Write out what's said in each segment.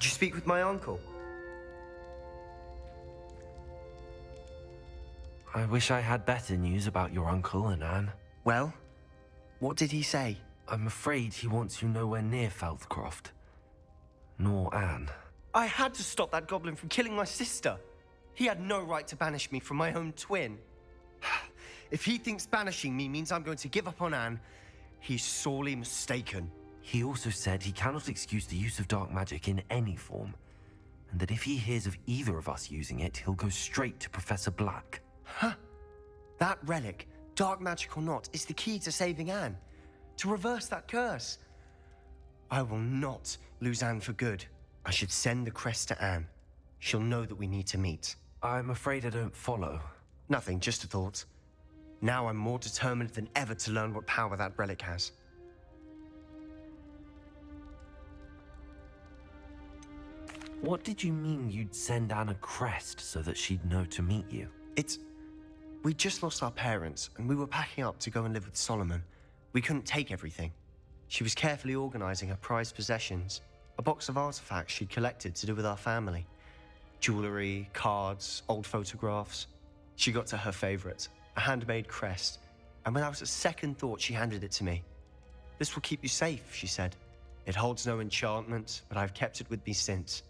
Did you speak with my uncle? I wish I had better news about your uncle and Anne. Well, what did he say? I'm afraid he wants you nowhere near Feldcroft. Nor Anne. I had to stop that goblin from killing my sister. He had no right to banish me from my own twin. If he thinks banishing me means I'm going to give up on Anne, he's sorely mistaken. He also said he cannot excuse the use of dark magic in any form, and that if he hears of either of us using it, he'll go straight to Professor Black. Huh? That relic, dark magic or not, is the key to saving Anne. To reverse that curse. I will not lose Anne for good. I should send the crest to Anne. She'll know that we need to meet. I'm afraid I don't follow. Nothing, just a thought. Now I'm more determined than ever to learn what power that relic has. What did you mean you'd send Anne a crest so that she'd know to meet you? We just lost our parents, and we were packing up to go and live with Solomon. We couldn't take everything. She was carefully organizing her prized possessions, a box of artifacts she'd collected to do with our family. Jewelry, cards, old photographs. She got to her favorite, a handmade crest, and without a second thought, she handed it to me. "This will keep you safe," she said. "It holds no enchantment, but I've kept it with me since.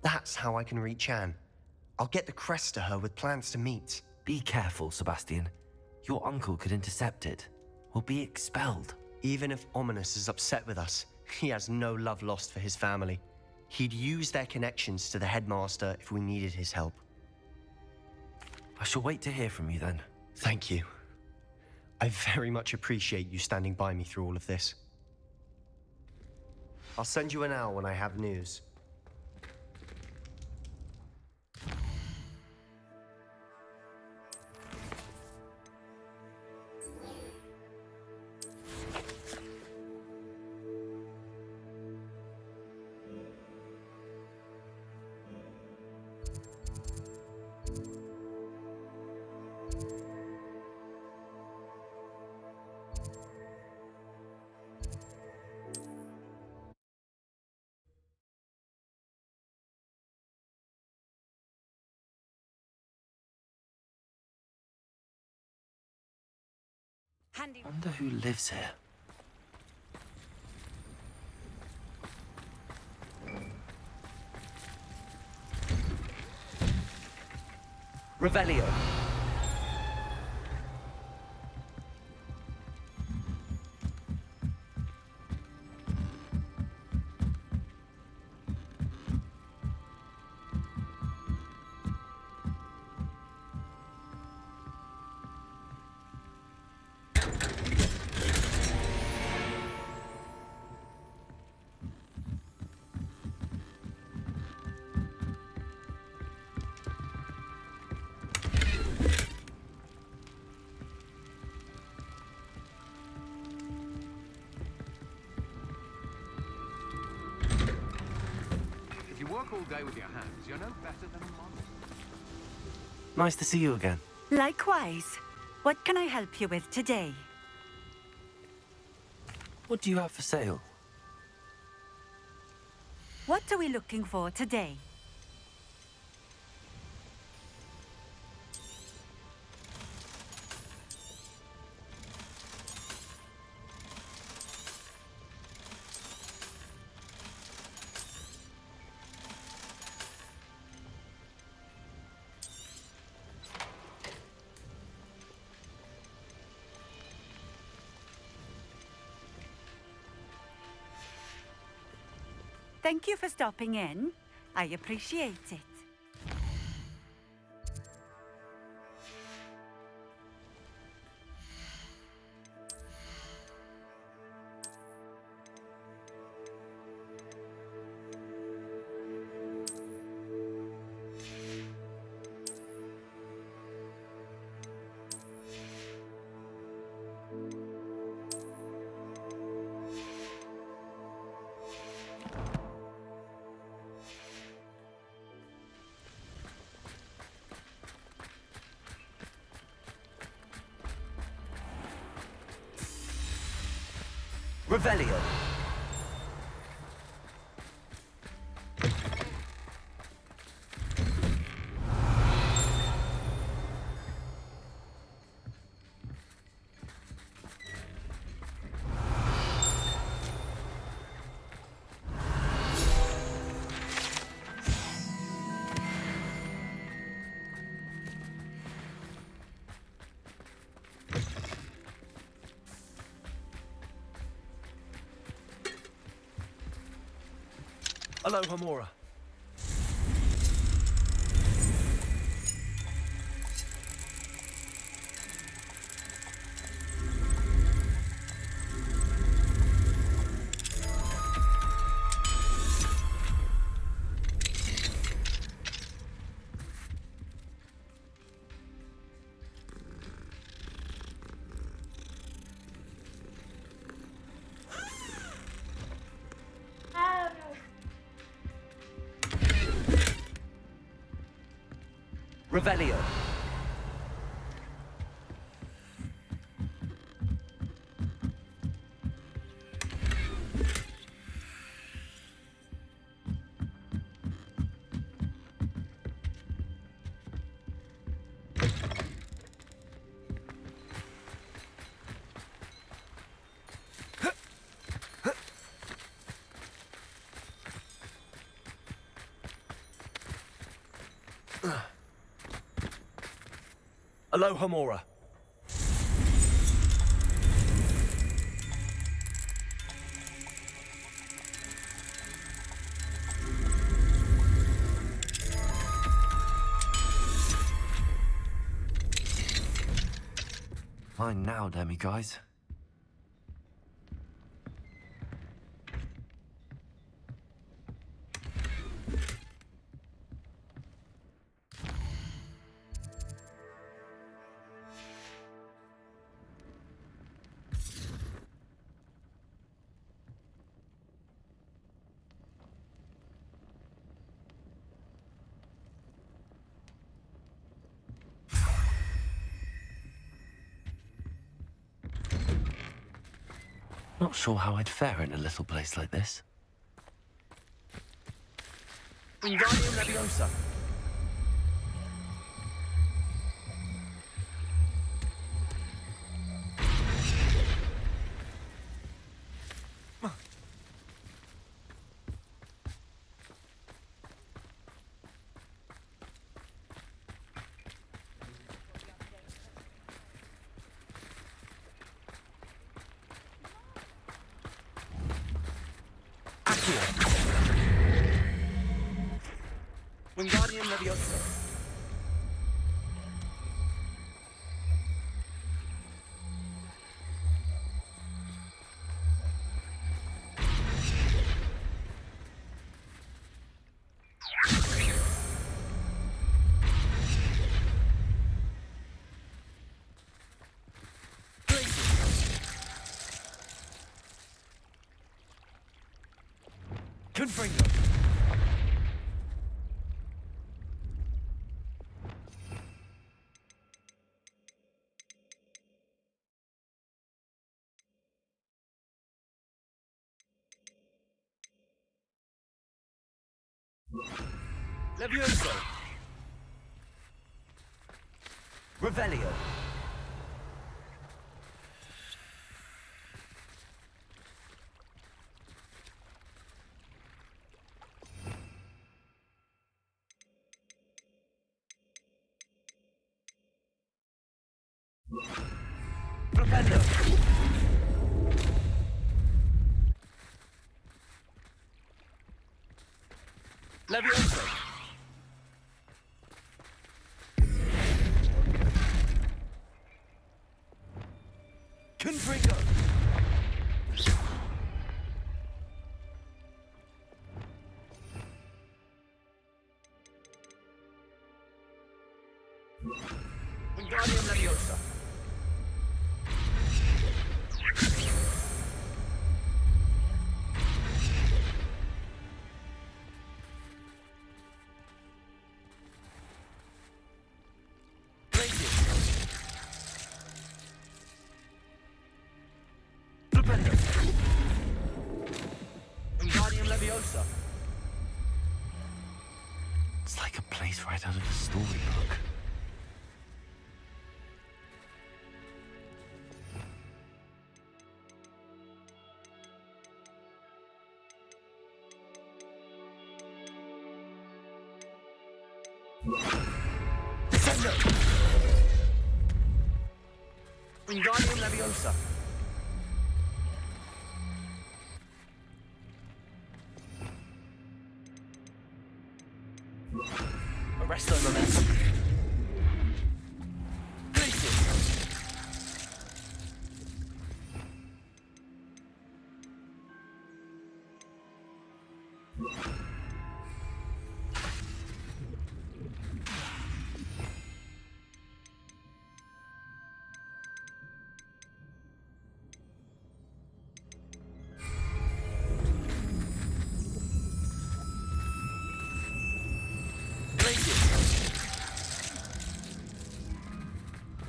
That's how I can reach Anne. I'll get the crest to her with plans to meet." Be careful, Sebastian. Your uncle could intercept it. We'll be expelled. Even if Ominous is upset with us, he has no love lost for his family. He'd use their connections to the headmaster if we needed his help. I shall wait to hear from you then. Thank you. I very much appreciate you standing by me through all of this. I'll send you an owl when I have news. Wonder who lives here. Revelio. All day with your hands, you're no better than a monster. Nice to see you again. Likewise. What can I help you with today? What do you have for sale? What are we looking for today? Thank you for stopping in. I appreciate it. Revelio. Aloha Mora. Revelio. Aloha Mora. Fine now, Demi guys. Not sure how I'd fare in a little place like this. Wingardium Leviosa. Wingardium Leviosa. Confringo. Levioso. Revelio. Propendo. Levioso. Confringo. Wingardium Leviosa. Wingardium Leviosa. It's like a place right out of a storybook. Descendo. Wingardium Leviosa. Arresto momentum.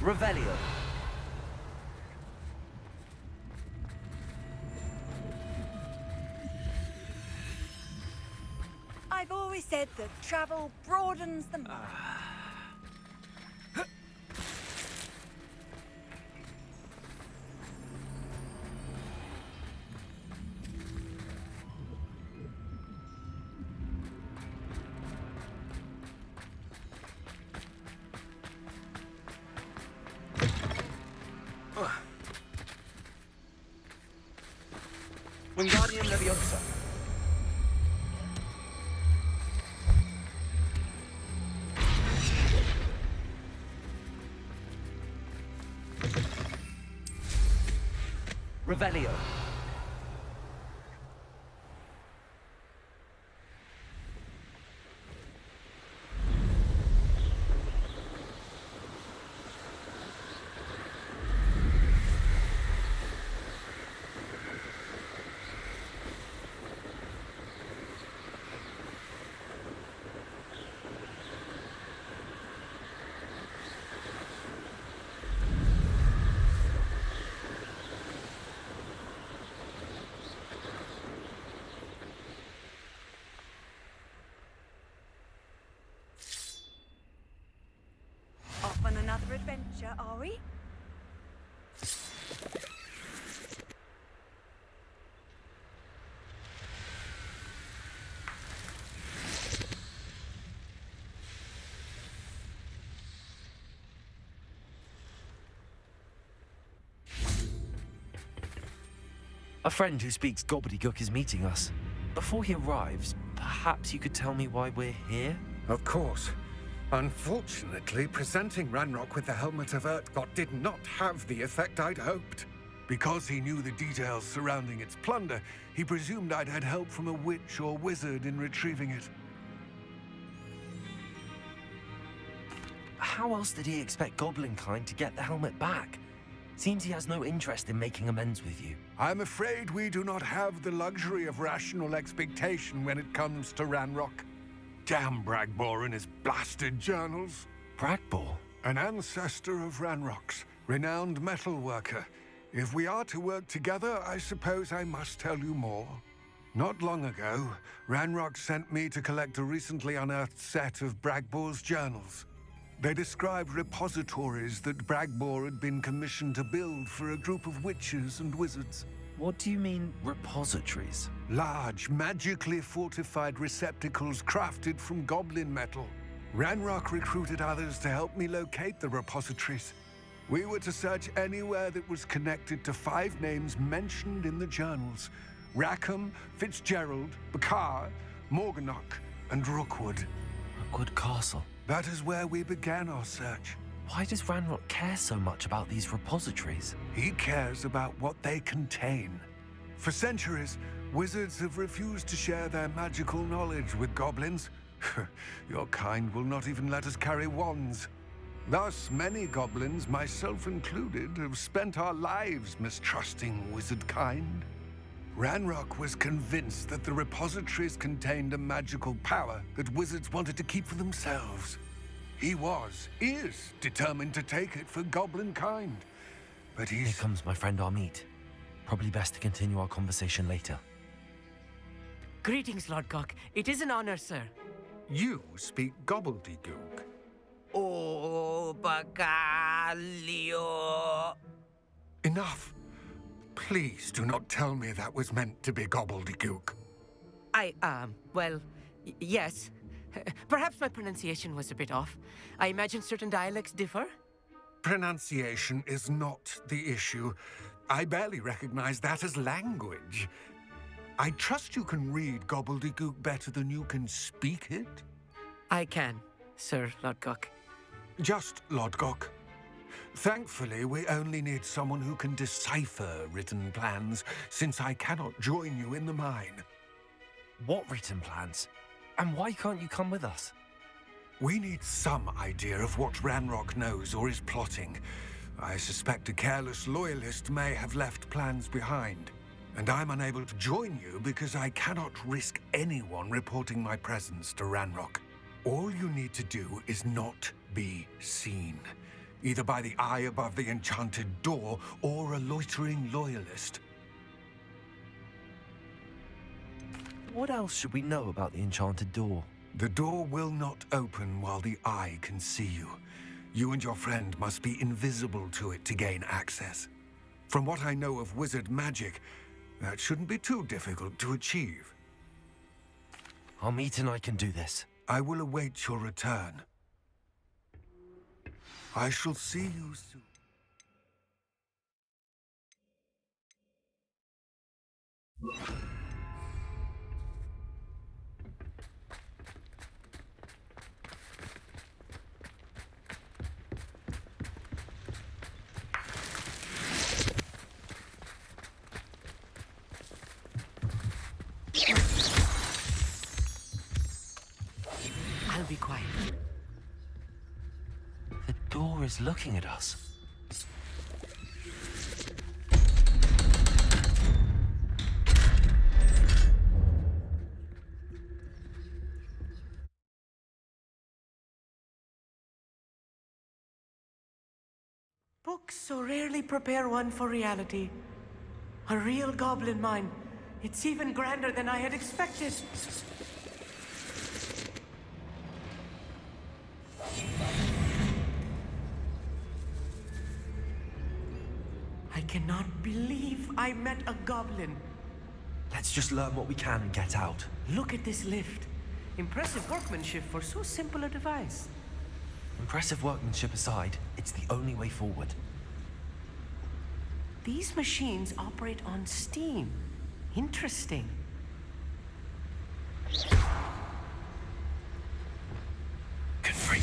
Revelio. I've always said that travel broadens the mind. Wingardium Leviosa. Revelio. Off on another adventure, are we? A friend who speaks gobbledygook is meeting us. Before he arrives, perhaps you could tell me why we're here? Of course. Unfortunately, presenting Ranrock with the Helmet of Urtkot did not have the effect I'd hoped. Because he knew the details surrounding its plunder, he presumed I'd had help from a witch or wizard in retrieving it. How else did he expect Goblinkind to get the helmet back? Seems he has no interest in making amends with you. I'm afraid we do not have the luxury of rational expectation when it comes to Ranrock. Damn Bragbor and his blasted journals. Bragbor? An ancestor of Ranrock's, renowned metal worker. If we are to work together, I suppose I must tell you more. Not long ago, Ranrock sent me to collect a recently unearthed set of Bragbor's journals. They described repositories that Bragbor had been commissioned to build for a group of witches and wizards. What do you mean, repositories? Large, magically fortified receptacles crafted from goblin metal. Ranrock recruited others to help me locate the repositories. We were to search anywhere that was connected to 5 names mentioned in the journals: Rackham, Fitzgerald, Bakar, Morganach, and Rookwood. Rookwood Castle. That is where we began our search. Why does Ranrock care so much about these repositories? He cares about what they contain. For centuries, wizards have refused to share their magical knowledge with goblins. Your kind will not even let us carry wands. Thus, many goblins, myself included, have spent our lives mistrusting wizard kind. Ranrock was convinced that the repositories contained a magical power that wizards wanted to keep for themselves. He is determined to take it for goblin kind. But Here comes my friend Amit. Probably best to continue our conversation later. Greetings, Lord Cock. It is an honor, sir. You speak gobbledygook. Oh, Bacalio. Enough. Please do not tell me that was meant to be gobbledygook. Well, yes. Perhaps my pronunciation was a bit off. I imagine certain dialects differ. Pronunciation is not the issue. I barely recognize that as language. I trust you can read gobbledygook better than you can speak it? I can. Sir Lodgok. Just Lodgok. Thankfully, we only need someone who can decipher written plans, since I cannot join you in the mine. What written plans? And why can't you come with us? We need some idea of what Ranrock knows or is plotting. I suspect a careless loyalist may have left plans behind. And I'm unable to join you because I cannot risk anyone reporting my presence to Ranrock. All you need to do is not be seen, either by the eye above the enchanted door or a loitering loyalist. What else should we know about the enchanted door? The door will not open while the eye can see you. You and your friend must be invisible to it to gain access. From what I know of wizard magic, that shouldn't be too difficult to achieve. Amit and I can do this. I will await your return. I shall see you soon. I'll be quiet. The door is looking at us. Books so rarely prepare one for reality. A real goblin mine. It's even grander than I had expected. I cannot believe I met a goblin. Let's just learn what we can and get out. Look at this lift. Impressive workmanship for so simple a device. Impressive workmanship aside, it's the only way forward. These machines operate on steam. Interesting. Confree.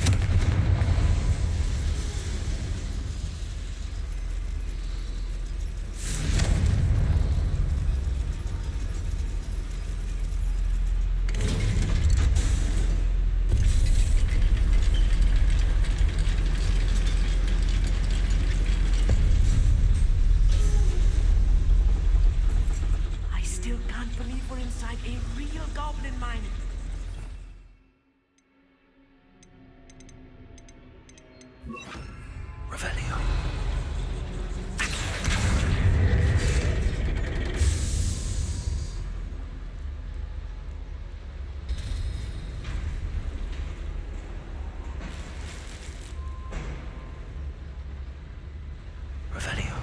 I still can't believe we're inside a real goblin mine. Revelio. Revelio.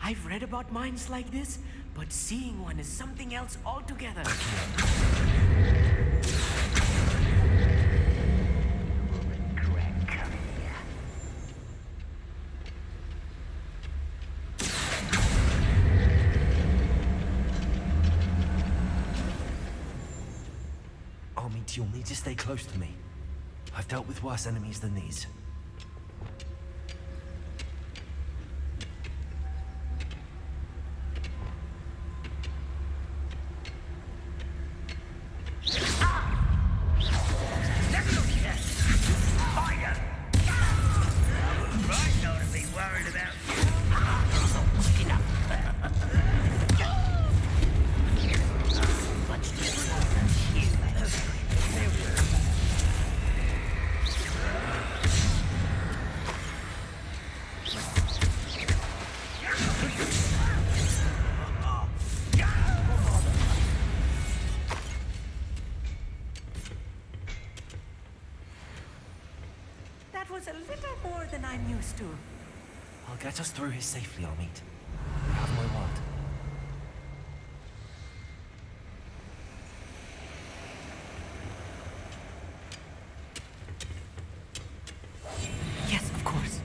I've read about mines like this, but seeing one is something else altogether. Amit, you'll need to stay close to me. I've dealt with worse enemies than these. That was a little more than I'm used to. I'll get us through here safely, Amit. You have my word. Yes, of course.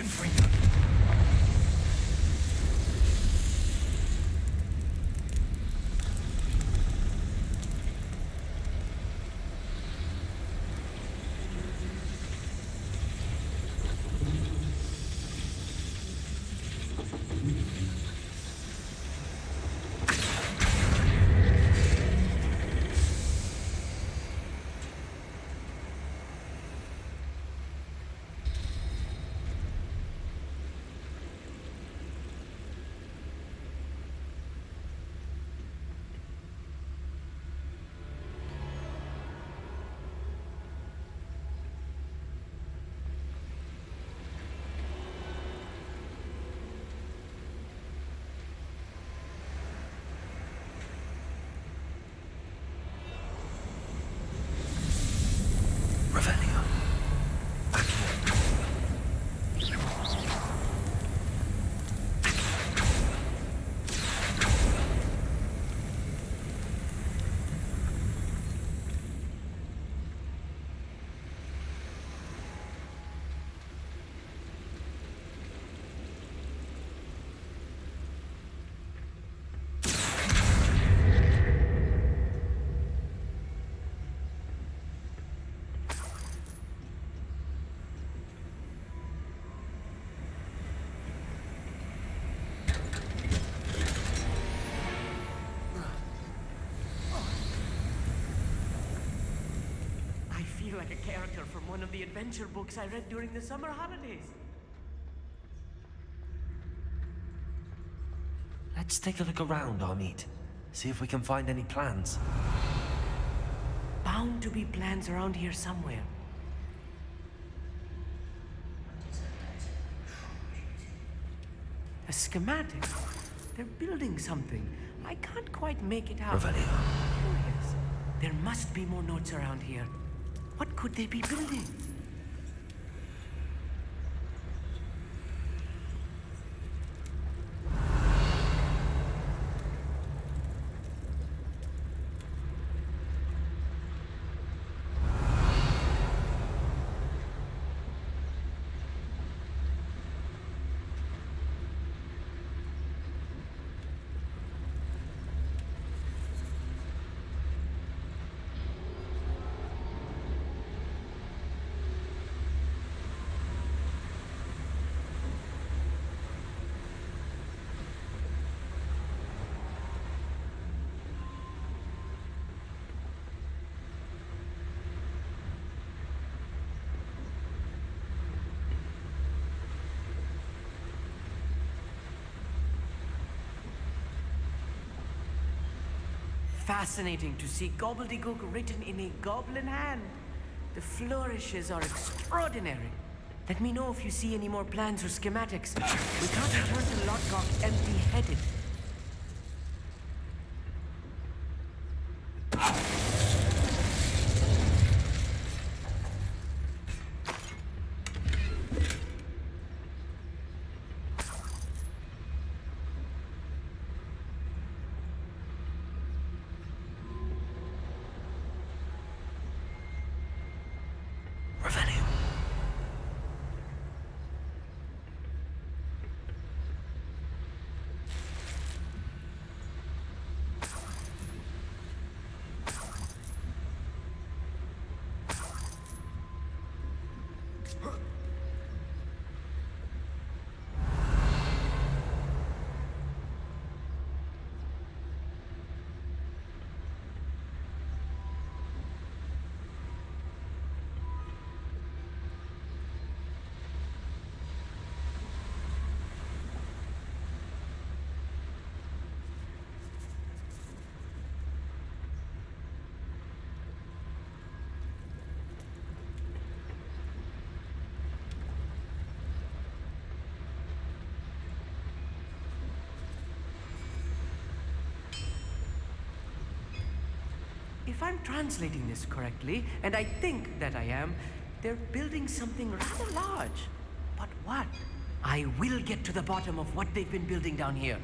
entering. I feel like a character from one of the adventure books I read during the summer holidays. Let's take a look around, Amit. See if we can find any plans. Bound to be plans around here somewhere. A schematic. They're building something. I can't quite make it out. Revelio. Curious. There must be more notes around here. What could they be building? Fascinating to see gobbledygook written in a goblin hand. The flourishes are extraordinary. Let me know if you see any more plans or schematics. We can't return to Lodgok empty-headed. If I'm translating this correctly, and I think that I am, they're building something rather large. But what? I will get to the bottom of what they've been building down here.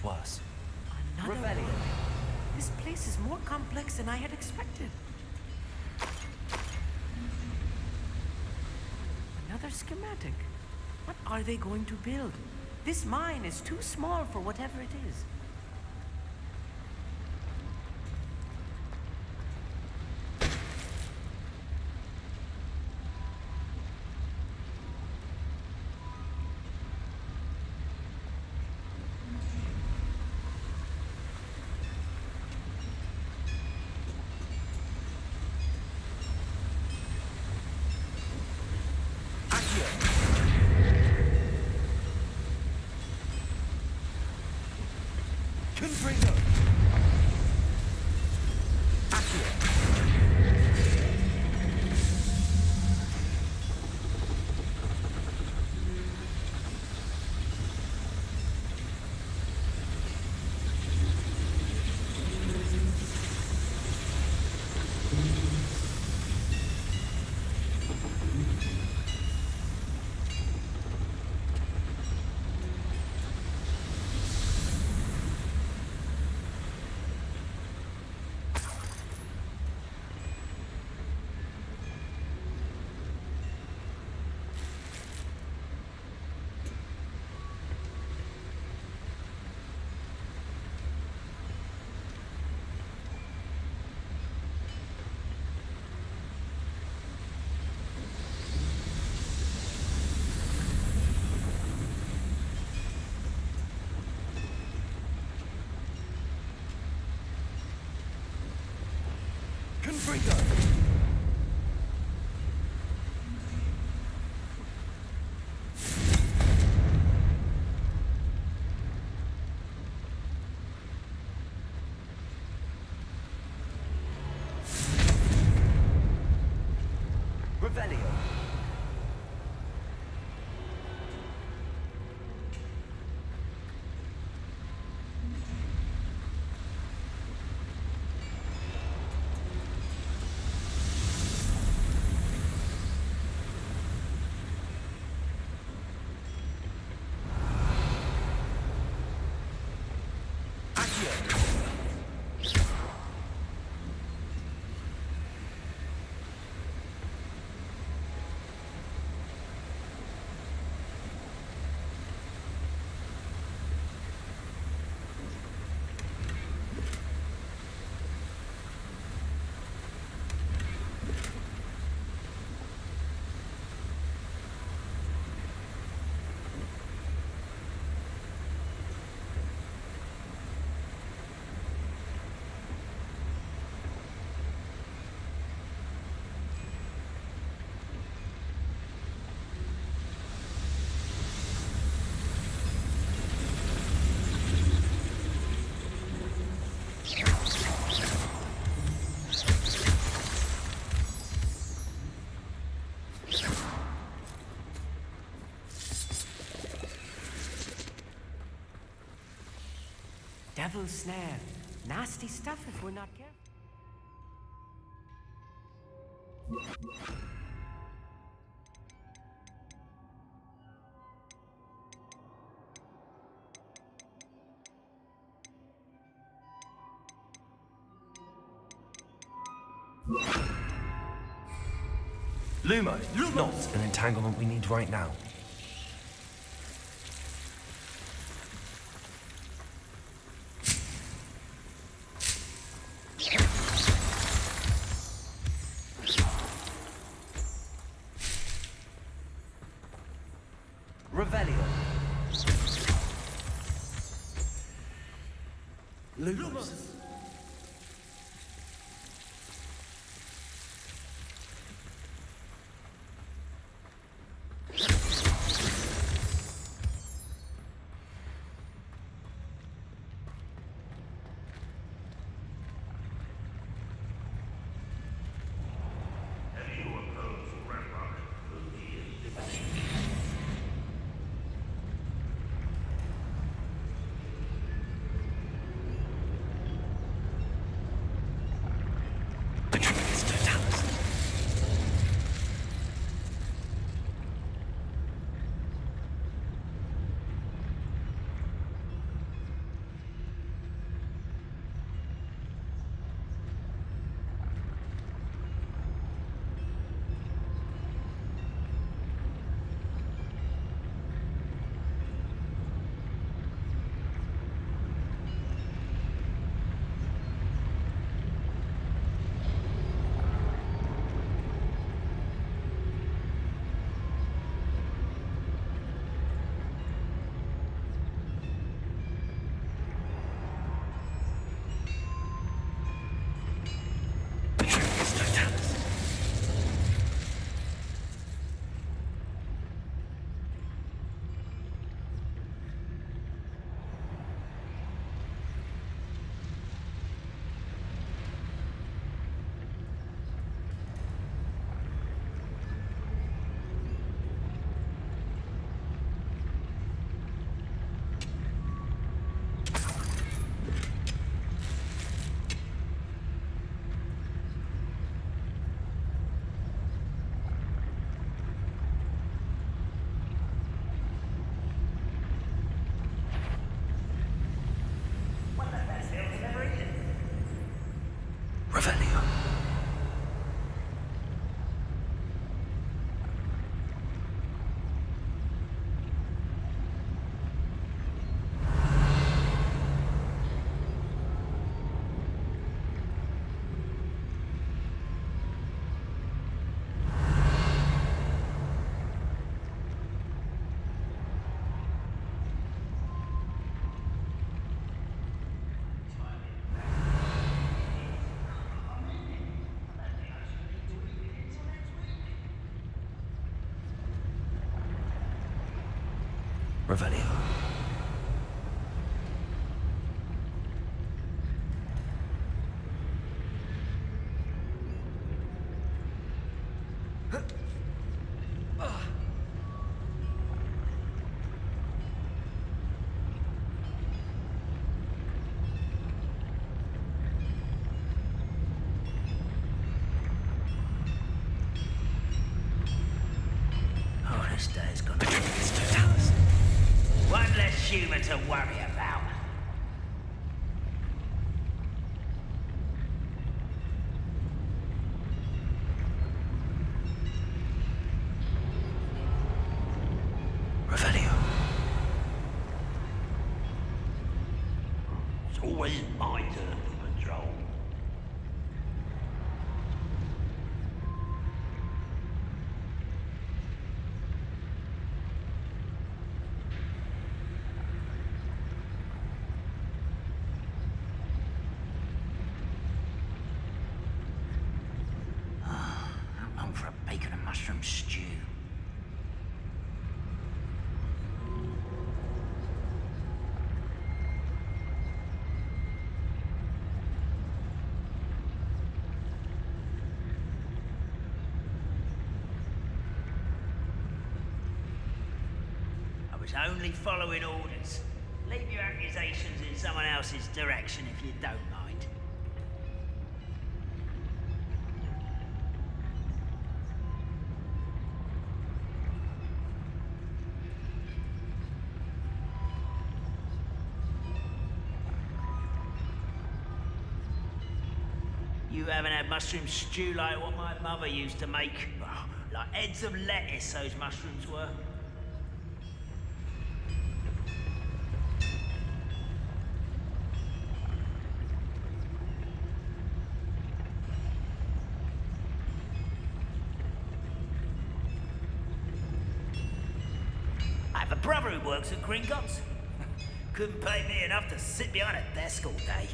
gets worse. Another one. This place is more complex than I had expected. Another schematic. What are they going to build? This mine is too small for whatever it is. Devil's snare. Nasty stuff if we're not careful. Lumo, not an entanglement we need right now. Revelio. Lumos. Revelio. Oh, this day's gonna be ridiculous. One less human to worry about. Revelio. It's always my turn to patrol. How long for a bacon and mushroom stew? I was only following orders. Leave your accusations in someone else's direction if you don't mind. You haven't had mushroom stew like what my mother used to make. Oh, like heads of lettuce, those mushrooms were. I have a brother who works at Gringotts. Couldn't pay me enough to sit behind a desk all day.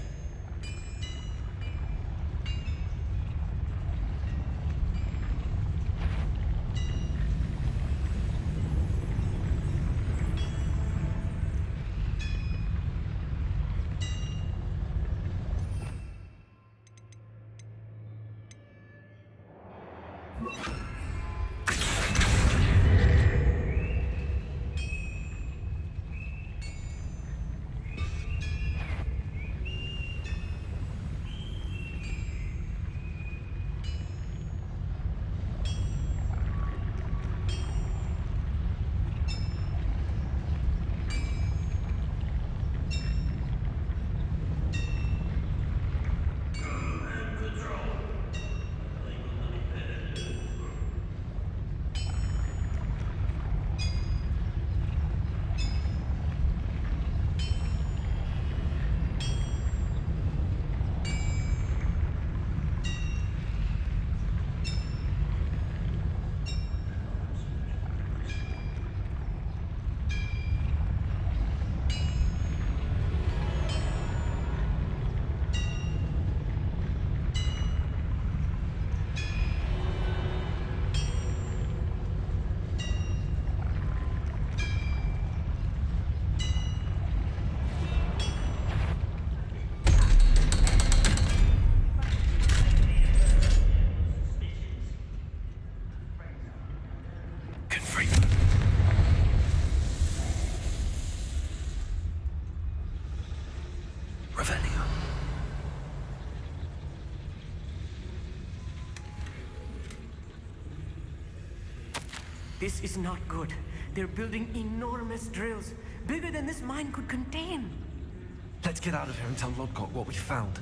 Revelio. This is not good. They're building enormous drills, bigger than this mine could contain. Let's get out of here and tell Lodgott what we found.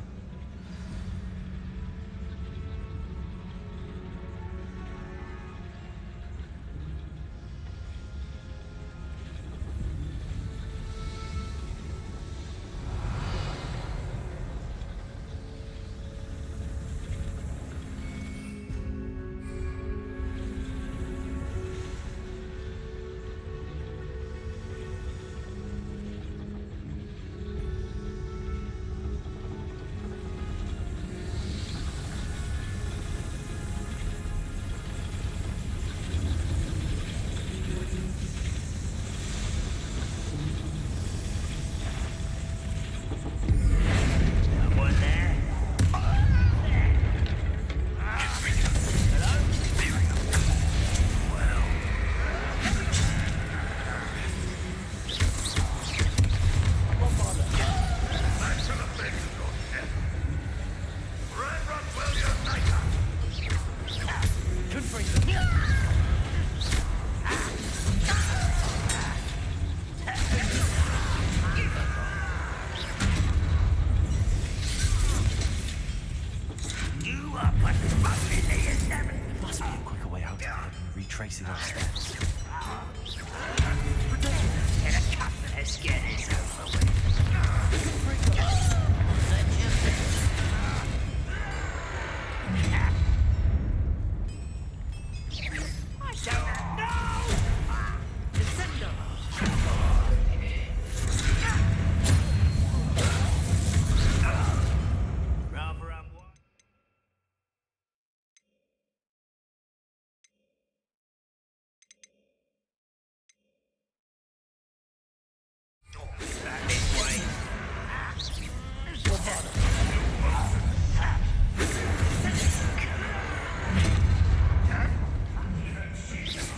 There must be a quicker way out of here than retracing our steps. Let's get this over with.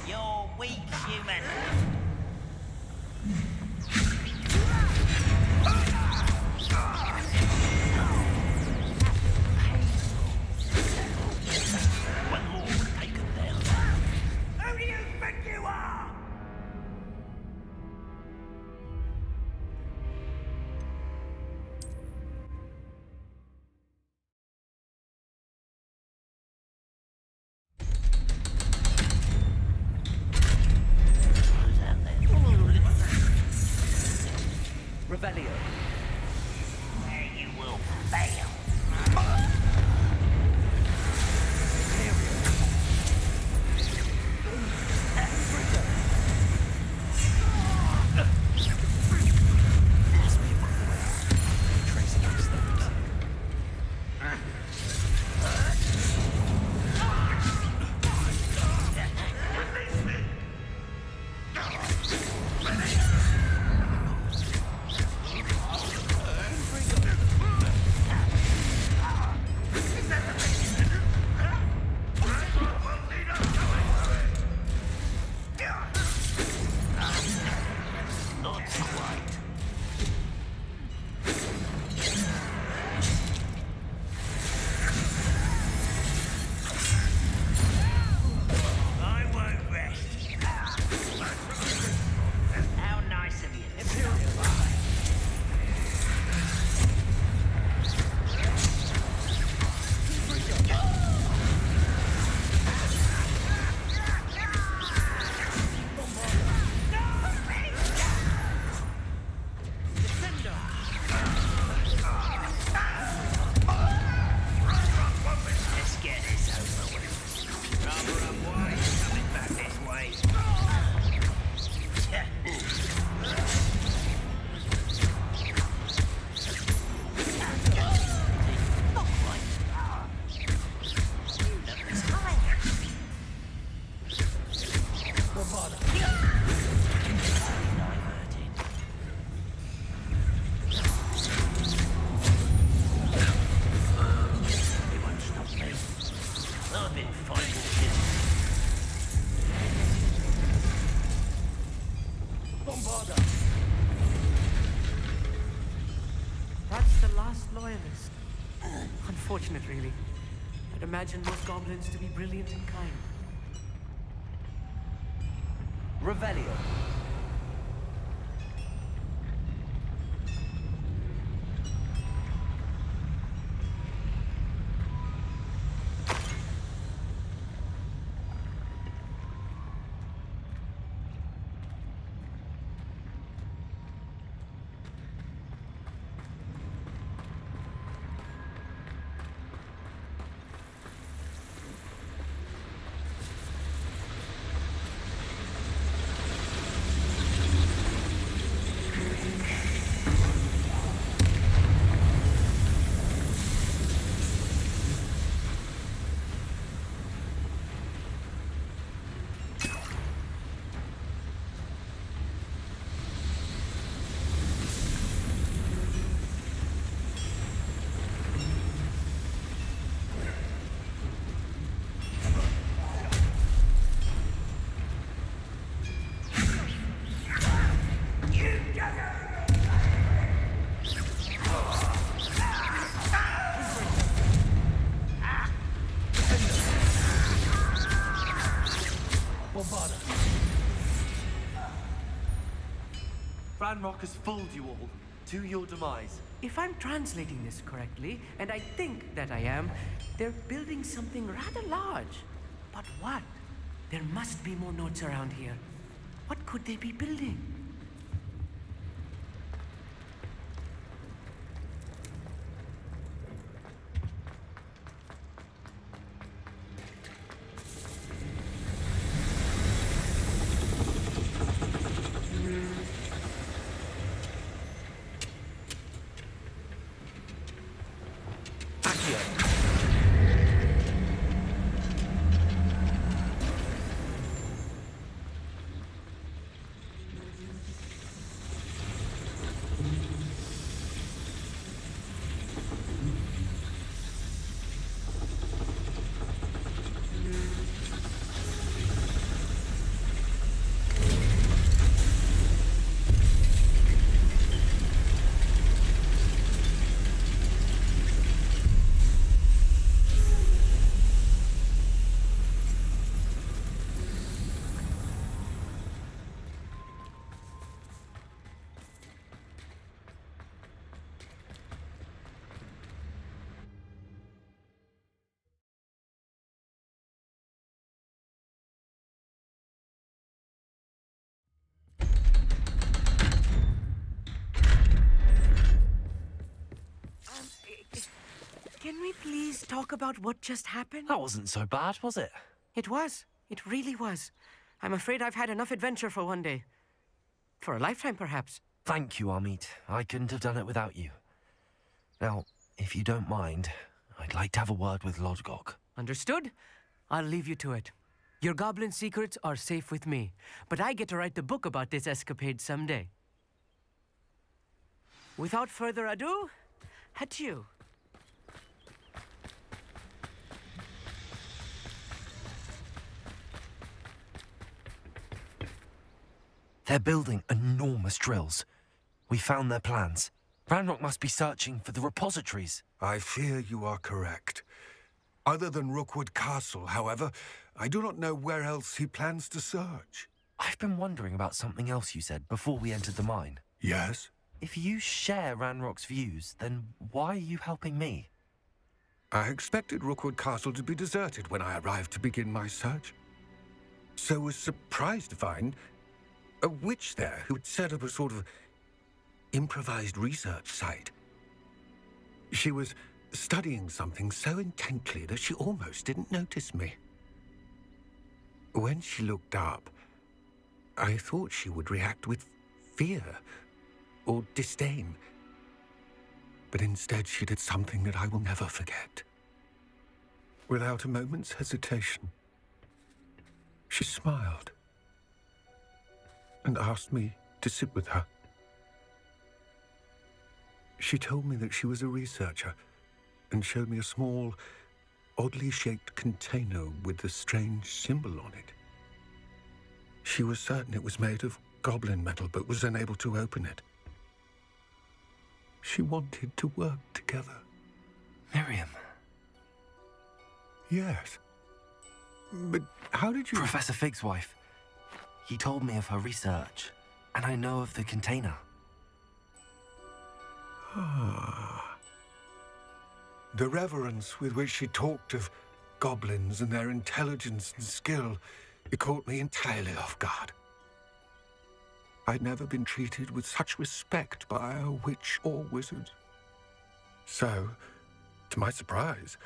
You're weak, human. Who do you think you are? Revelio. There you will fail. Retracing our steps. Not quite. I won't rest. How nice of you. Let's get this over with. Rather unwise coming back this way. Not quite. They won't stop me. I've been fighting this. That's the last loyalist. Unfortunate, really. I'd imagine most goblins to be brilliant and kind. Revelio. Ranrock has fooled you all. to your demise. If I'm translating this correctly, and I think that I am, they're building something rather large. But what? There must be more notes around here. What could they be building? Can we please talk about what just happened? That wasn't so bad, was it? It was. It really was. I'm afraid I've had enough adventure for one day. For a lifetime, perhaps. Thank you, Amit. I couldn't have done it without you. Now, if you don't mind, I'd like to have a word with Lodgok. Understood? I'll leave you to it. Your goblin secrets are safe with me, but I get to write the book about this escapade someday. Without further ado, adieu. They're building enormous drills. We found their plans. Ranrock must be searching for the repositories. I fear you are correct. Other than Rookwood Castle, however, I do not know where else he plans to search. I've been wondering about something else you said before we entered the mine. Yes? If you share Ranrock's views, then why are you helping me? I expected Rookwood Castle to be deserted when I arrived to begin my search. So was surprised to find a witch there who had set up a sort of improvised research site. She was studying something so intently that she almost didn't notice me. When she looked up, I thought she would react with fear or disdain. But instead she did something that I will never forget. Without a moment's hesitation, she smiled and asked me to sit with her. She told me that she was a researcher and showed me a small, oddly shaped container with a strange symbol on it. She was certain it was made of goblin metal, but was unable to open it. She wanted to work together. Miriam. Yes. But how did you... Professor Fig's wife. He told me of her research, and I know of the container. Ah. The reverence with which she talked of goblins and their intelligence and skill, it caught me entirely off guard. I'd never been treated with such respect by a witch or wizard. So, to my surprise,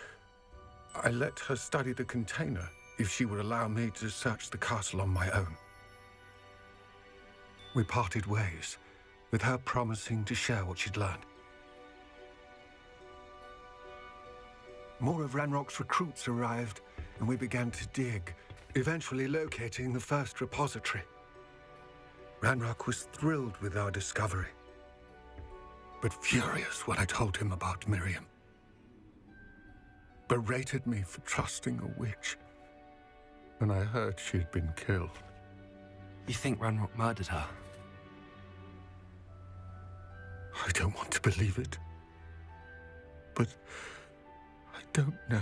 I let her study the container if she would allow me to search the castle on my own. We parted ways, with her promising to share what she'd learned. More of Ranrock's recruits arrived, and we began to dig, eventually locating the first repository. Ranrock was thrilled with our discovery, but furious when I told him about Miriam. Berated me for trusting a witch, and I heard she'd been killed. You think Ranrock murdered her? I don't want to believe it, but I don't know.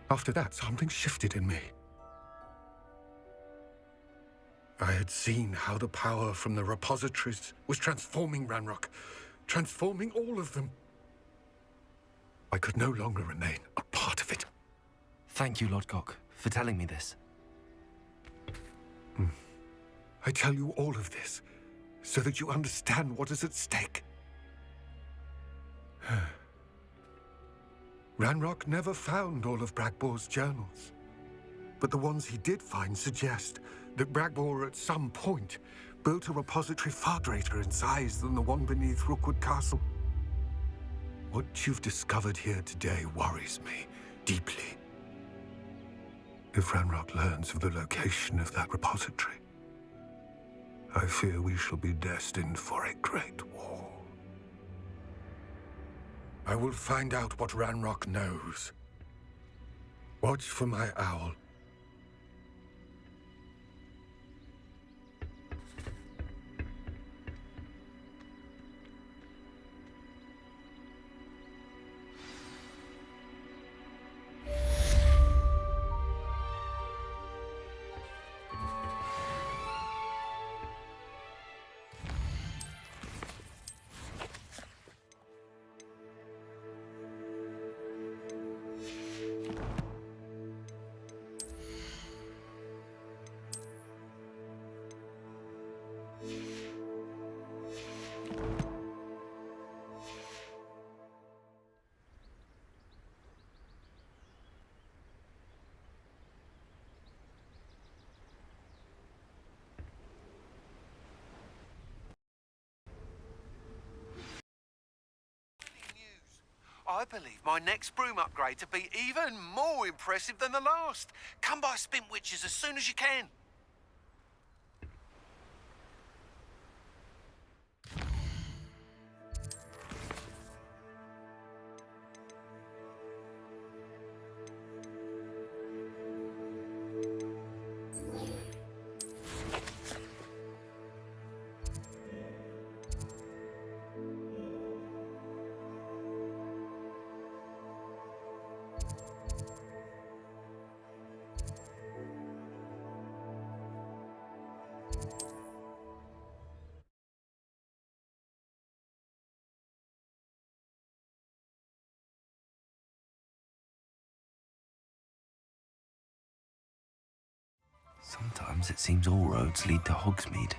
After that, something shifted in me. I had seen how the power from the repositories was transforming Ranrock, transforming all of them. I could no longer remain a part of it. Thank you, Lodgok, for telling me this. I tell you all of this so that you understand what is at stake. Ranrock never found all of Bragbor's journals, but the ones he did find suggest that Bragbor at some point built a repository far greater in size than the one beneath Rookwood Castle. What you've discovered here today worries me deeply. If Ranrock learns of the location of that repository, I fear we shall be destined for a great war. I will find out what Ranrock knows. Watch for my owl. I believe my next broom upgrade to be even more impressive than the last. Come by Spintwitches as soon as you can. Sometimes it seems all roads lead to Hogsmeade.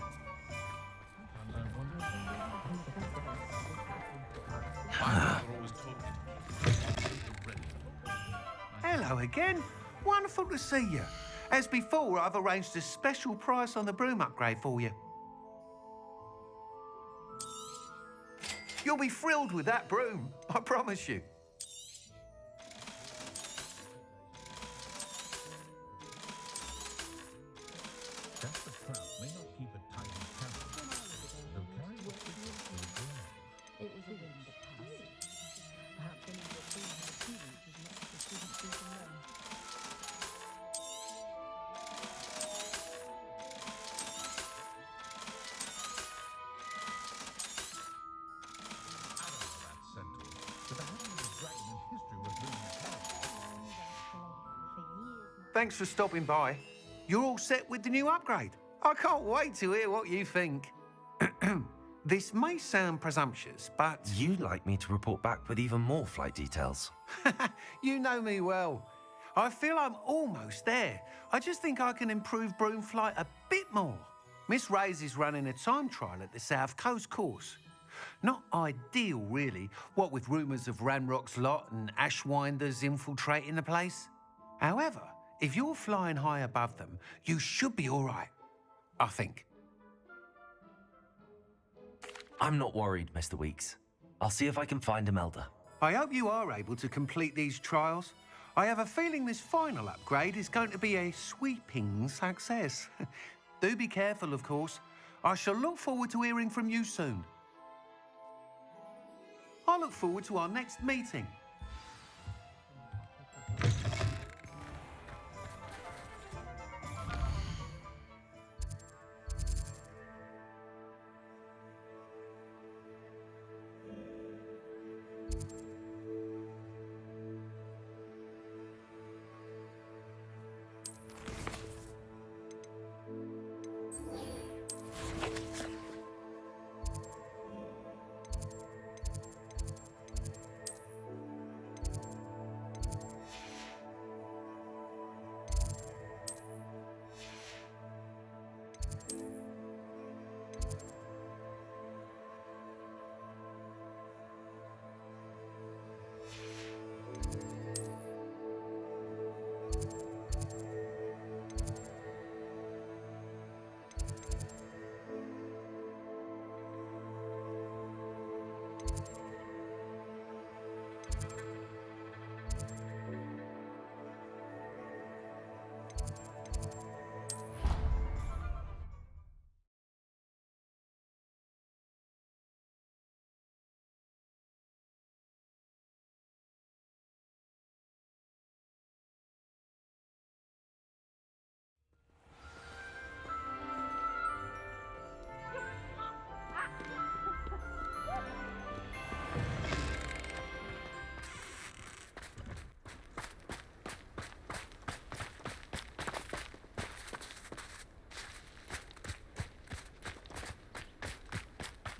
Hello again. Wonderful to see you. As before, I've arranged a special price on the broom upgrade for you. You'll be thrilled with that broom, I promise you. Thanks for stopping by. You're all set with the new upgrade. I can't wait to hear what you think. This may sound presumptuous, but... You'd like me to report back with even more flight details. You know me well. I feel I'm almost there. I just think I can improve broom flight a bit more. Miss Ray's is running a time trial at the South Coast course. Not ideal, really, what with rumours of Ranrock's lot and Ashwinders infiltrating the place. However, if you're flying high above them, you should be all right, I think. I'm not worried, Mr. Weeks. I'll see if I can find Imelda. I hope you are able to complete these trials. I have a feeling this final upgrade is going to be a sweeping success. Do be careful, of course. I shall look forward to hearing from you soon. I look forward to our next meeting.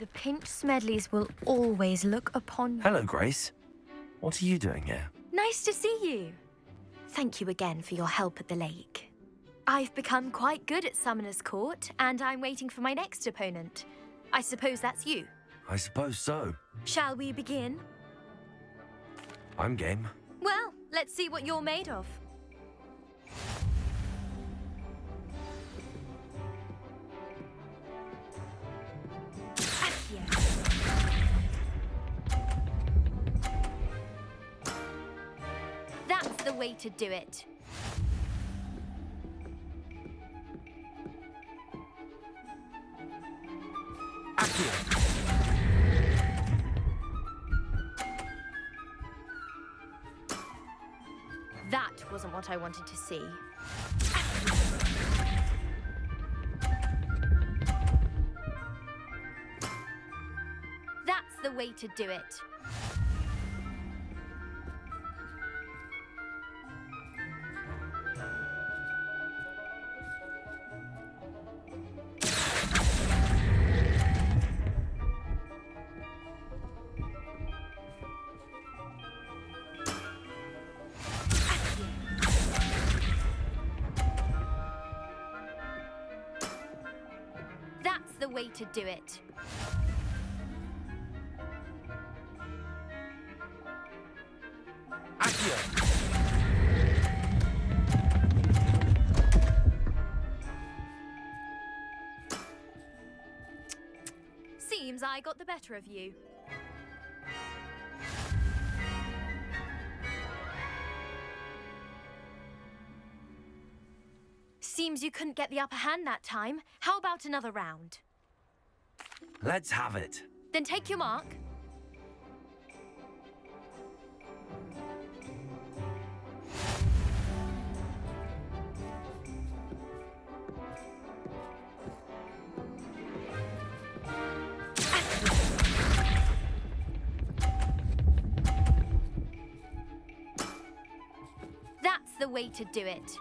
The Pinch Smedleys will always look upon you. Hello, Grace. What are you doing here? Nice to see you. Thank you again for your help at the lake. I've become quite good at Summoner's Court, and I'm waiting for my next opponent. I suppose that's you. I suppose so. Shall we begin? I'm game. Well, let's see what you're made of. That's the way to do it. That wasn't what I wanted to see. That's the way to do it. That's the way to do it. Seems I got the better of you. Seems you couldn't get the upper hand that time. How about another round? Let's have it. Then take your mark. That's the way to do it.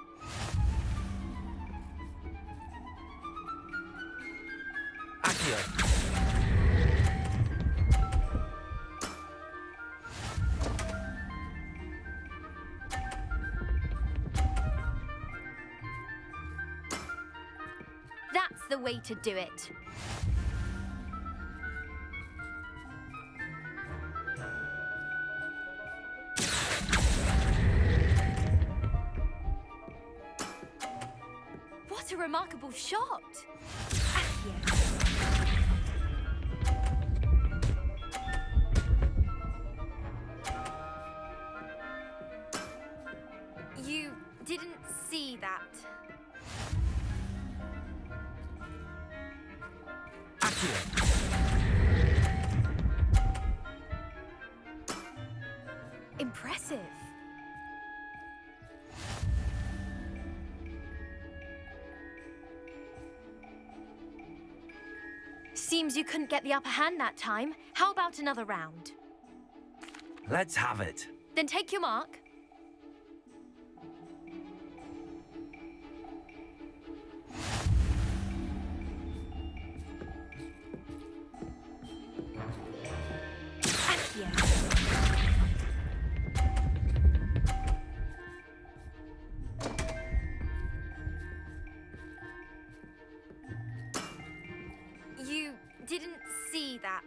That's the way to do it. What a remarkable shot! You didn't see that. Impressive. Seems you couldn't get the upper hand that time. How about another round? Let's have it. Then take your mark. You didn't see that.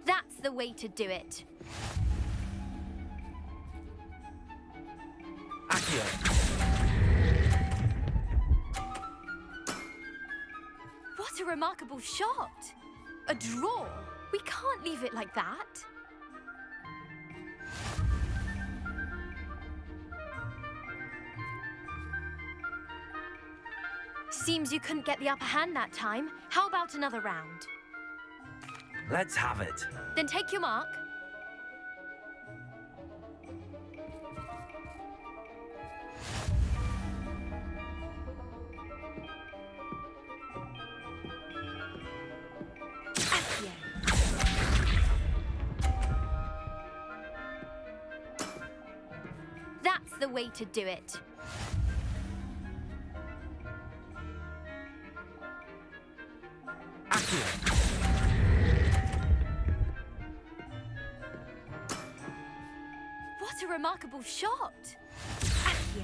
That's the way to do it. What a remarkable shot! A draw! We can't leave it like that. Seems you couldn't get the upper hand that time. How about another round? Let's have it. Then take your mark. Accio. That's the way to do it. What a remarkable shot! Accio.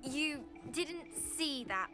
You didn't see that.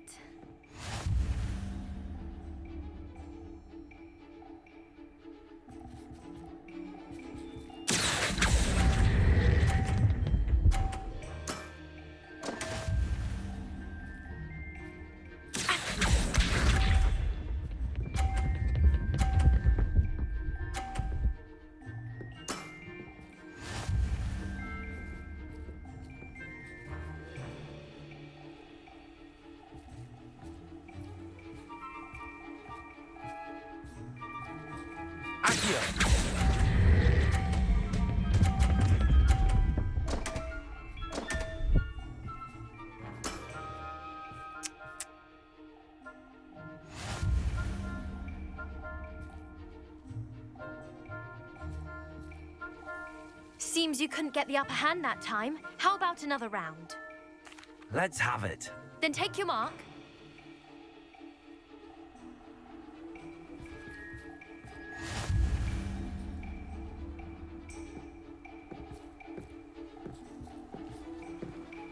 Seems you couldn't get the upper hand that time. How about another round? Let's have it. Then take your mark.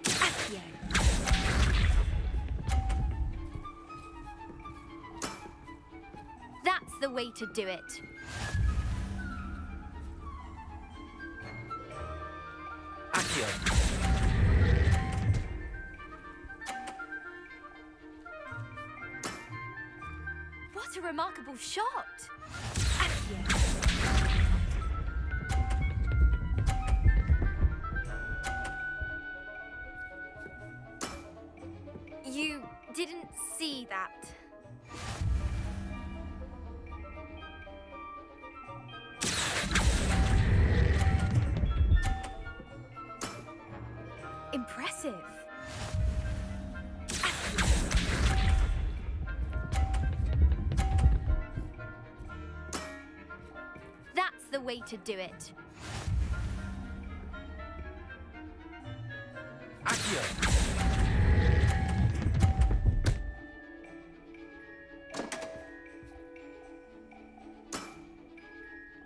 Accio. That's the way to do it. What a remarkable shot! Accio. You didn't see that. Impressive. That's the way to do it.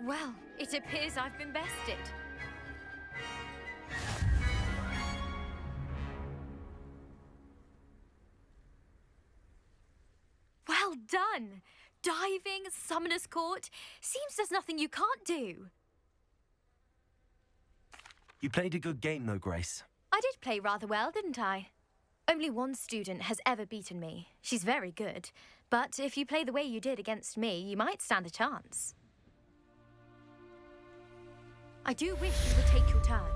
Well, it appears I've been bested. Well done! Diving, Summoner's Court. Seems there's nothing you can't do. You played a good game, though, Grace. I did play rather well, didn't I? Only one student has ever beaten me. She's very good. But if you play the way you did against me, you might stand a chance. I do wish you would take your turn.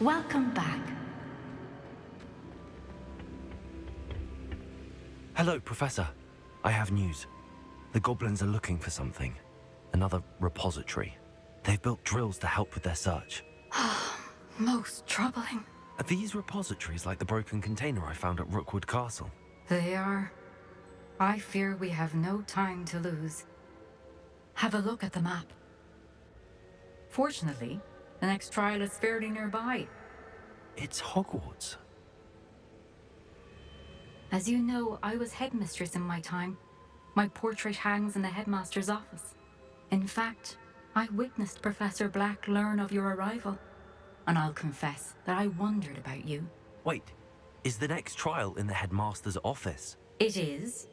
Welcome back. Hello, Professor. I have news. The goblins are looking for something. Another repository. They've built drills to help with their search. Most troubling. Are these repositories like the broken container I found at Rookwood Castle? They are. I fear we have no time to lose. Have a look at the map. Fortunately, the next trial is fairly nearby. It's Hogwarts. As you know, I was headmistress in my time. My portrait hangs in the headmaster's office. In fact, I witnessed Professor Black learn of your arrival. And I'll confess that I wondered about you. Wait, is the next trial in the headmaster's office? It is.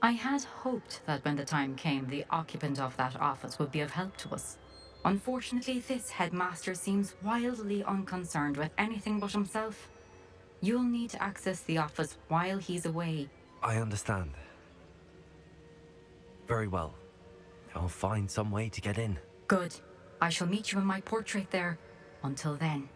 I had hoped that when the time came, the occupant of that office would be of help to us. Unfortunately, this headmaster seems wildly unconcerned with anything but himself. You'll need to access the office while he's away. I understand. Very well. I'll find some way to get in. Good. I shall meet you in my portrait there. Until then.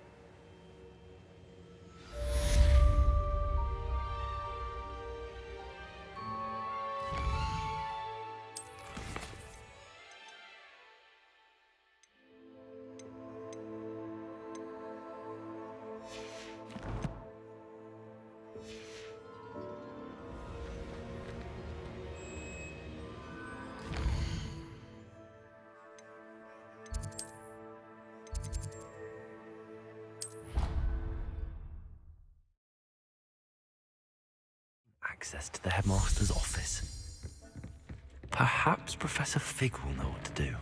Access to the headmaster's office. Perhaps Professor Fig will know what to do.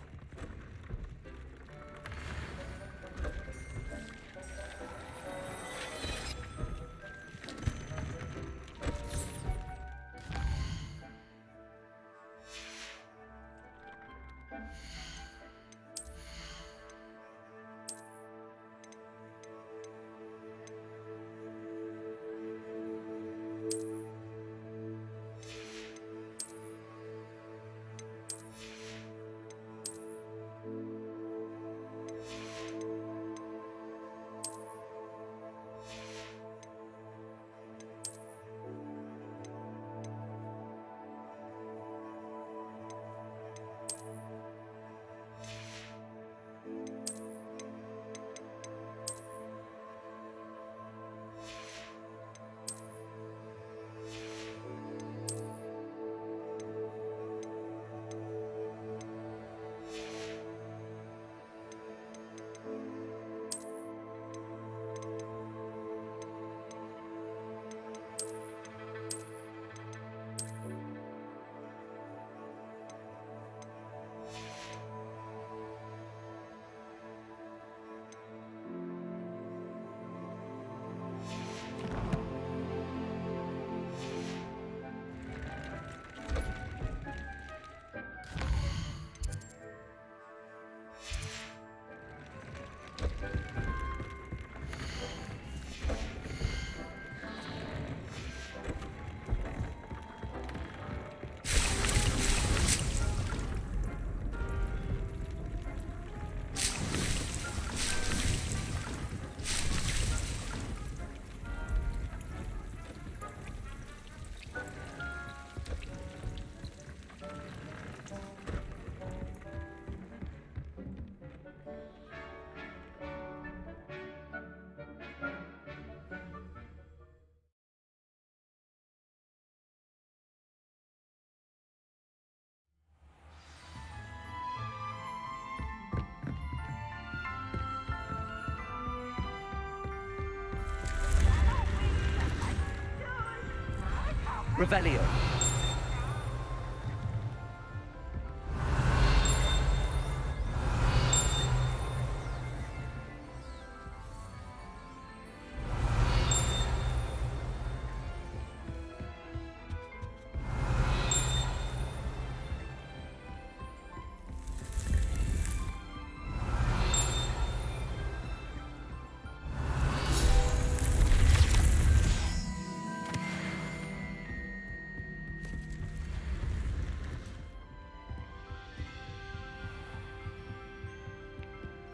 Revelio.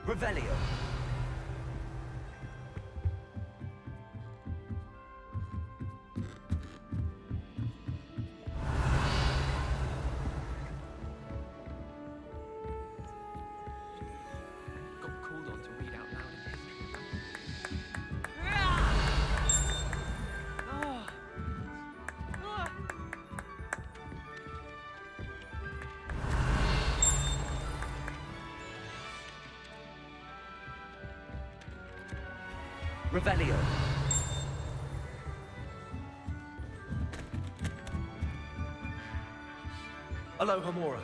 Revelio. Revelio. Aloha Mora.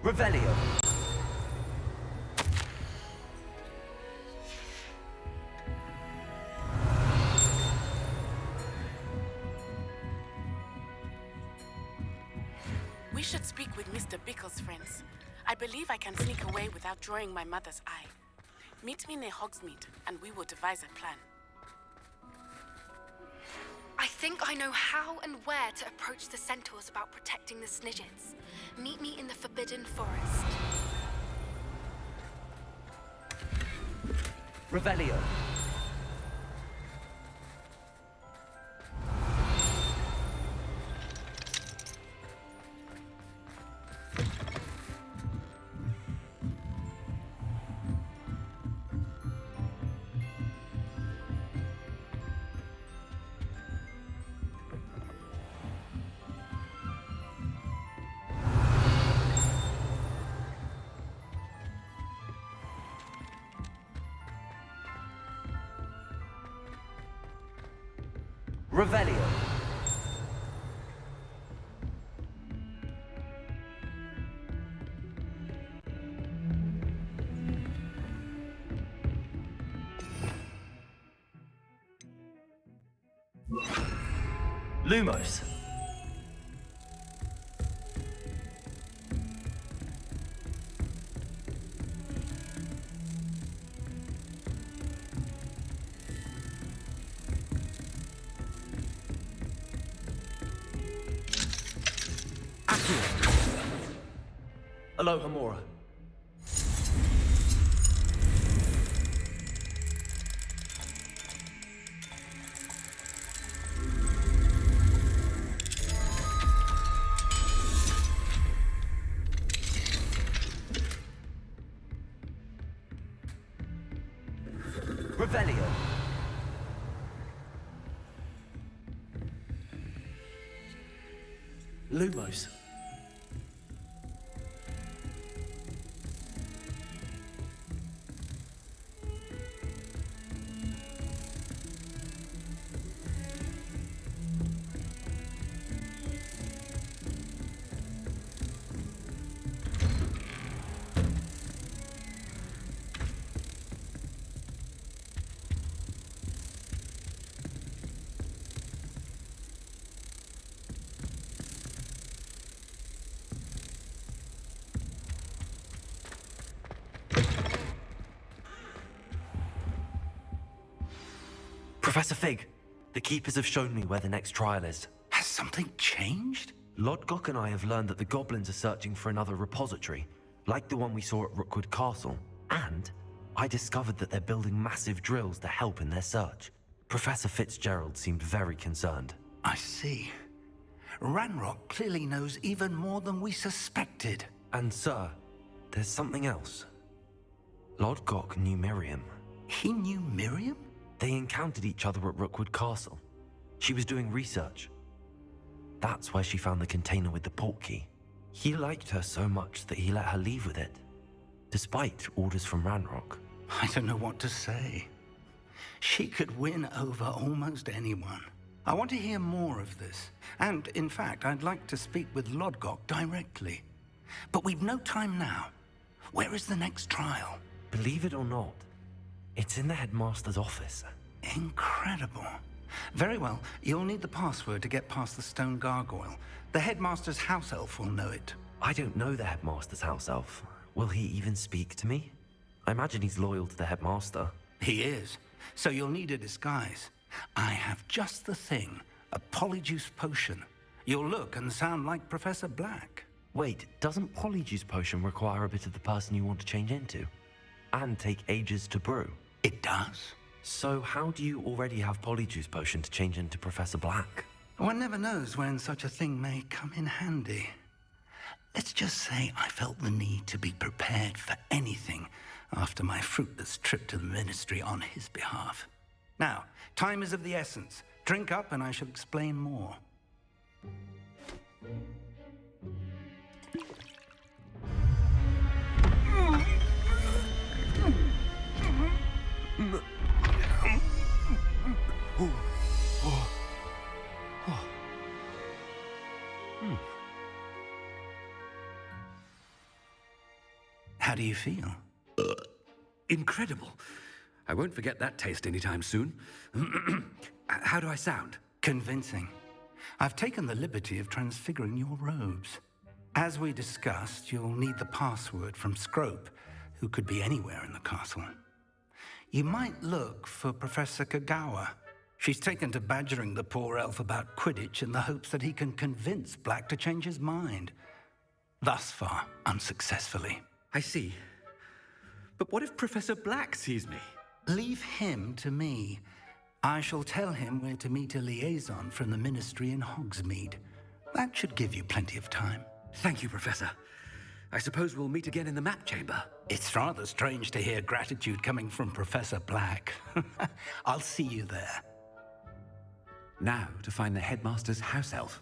Revelio. We should speak with Mr. Bickle's friends. I believe I can sneak away without drawing my mother's eye. Meet me near Hogsmeade, and we will devise a plan. I think I know how and where to approach the centaurs about protecting the Snidgets. Meet me in the Forbidden Forest. Revelio. Revelio. Lumos. Aloha Mora. Revelio. Lumos. Professor Fig, the Keepers have shown me where the next trial is. Has something changed? Lodgok and I have learned that the goblins are searching for another repository, like the one we saw at Rookwood Castle. And I discovered that they're building massive drills to help in their search. Professor Fitzgerald seemed very concerned. I see. Ranrock clearly knows even more than we suspected. And sir, there's something else. Lodgok knew Miriam. He knew Miriam? They encountered each other at Rookwood Castle. She was doing research. That's where she found the container with the portkey. He liked her so much that he let her leave with it, despite orders from Ranrock. I don't know what to say. She could win over almost anyone. I want to hear more of this. And, in fact, I'd like to speak with Lodgok directly. But we've no time now. Where is the next trial? Believe it or not, it's in the headmaster's office. Incredible. Very well, you'll need the password to get past the stone gargoyle. The headmaster's house elf will know it. I don't know the headmaster's house elf. Will he even speak to me? I imagine he's loyal to the headmaster. He is. So you'll need a disguise. I have just the thing. A polyjuice potion. You'll look and sound like Professor Black. Wait, doesn't polyjuice potion require a bit of the person you want to change into? And take ages to brew? It does. So how do you already have polyjuice potion to change into Professor Black? One never knows when such a thing may come in handy. Let's just say I felt the need to be prepared for anything after my fruitless trip to the Ministry on his behalf. Now, time is of the essence. Drink up and I shall explain more. How do you feel? Incredible. I won't forget that taste anytime soon. How do I sound? Convincing. I've taken the liberty of transfiguring your robes. As we discussed, you'll need the password from Scrope, who could be anywhere in the castle. You might look for Professor Kagawa. She's taken to badgering the poor elf about Quidditch in the hopes that he can convince Black to change his mind. Thus far, unsuccessfully. I see. But what if Professor Black sees me? Leave him to me. I shall tell him where to meet a liaison from the Ministry in Hogsmeade. That should give you plenty of time. Thank you, Professor. I suppose we'll meet again in the map chamber. It's rather strange to hear gratitude coming from Professor Black. I'll see you there. Now to find the headmaster's house elf.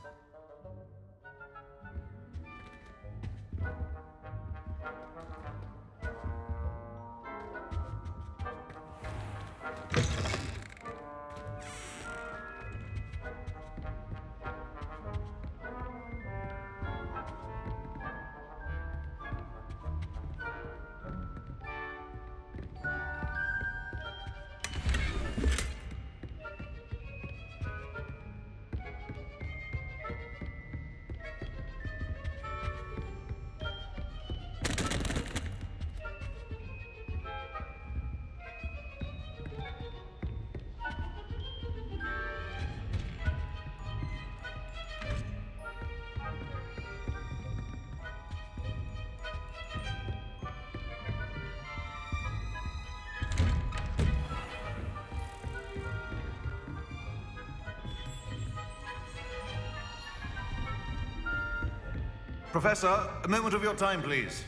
Professor, a moment of your time, please.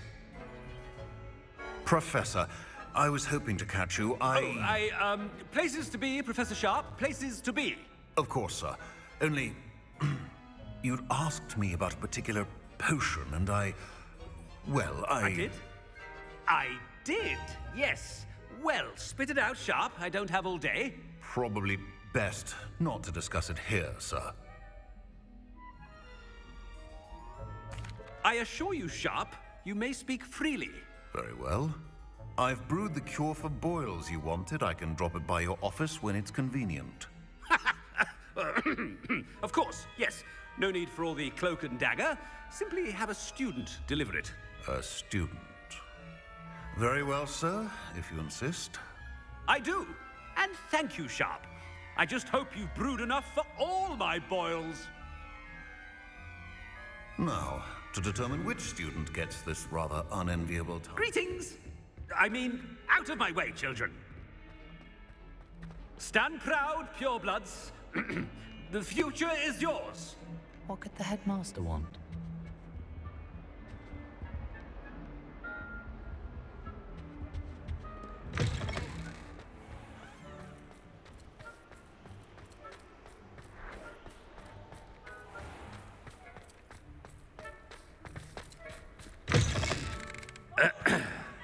Professor, I was hoping to catch you. Places to be, Professor Sharp. Places to be. Of course, sir. Only, you'd asked me about a particular potion, and well, I did? I did, yes. Well, spit it out, Sharp. I don't have all day. Probably best not to discuss it here, sir. I assure you, Sharp, you may speak freely. Very well. I've brewed the cure for boils you wanted. I can drop it by your office when it's convenient. Of course, yes. No need for all the cloak and dagger. Simply have a student deliver it. A student. Very well, sir, if you insist. I do. And thank you, Sharp. I just hope you've brewed enough for all my boils. Now, to determine which student gets this rather unenviable task. Greetings! I mean, out of my way, children. Stand proud, purebloods. The future is yours. What could the headmaster want?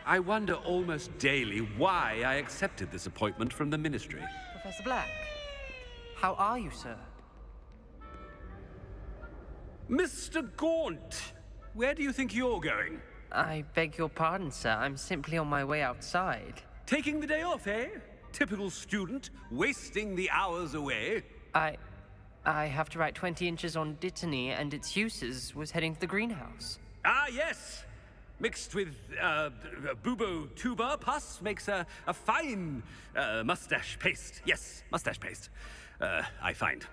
I wonder almost daily why I accepted this appointment from the Ministry. Professor Black, how are you, sir? Mr. Gaunt, where do you think you're going? I beg your pardon, sir. I'm simply on my way outside. Taking the day off, eh? Typical student, wasting the hours away. I have to write 20 inches on Dittany and its uses. Was heading to the greenhouse. Ah, yes. Mixed with bubo tuber pus makes a fine mustache paste. Yes, mustache paste. I find.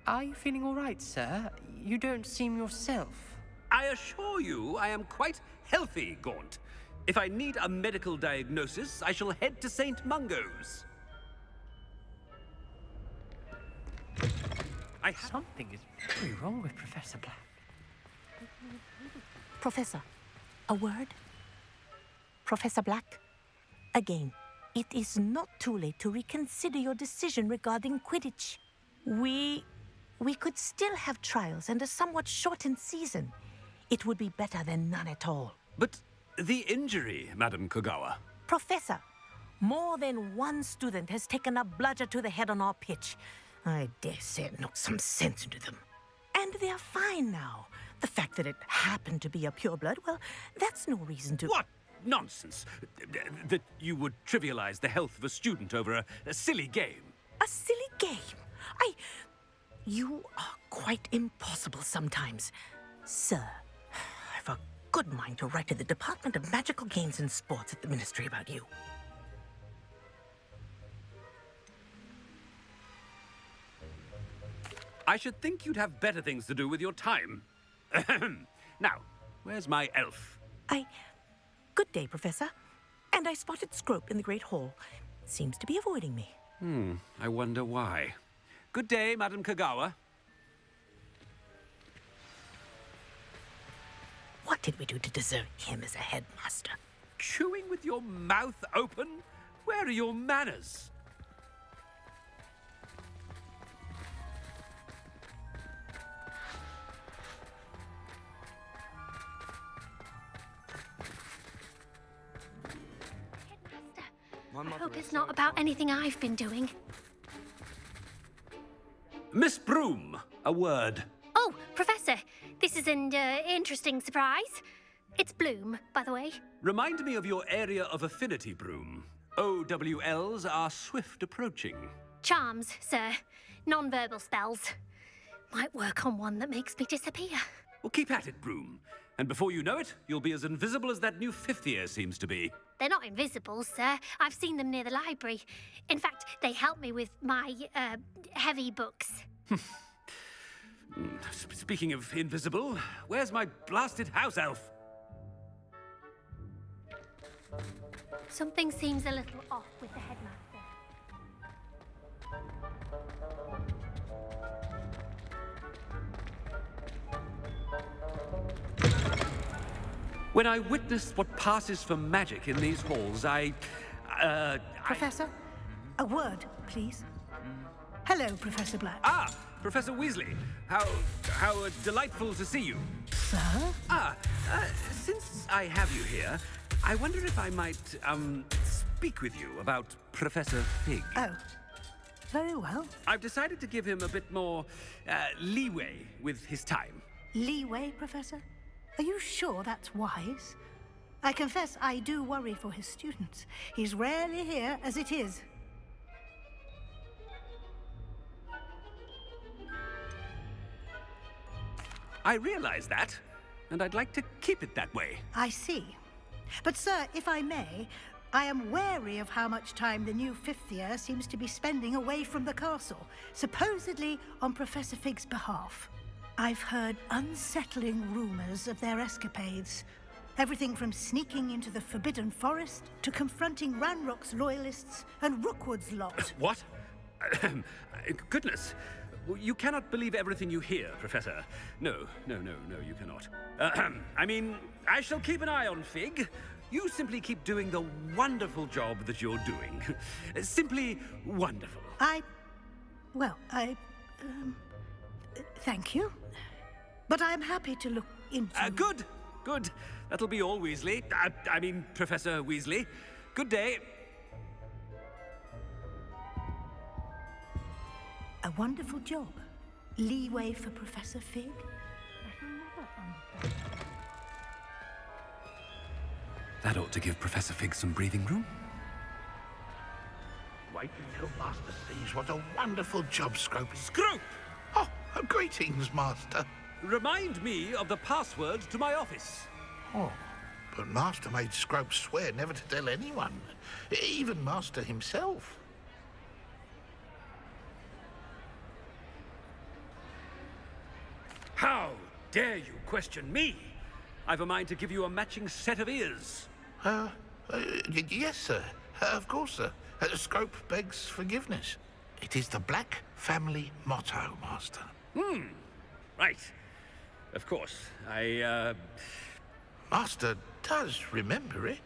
Are you feeling all right, sir? You don't seem yourself. I assure you I am quite healthy, Gaunt. If I need a medical diagnosis, I shall head to St. Mungo's. Something is very wrong with Professor Black. Professor, a word? Professor Black, again, it is not too late to reconsider your decision regarding Quidditch. We could still have trials and a somewhat shortened season. It would be better than none at all. But the injury, Madam Kogawa. Professor, more than one student has taken a bludger to the head on our pitch. I dare say it knocked some sense into them. And they are fine now. The fact that it happened to be a pureblood, well, that's no reason to... What nonsense! That you would trivialize the health of a student over a silly game. A silly game? You are quite impossible sometimes. Sir, I've a good mind to write to the Department of Magical Games and Sports at the Ministry about you. I should think you'd have better things to do with your time. Now, where's my elf? Good day, Professor. And I spotted Scrope in the Great Hall. Seems to be avoiding me. I wonder why. Good day, Madam Kogawa. What did we do to deserve him as a headmaster? Chewing with your mouth open? Where are your manners? I hope it's not about anything I've been doing. Miss Broom, a word. Oh, Professor, this is an interesting surprise. It's Bloom, by the way. Remind me of your area of affinity, Broom. OWLs are swift approaching. Charms, sir. Non-verbal spells. Might work on one that makes me disappear. Well, keep at it, Broom. And before you know it, you'll be as invisible as that new fifth year seems to be. They're not invisible, sir. I've seen them near the library. In fact, they help me with my, heavy books. Speaking of invisible, where's my blasted house elf? Something seems a little off with the headmaster. When I witness what passes for magic in these halls, Professor, a word, please. Hello, Professor Black. Ah, Professor Weasley. How delightful to see you. Sir? Since I have you here, I wonder if I might, speak with you about Professor Fig. Oh, very well. I've decided to give him a bit more, leeway with his time. Leeway, Professor? Are you sure that's wise? I confess I do worry for his students. He's rarely here as it is. I realize that, and I'd like to keep it that way. I see. But, sir, if I may, I am wary of how much time the new fifth year seems to be spending away from the castle, supposedly on Professor Fig's behalf. I've heard unsettling rumors of their escapades. Everything from sneaking into the Forbidden Forest to confronting Ranrock's loyalists and Rookwood's lot. What? Goodness. You cannot believe everything you hear, Professor. No, you cannot. I mean, I shall keep an eye on Fig. You simply keep doing the wonderful job that you're doing. Simply wonderful. Thank you. But I'm happy to look into... Good. That'll be all, Weasley. I mean, Professor Weasley. Good day. A wonderful job. Leeway for Professor Fig. That ought to give Professor Fig some breathing room. Wait until Master sees what a wonderful job Scrope is. Scrope! Oh, greetings, Master. Remind me of the password to my office. Oh, but Master made Scrope swear never to tell anyone, even Master himself. How dare you question me? I've a mind to give you a matching set of ears. Yes, sir. Of course, sir. Scrope begs forgiveness. It is the Black family motto, Master. Right. Of course. Master does remember it.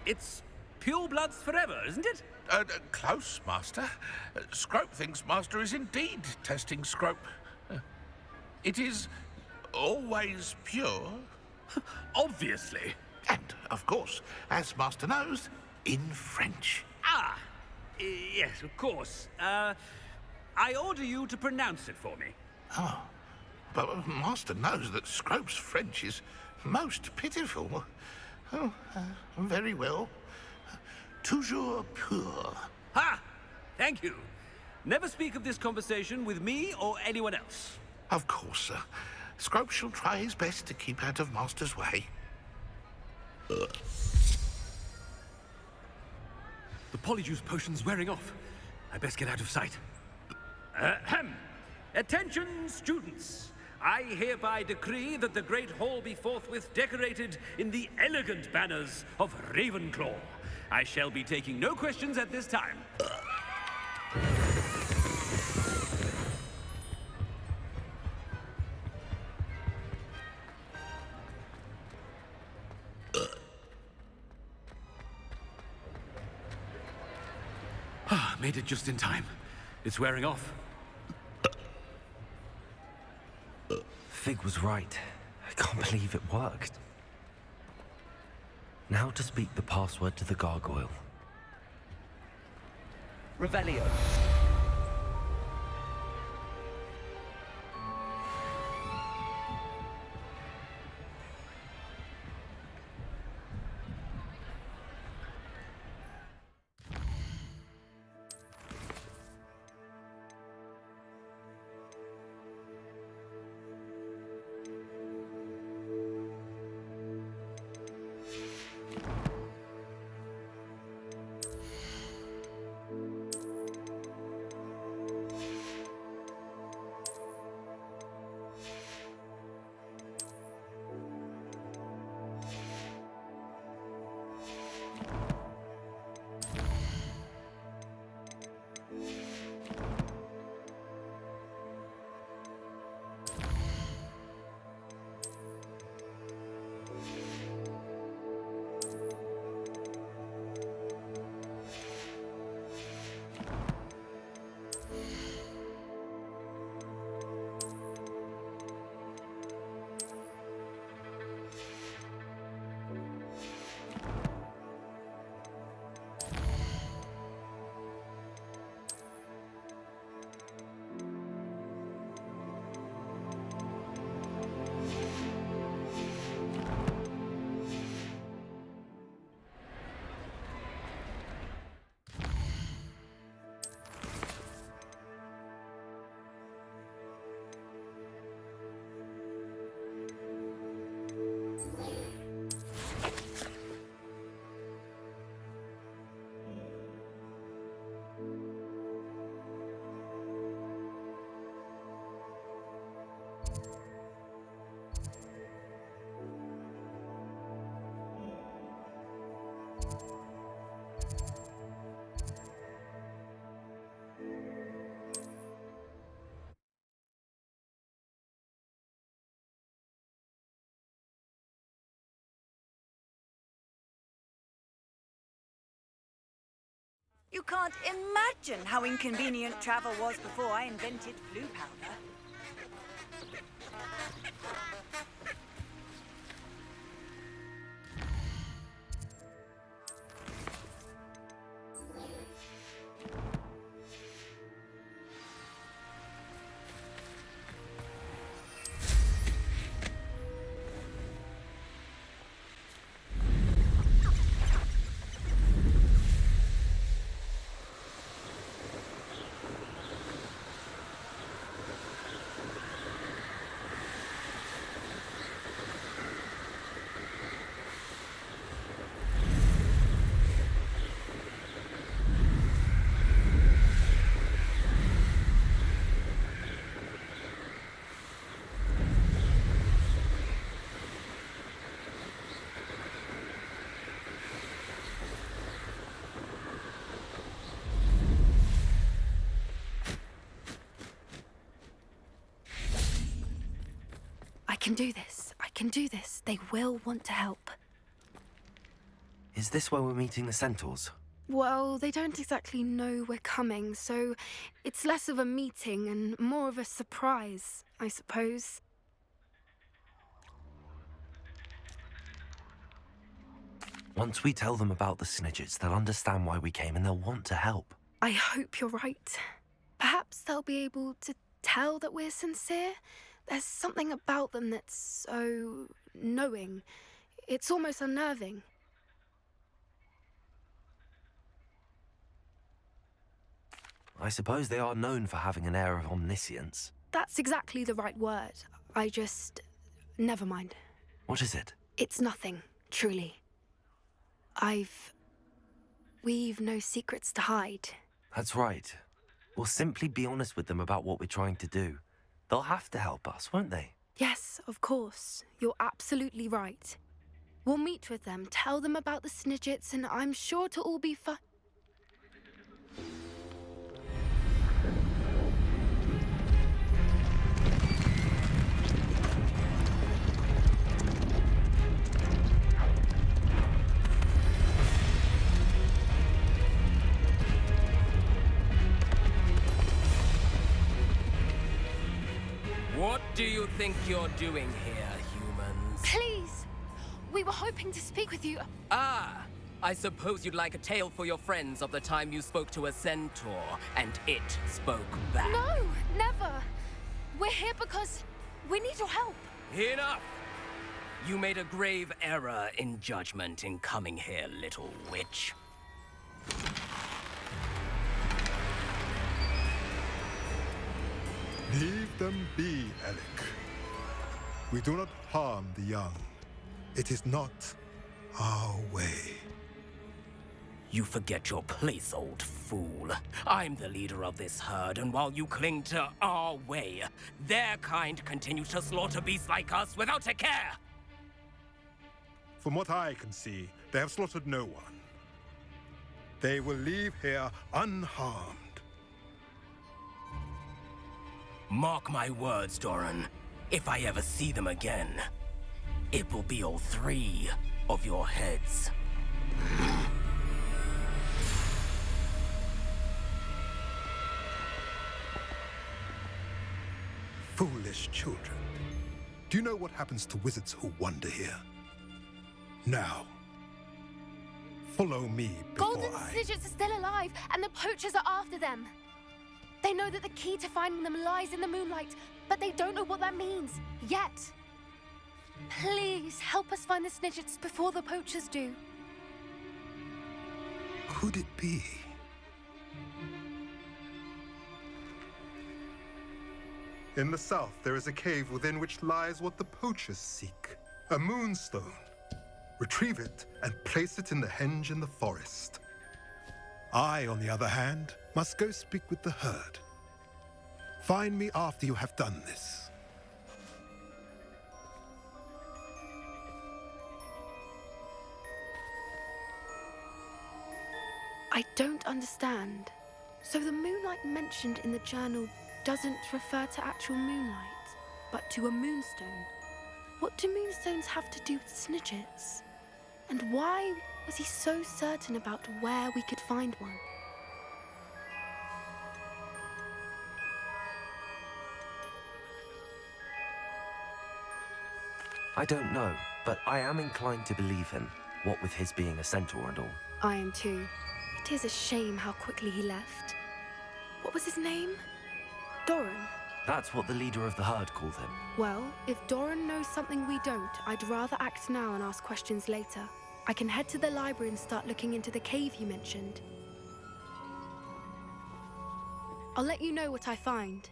It's pure bloods forever, isn't it? Close, Master. Scrope thinks Master is indeed testing Scrope. It is always pure. Obviously. And, of course, as Master knows, in French. Ah! Yes, of course. I order you to pronounce it for me. Oh, but Master knows that Scrope's French is most pitiful. Oh, very well. Toujours pur. Ha! Thank you. Never speak of this conversation with me or anyone else. Of course, sir. Scrope shall try his best to keep out of Master's way. The polyjuice potion's wearing off. I best get out of sight. Ahem. Attention, students. I hereby decree that the Great Hall be forthwith decorated in the elegant banners of Ravenclaw. I shall be taking no questions at this time. Made it just in time. It's wearing off. Fig was right. I can't believe it worked. Now to speak the password to the gargoyle. Revelio. You can't imagine how inconvenient travel was before I invented blue powder. can do this. I can do this. They will want to help. Is this where we're meeting the centaurs? Well, they don't exactly know we're coming, so it's less of a meeting and more of a surprise, I suppose. Once we tell them about the Snidgets, they'll understand why we came and they'll want to help. I hope you're right. Perhaps they'll be able to tell that we're sincere. There's something about them that's so knowing. It's almost unnerving. I suppose they are known for having an air of omniscience. That's exactly the right word. Never mind. What is it? It's nothing, truly. We've no secrets to hide. That's right. We'll simply be honest with them about what we're trying to do. They'll have to help us, won't they? Yes, of course. You're absolutely right. We'll meet with them, tell them about the Snidgets, and I'm sure to all be fine. What do you think you're doing here, humans? Please! We were hoping to speak with you. Ah! I suppose you'd like a tale for your friends of the time you spoke to a centaur, and it spoke back. No, never! We're here because we need your help. Enough! You made a grave error in judgment in coming here, little witch. Leave them be, Alec. We do not harm the young. It is not our way. You forget your place, old fool. I'm the leader of this herd, and while you cling to our way, their kind continue to slaughter beasts like us without a care! From what I can see, they have slaughtered no one. They will leave here unharmed. Mark my words, Doran. If I ever see them again, it will be all 3 of your heads. Foolish children. Do you know what happens to wizards who wander here? Now, follow me before Golden I... Snidgets are still alive, and the poachers are after them. They know that the key to finding them lies in the moonlight, but they don't know what that means, yet. Please, help us find the Snidgets before the poachers do. Could it be? In the south, there is a cave within which lies what the poachers seek. A moonstone. Retrieve it and place it in the henge in the forest. I, on the other hand, must go speak with the herd. Find me after you have done this. I don't understand. So the moonlight mentioned in the journal doesn't refer to actual moonlight, but to a moonstone. What do moonstones have to do with Snidgets? And why was he so certain about where we could find one? I don't know, but I am inclined to believe him, what with his being a centaur and all. I am too. It is a shame how quickly he left. What was his name? Doran. That's what the leader of the herd called him. Well, if Doran knows something we don't, I'd rather act now and ask questions later. I can head to the library and start looking into the cave you mentioned. I'll let you know what I find.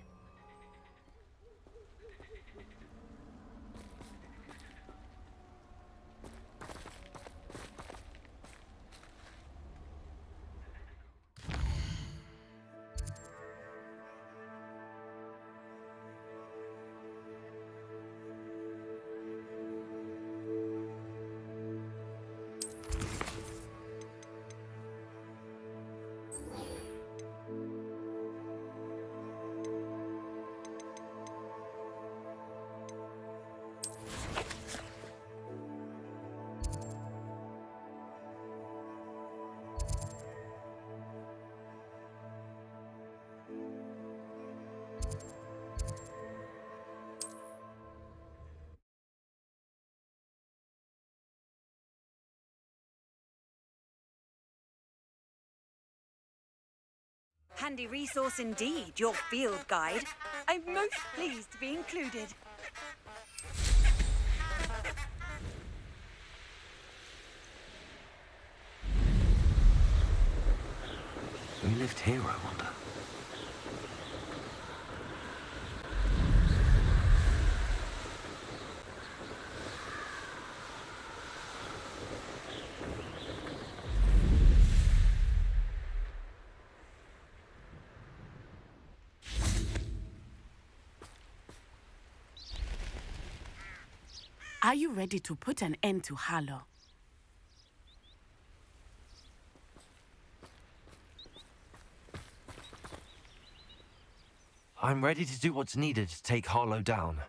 handy resource indeed, your field guide. I'm most pleased to be included. Who lived here, I wonder? Are you ready to put an end to Harlow? I'm ready to do what's needed to take Harlow down.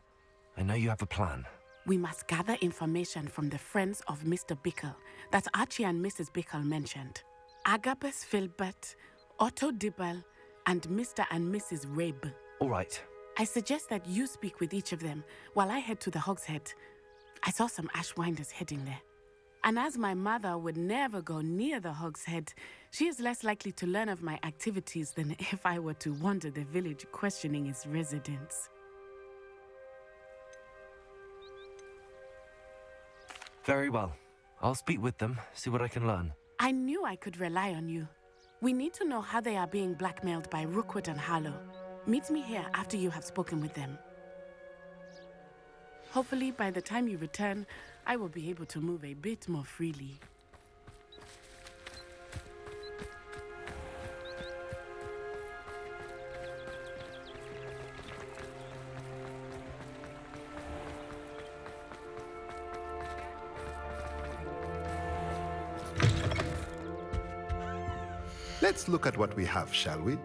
I know you have a plan. We must gather information from the friends of Mr. Bickle that Archie and Mrs. Bickle mentioned. Agabus Filbert, Otto Dibble, and Mr. and Mrs. Rabe. All right. I suggest that you speak with each of them while I head to the Hogshead. I saw some Ashwinders heading there. And as my mother would never go near the Hogshead, she is less likely to learn of my activities than if I were to wander the village questioning its residents. Very well. I'll speak with them, see what I can learn. I knew I could rely on you. We need to know how they are being blackmailed by Rookwood and Harlow. Meet me here after you have spoken with them. Hopefully, by the time you return, I will be able to move a bit more freely. Let's look at what we have, shall we?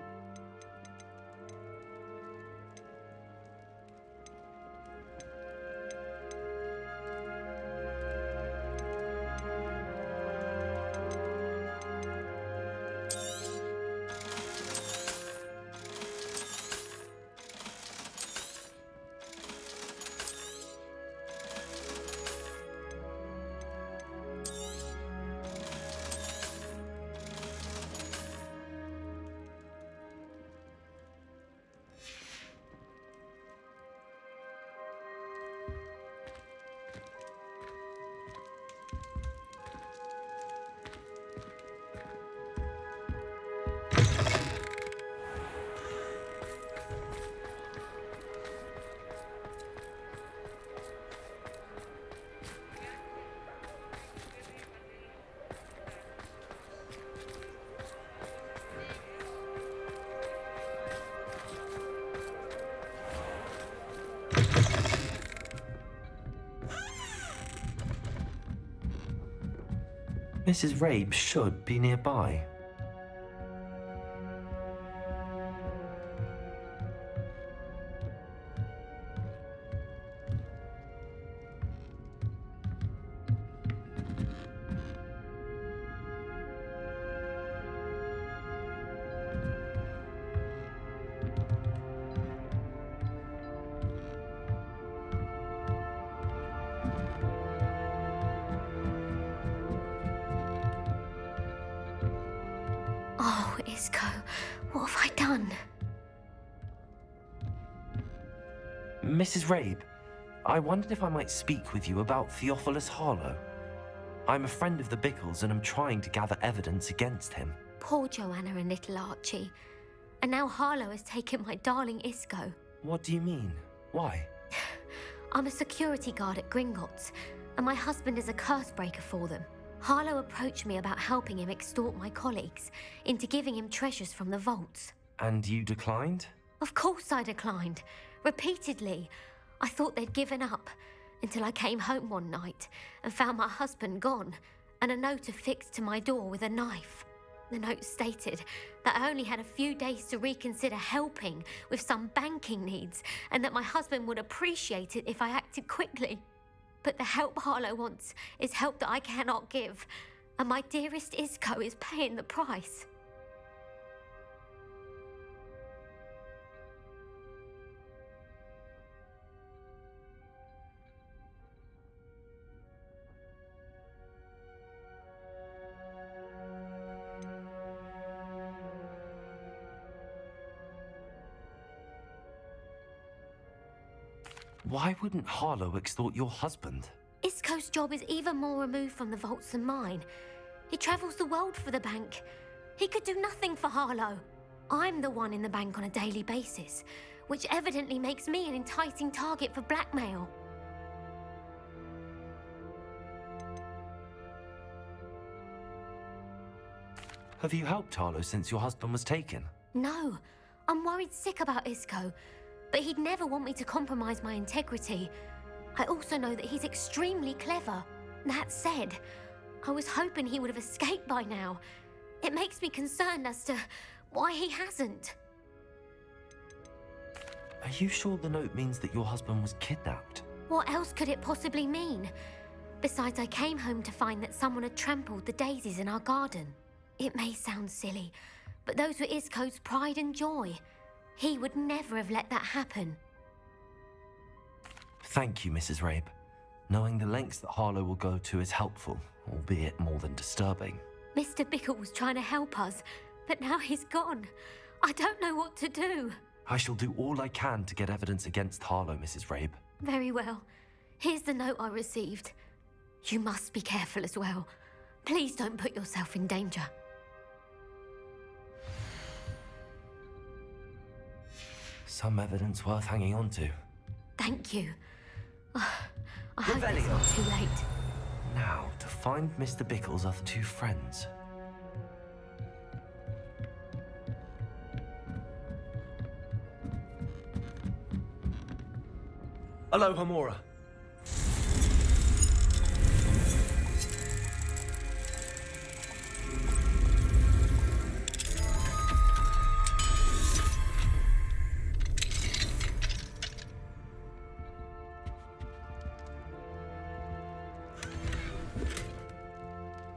Mrs. Rabe should be nearby. Oh, Isco, what have I done? Mrs. Rabe, I wondered if I might speak with you about Theophilus Harlow. I'm a friend of the Bickles and am trying to gather evidence against him. Poor Joanna and little Archie. And now Harlow has taken my darling Isco. What do you mean? Why? I'm a security guard at Gringotts, and my husband is a curse breaker for them. Harlow approached me about helping him extort my colleagues into giving him treasures from the vaults. And you declined? Of course I declined. Repeatedly. I thought they'd given up, until I came home one night and found my husband gone, and a note affixed to my door with a knife. The note stated that I only had a few days to reconsider helping with some banking needs, and that my husband would appreciate it if I acted quickly. But the help Harlow wants is help that I cannot give, and my dearest Isco is paying the price. Why wouldn't Harlow extort your husband? Isco's job is even more removed from the vaults than mine. He travels the world for the bank. He could do nothing for Harlow. I'm the one in the bank on a daily basis, which evidently makes me an enticing target for blackmail. Have you helped Harlow since your husband was taken? No, I'm worried sick about Isco, but he'd never want me to compromise my integrity. I also know that he's extremely clever. That said, I was hoping he would have escaped by now. It makes me concerned as to why he hasn't. Are you sure the note means that your husband was kidnapped? What else could it possibly mean? Besides, I came home to find that someone had trampled the daisies in our garden. It may sound silly, but those were Isco's pride and joy. He would never have let that happen. Thank you, Mrs. Rabe. Knowing the lengths that Harlow will go to is helpful, albeit more than disturbing. Mr. Bickle was trying to help us, but now he's gone. I don't know what to do. I shall do all I can to get evidence against Harlow, Mrs. Rabe. Very well. Here's the note I received. You must be careful as well. Please don't put yourself in danger. Some evidence worth hanging on to. Thank you. I hope it's not too late. Now, to find Mr. Bickle's other two friends. Hello, Hamura.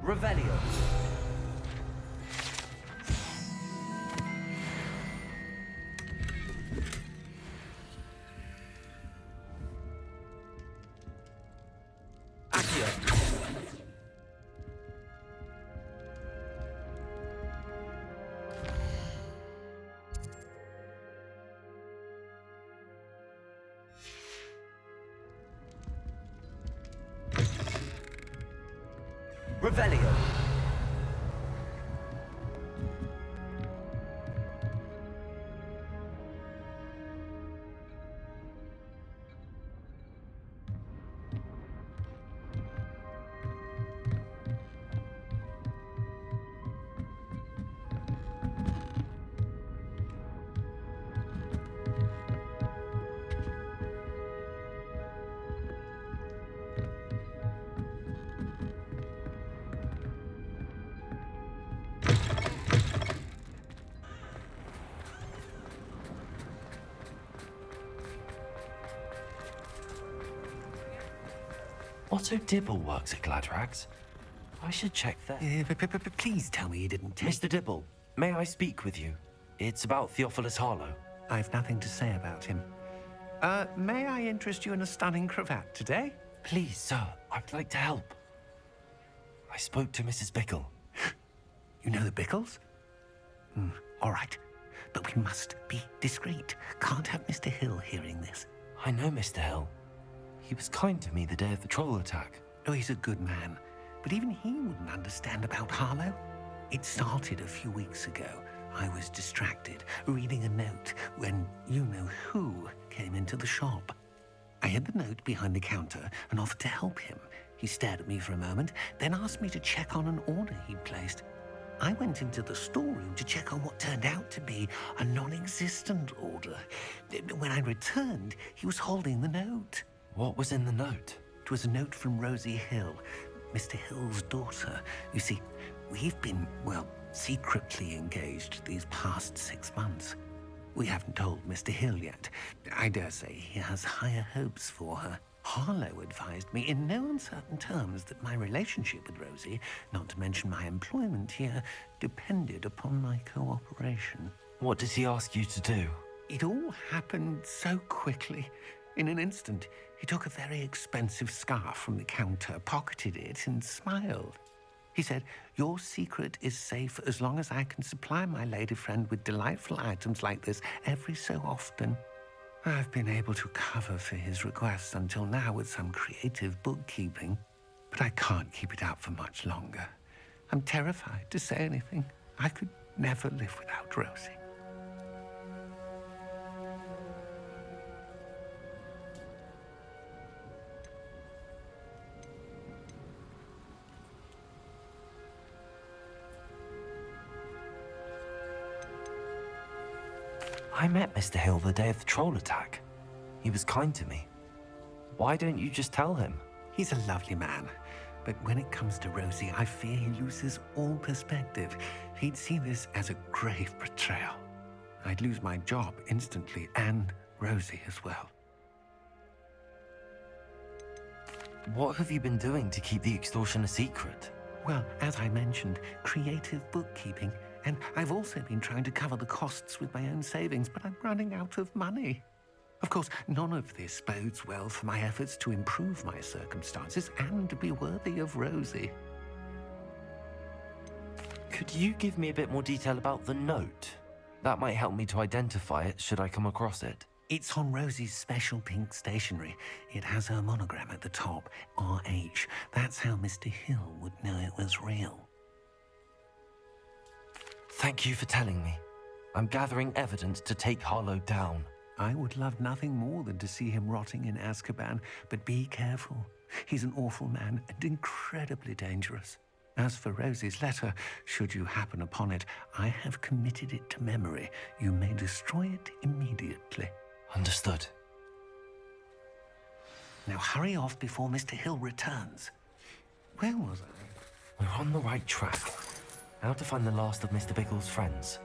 Revelio. Accio. Revelio. Otto Dibble works at Gladrags. I should check that. Please tell me you didn't take... Mr. Dibble, may I speak with you? It's about Theophilus Harlow. I've nothing to say about him. May I interest you in a stunning cravat today? Please, sir, I'd like to help. I spoke to Mrs. Bickle. You know the Bickles? All right, but we must be discreet. Can't have Mr. Hill hearing this. I know Mr. Hill. He was kind to me the day of the troll attack. Oh, he's a good man. But even he wouldn't understand about Harlow. It started a few weeks ago. I was distracted, reading a note, when you-know-who came into the shop. I hid the note behind the counter and offered to help him. He stared at me for a moment, then asked me to check on an order he'd placed. I went into the storeroom to check on what turned out to be a non-existent order. When I returned, he was holding the note. What was in the note? It was a note from Rosie Hill, Mr. Hill's daughter. You see, we've been, well, secretly engaged these past 6 months. We haven't told Mr. Hill yet. I dare say he has higher hopes for her. Harlow advised me in no uncertain terms that my relationship with Rosie, not to mention my employment here, depended upon my cooperation. What does he ask you to do? It all happened so quickly. In an instant, he took a very expensive scarf from the counter, pocketed it, and smiled. He said, "Your secret is safe as long as I can supply my lady friend with delightful items like this every so often." I've been able to cover for his requests until now with some creative bookkeeping, but I can't keep it up for much longer. I'm terrified to say anything. I could never live without Rosie. I met Mr. Hill the day of the troll attack. He was kind to me. Why don't you just tell him? He's a lovely man, but when it comes to Rosie, I fear he loses all perspective. He'd see this as a grave betrayal. I'd lose my job instantly, and Rosie as well. What have you been doing to keep the extortion a secret? Well, as I mentioned, creative bookkeeping. And I've also been trying to cover the costs with my own savings, but I'm running out of money. Of course, none of this bodes well for my efforts to improve my circumstances and to be worthy of Rosie. Could you give me a bit more detail about the note? That might help me to identify it should I come across it. It's on Rosie's special pink stationery. It has her monogram at the top, RH. That's how Mr. Hill would know it was real. Thank you for telling me. I'm gathering evidence to take Harlow down. I would love nothing more than to see him rotting in Azkaban, but be careful. He's an awful man and incredibly dangerous. As for Rosie's letter, should you happen upon it, I have committed it to memory. You may destroy it immediately. Understood. Now hurry off before Mr. Hill returns. Where was I? We're on the right track. Now to find the last of Mr. Biggles' friends.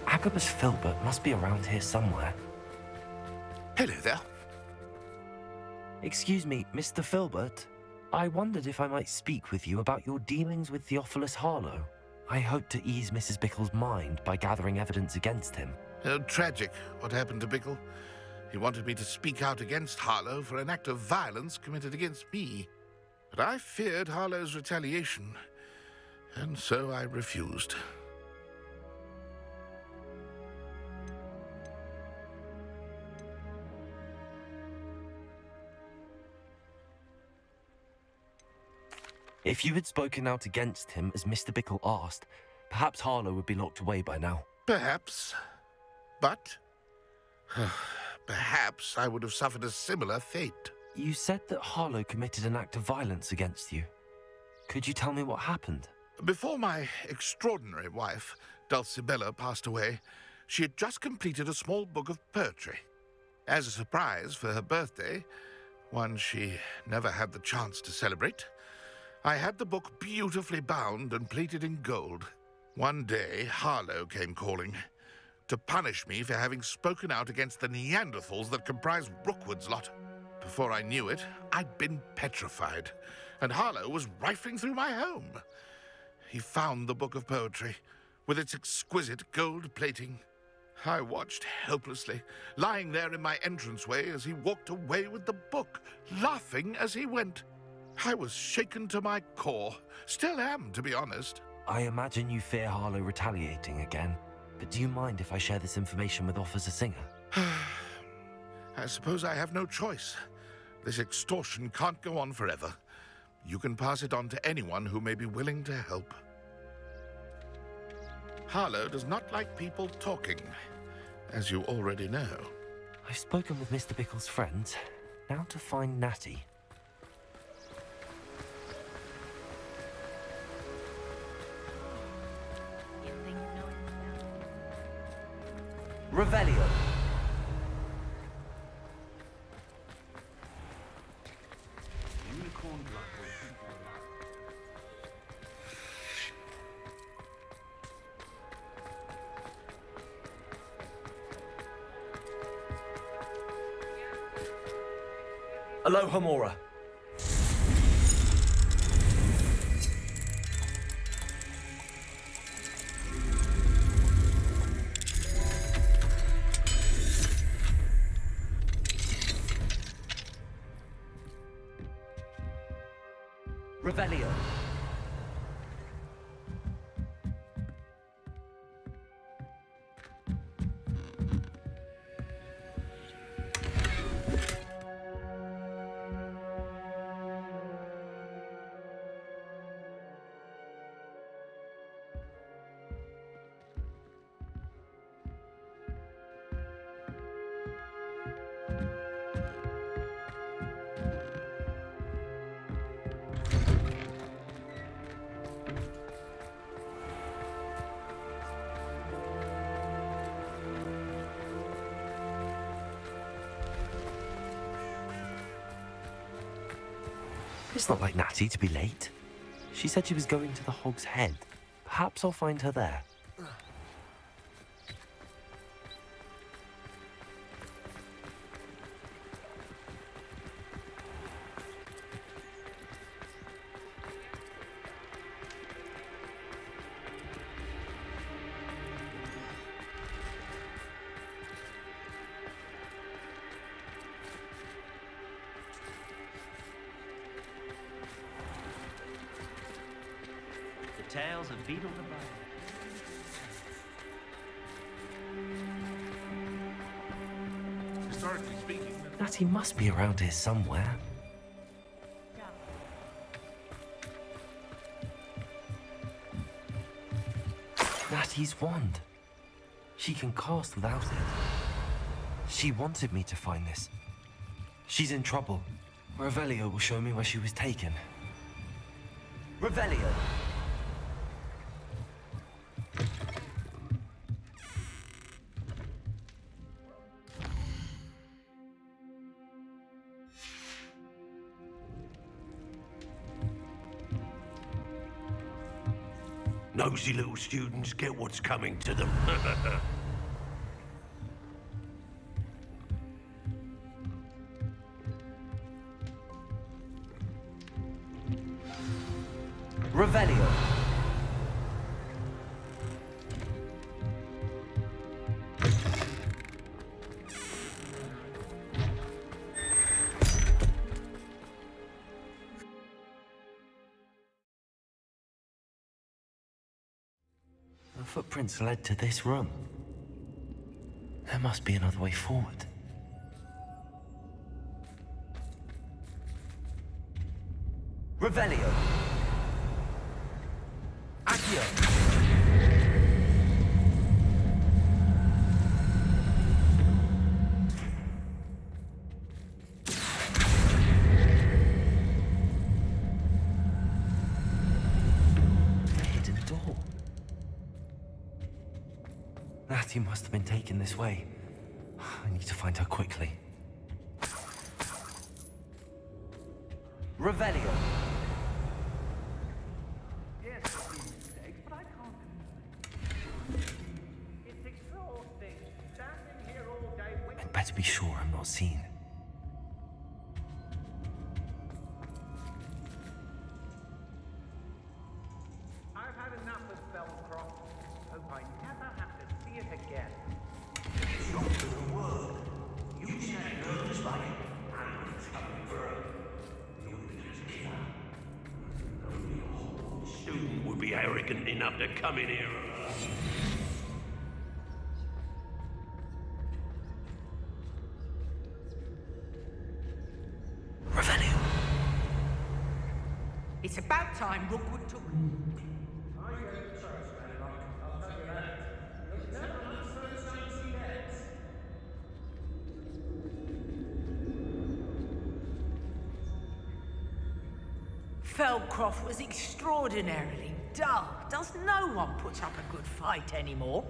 Agabus Filbert must be around here somewhere. Hello there. Excuse me, Mr. Filbert. I wondered if I might speak with you about your dealings with Theophilus Harlow. I hope to ease Mrs. Bickle's mind by gathering evidence against him. Tragic, what happened to Bickle. He wanted me to speak out against Harlow for an act of violence committed against me. But I feared Harlow's retaliation, and so I refused. If you had spoken out against him as Mr. Bickle asked, perhaps Harlow would be locked away by now. Perhaps. But perhaps I would have suffered a similar fate. You said that Harlow committed an act of violence against you. Could you tell me what happened? Before my extraordinary wife, Dulcibella, passed away, she had just completed a small book of poetry. As a surprise for her birthday, one she never had the chance to celebrate, I had the book beautifully bound and plated in gold. One day, Harlow came calling to punish me for having spoken out against the Neanderthals that comprise Rookwood's lot. Before I knew it, I'd been petrified, and Harlow was rifling through my home. He found the book of poetry, with its exquisite gold plating. I watched helplessly, lying there in my entranceway as he walked away with the book, laughing as he went. I was shaken to my core. Still am, to be honest. I imagine you fear Harlow retaliating again, but do you mind if I share this information with Officer Singer? I suppose I have no choice. This extortion can't go on forever. You can pass it on to anyone who may be willing to help. Harlow does not like people talking, as you already know. I've spoken with Mr. Bickle's friends. Now to find Natty. Revelio. Alohomora. Revelio. It's not like Natty to be late. She said she was going to the Hog's Head. Perhaps I'll find her there. Tales of Beetle the Bard. Historically speaking... Natty must be around here somewhere. Natty's wand. She can cast without it. She wanted me to find this. She's in trouble. Revelio will show me where she was taken. Revelio! Nosy little students get what's coming to them. Revelio. The footprints led to this room. There must be another way forward. Revelio. Accio. Hidden door. Natty must have been taken this way. I need to find her quickly. Revelio. Yes, a few mistakes, but I can't. It's exhausting. Standing here all day waiting. I'd better be sure I'm not seen. I've had enough of Belcroft. Hope I never have to see it again. It's not to the word. You said girls like it, and it's coming for her. You'll be just killer. Only a Hogwarts student would be arrogant enough to come in here. Revelio. It's about time Rookwood took... Felcroft was extraordinarily dull. Does no one put up a good fight anymore?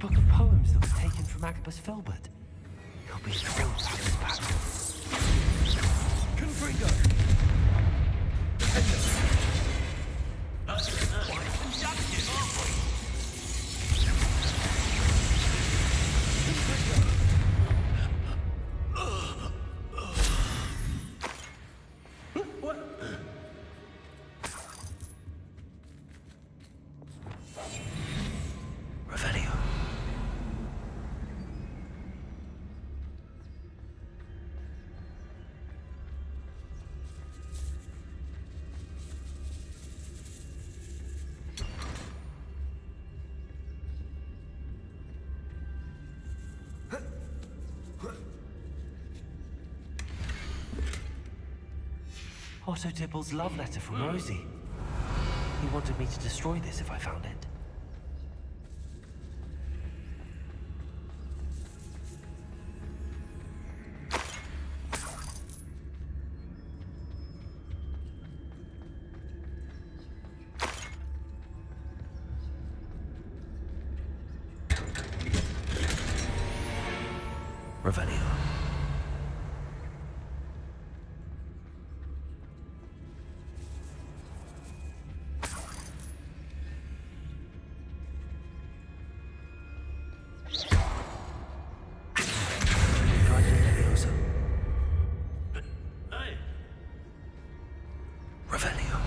book of poems that was taken from Agabus Filbert. He'll be thrilled to have this back. Confringo! Revelio. Otto Dibble's love letter from Rosie. He wanted me to destroy this if I found it. Revelio. Revelio.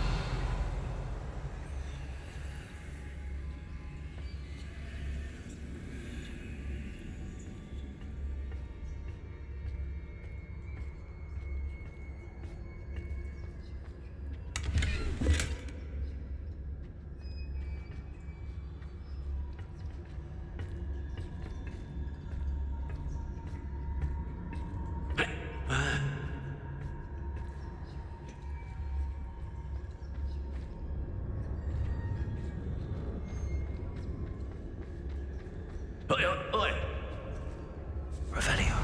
Revelio.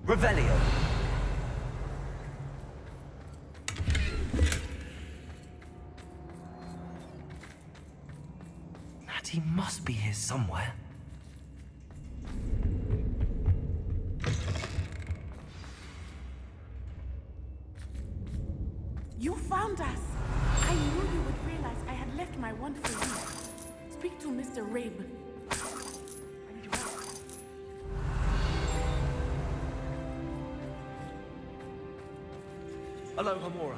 Revelio. Natty must be here somewhere. You found us! I knew you would realize I had left my wand for you. Speak to Mr. Rabe. Hello, Hamora.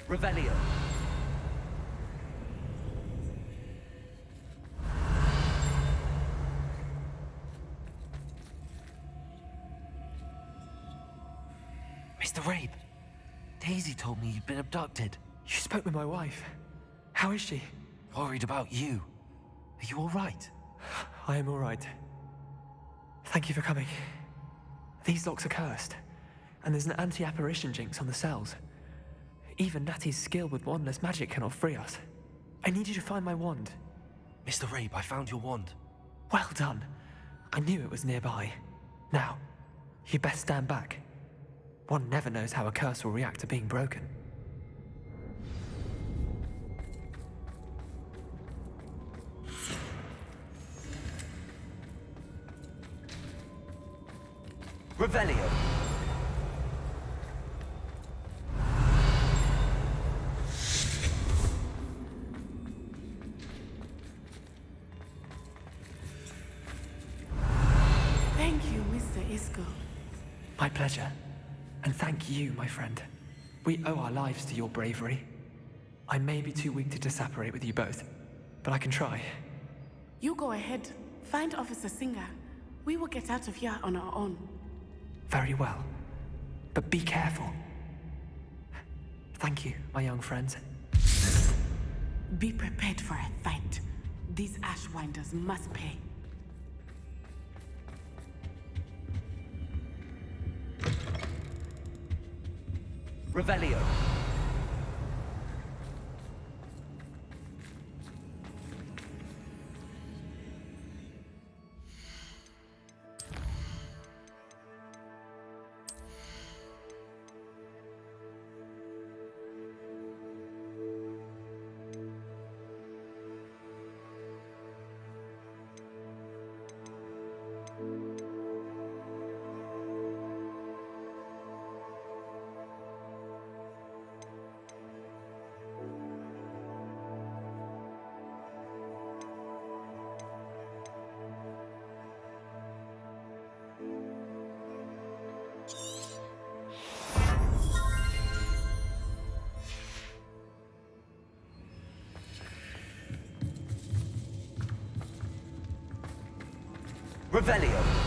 Revelio. Mr. Rabe, Daisy told me you'd been abducted. You spoke with my wife. How is she? Worried about you. Are you all right? I am all right. Thank you for coming. These locks are cursed, and there's an anti-apparition jinx on the cells. Even Natty's skill with wandless magic cannot free us. I need you to find my wand. Mr. Rabe, I found your wand. Well done. I knew it was nearby. Now, you best stand back. One never knows how a curse will react to being broken. Revelio. Thank you, Mr. Isco. My pleasure. And thank you, my friend. We owe our lives to your bravery. I may be too weak to disapparate with you both, but I can try. You go ahead. Find Officer Singer. We will get out of here on our own. Very well. But be careful. Thank you, my young friends. Be prepared for a fight. These Ashwinders must pay. Revelio. Revelio.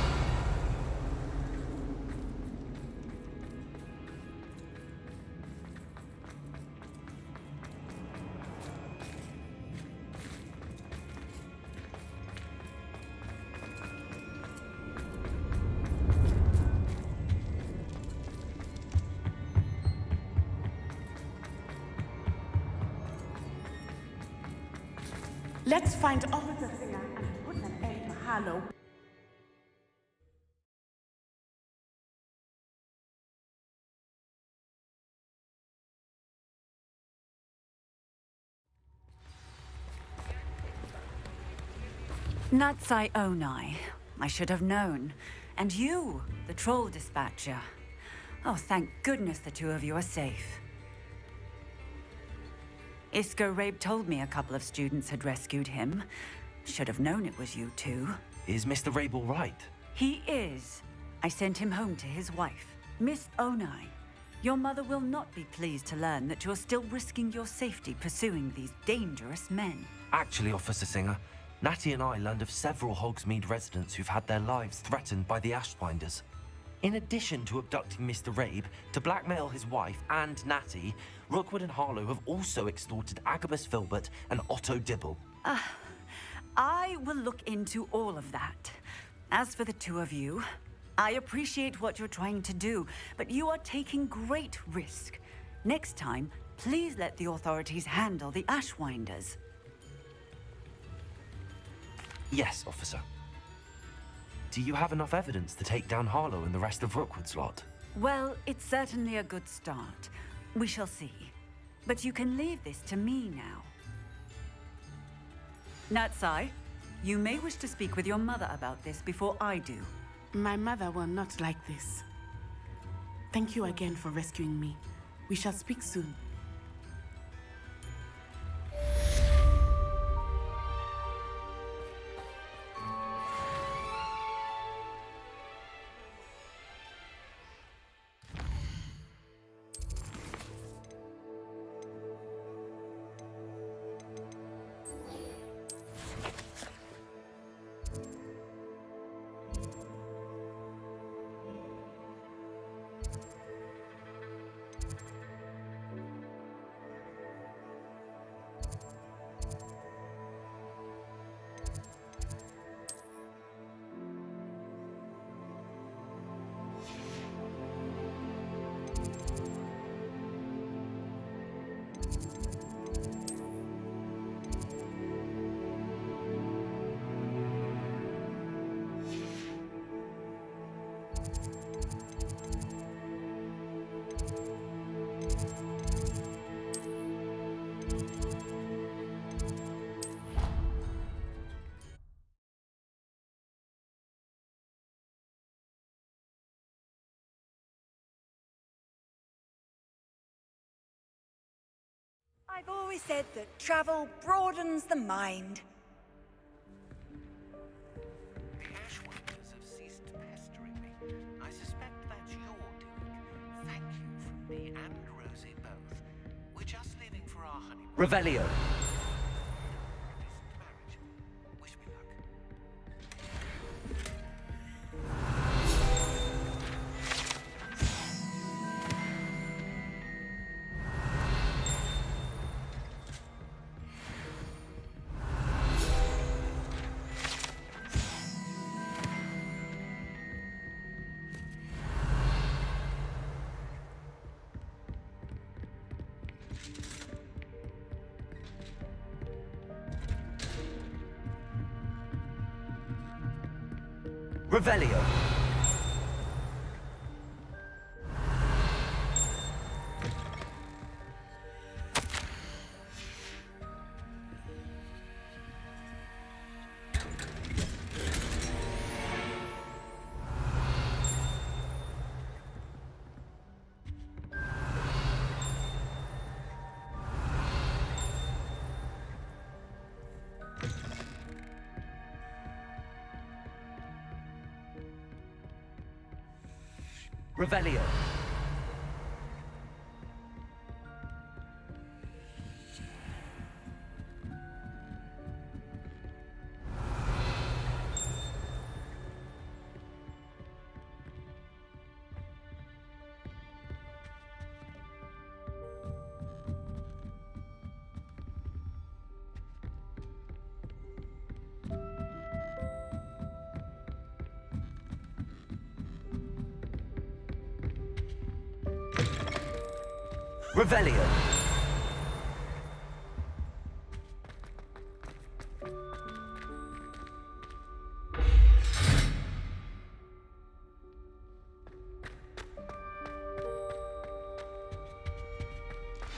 Let's find Officer Singer and put an end to Harlow. Natsai Onai. I should have known. And you, the troll dispatcher. Oh, thank goodness the two of you are safe. Isco Rabe told me a couple of students had rescued him. Should have known it was you two. Is Mr. Rabe all right? He is. I sent him home to his wife. Miss Onai, your mother will not be pleased to learn that you're still risking your safety pursuing these dangerous men. Actually, Officer Singer, Natty and I learned of several Hogsmeade residents who've had their lives threatened by the Ashwinders. In addition to abducting Mr. Rabe to blackmail his wife and Natty, Rookwood and Harlow have also extorted Agabus Filbert and Otto Dibble. I will look into all of that. As for the two of you, I appreciate what you're trying to do, but you are taking great risk. Next time, please let the authorities handle the Ashwinders. Yes, officer. Do you have enough evidence to take down Harlow and the rest of Rookwood's lot? Well, it's certainly a good start. We shall see. But you can leave this to me now. Natsai, you may wish to speak with your mother about this before I do. My mother will not like this. Thank you again for rescuing me. We shall speak soon. I've always said that travel broadens the mind. The Ashwinders have ceased pestering me. I suspect that's your doing. Thank you from me and Rosie both. We're just leaving for our honeymoon. Revelio. Wish me luck. Revelio. Revelio. Revelio.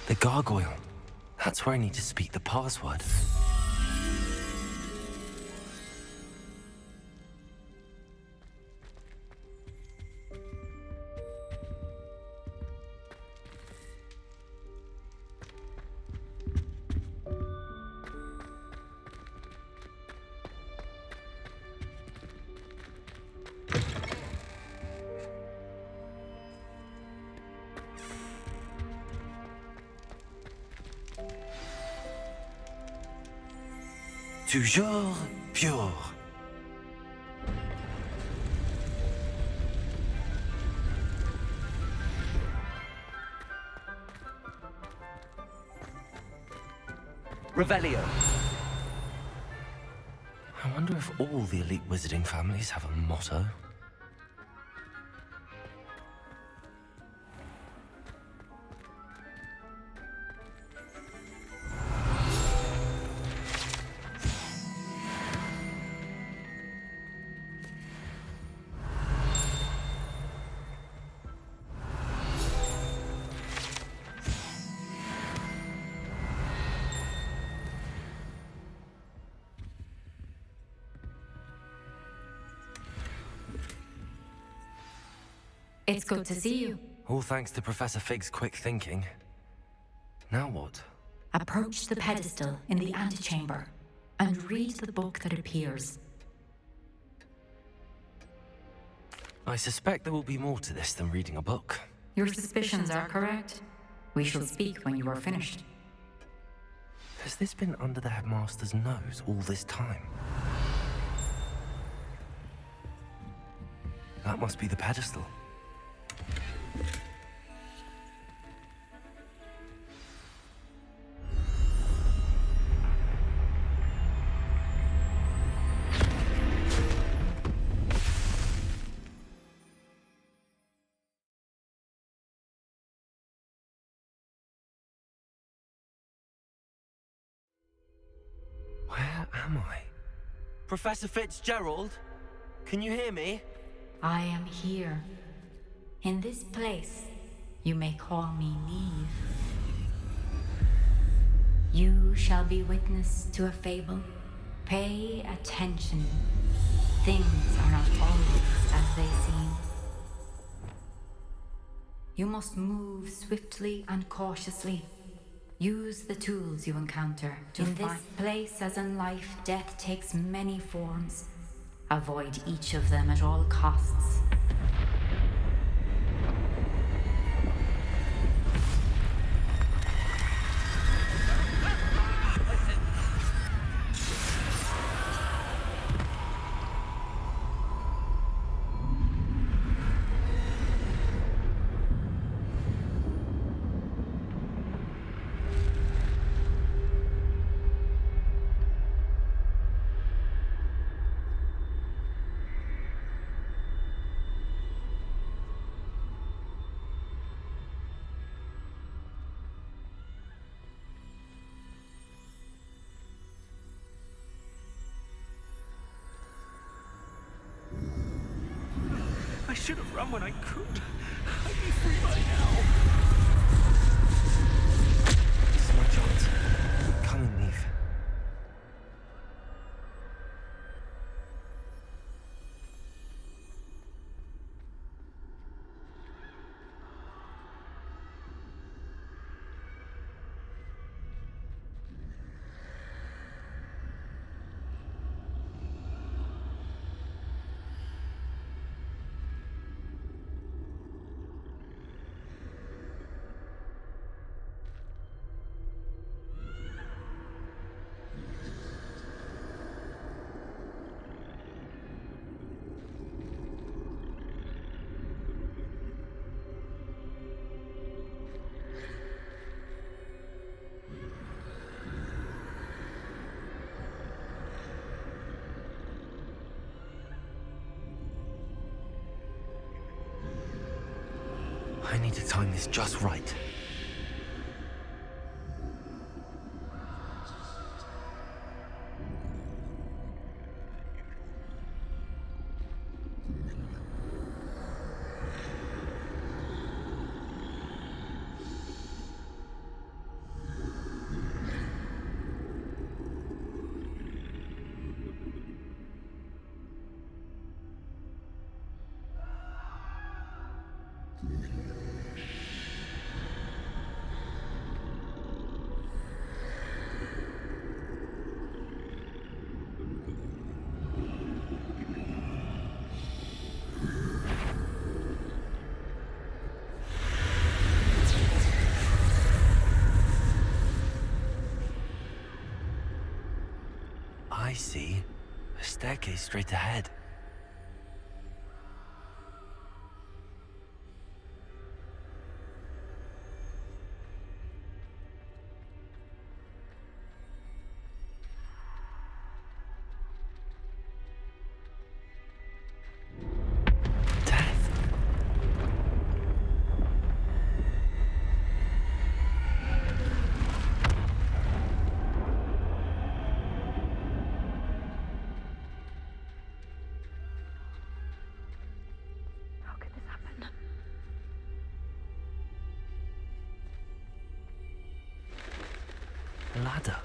The gargoyle. That's where I need to speak the password. Toujours pure. Revelio. I wonder if all the elite wizarding families have a motto. It's good to see you. All thanks to Professor Fig's quick thinking. Now what? Approach the pedestal in the antechamber and read the book that appears. I suspect there will be more to this than reading a book. Your suspicions are correct. We shall speak when you are finished. Has this been under the headmaster's nose all this time? That must be the pedestal. Where am I? Professor Fitzgerald? Can you hear me? I am here. In this place, you may call me Neve. You shall be witness to a fable. Pay attention. Things are not always as they seem. You must move swiftly and cautiously. Use the tools you encounter to In this place, as in life, death takes many forms. Avoid each of them at all costs. I should have run when I could. I'd be free by now. This is my chance. Come and leave. I need to time this just right. I see. A staircase straight ahead. A ladder.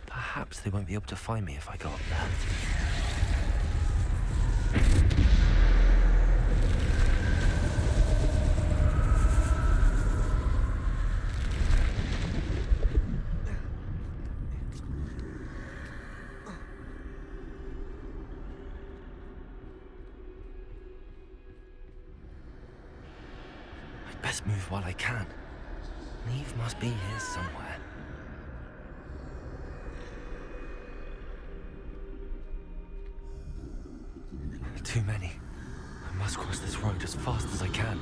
Perhaps they won't be able to find me if I go up there. I'd best move while I can. Neve must be here somewhere. Too many. I must cross this road as fast as I can.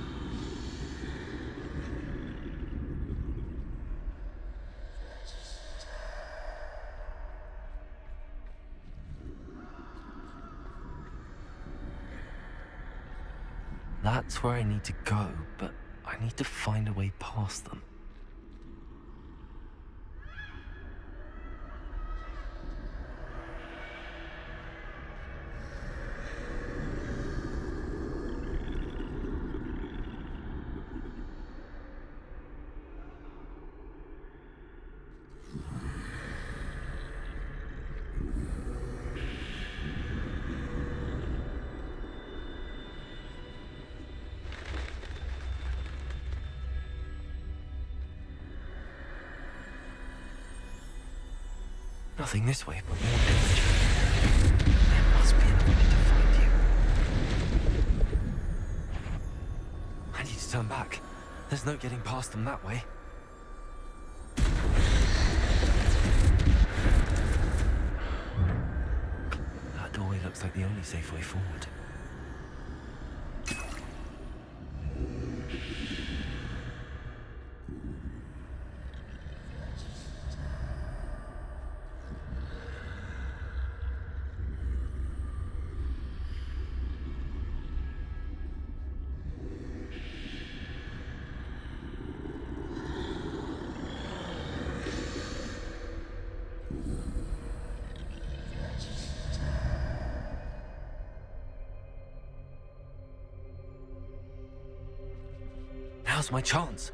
That's where I need to go, but I need to find a way past them. Nothing this way, but more danger. There must be another way to find you. I need to turn back. There's no getting past them that way. That doorway looks like the only safe way forward. Now's my chance.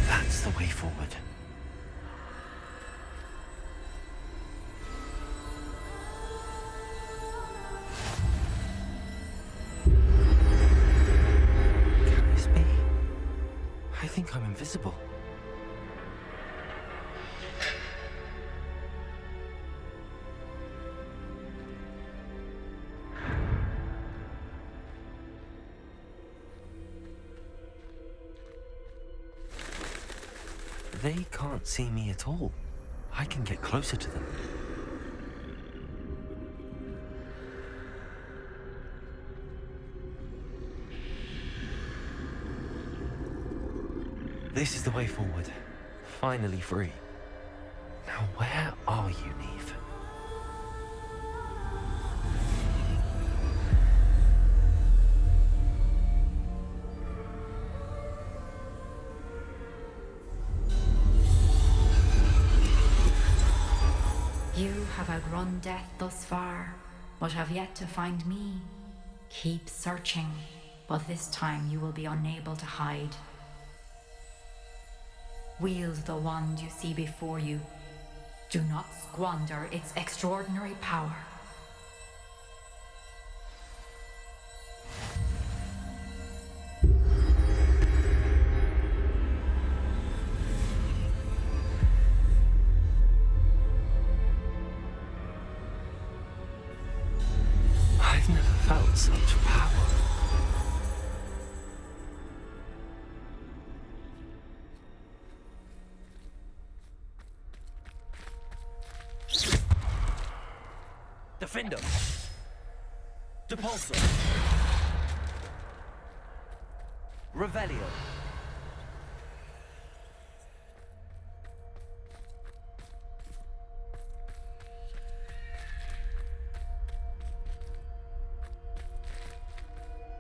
That's the way forward. I think I'm invisible. They can't see me at all. I can get closer to them. This is the way forward. Finally free. Now where are you, Neve? You have outrun death thus far, but have yet to find me. Keep searching, but this time you will be unable to hide. Wield the wand you see before you. Do not squander its extraordinary power. I've never felt such power. Defender! Depulsor! Revelio!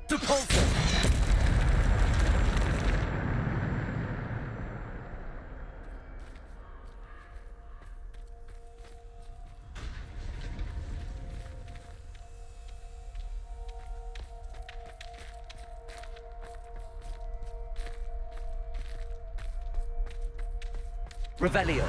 Depulsor! Revelio.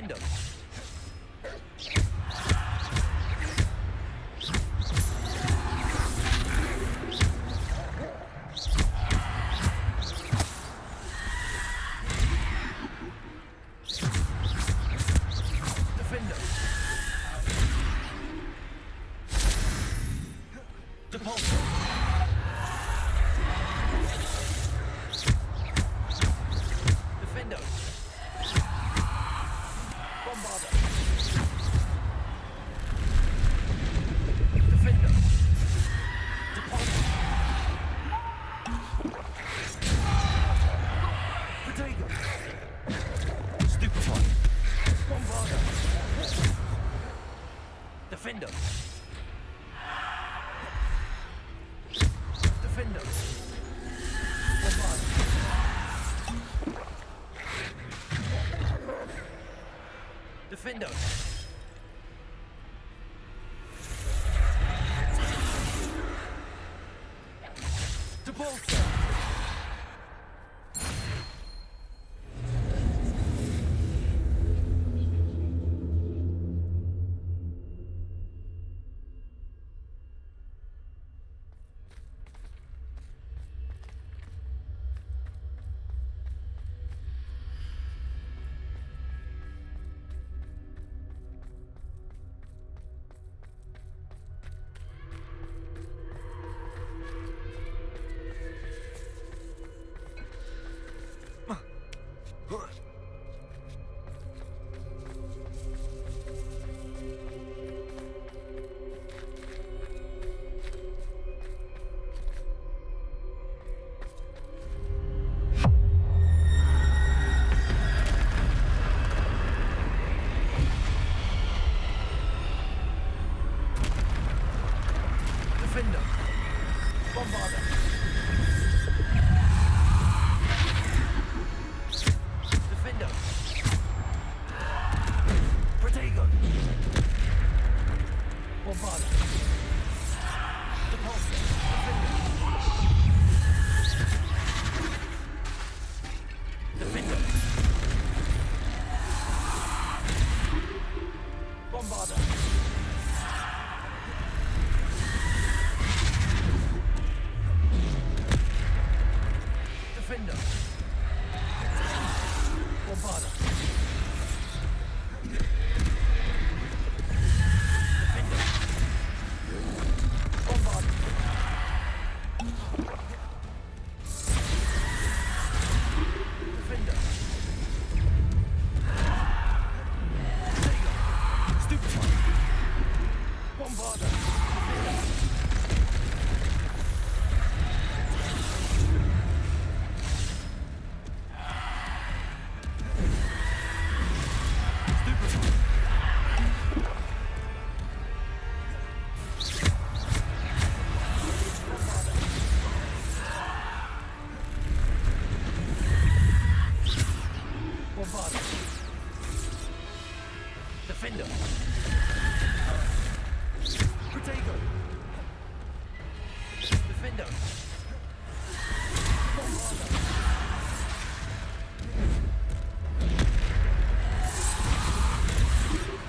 Defender. Defender. Defender. Bombard. Defender. To bolster. Defender. Bombarder. Defender. Protego. Bombarder. Repulsor. Defender. Defender. Bombarder. Defender. Bombarder. Defender. Bombarder. Defender. Protego. Stupefy. Bombarder. Bombarder. Defender. Protego. Defender. Bombarder.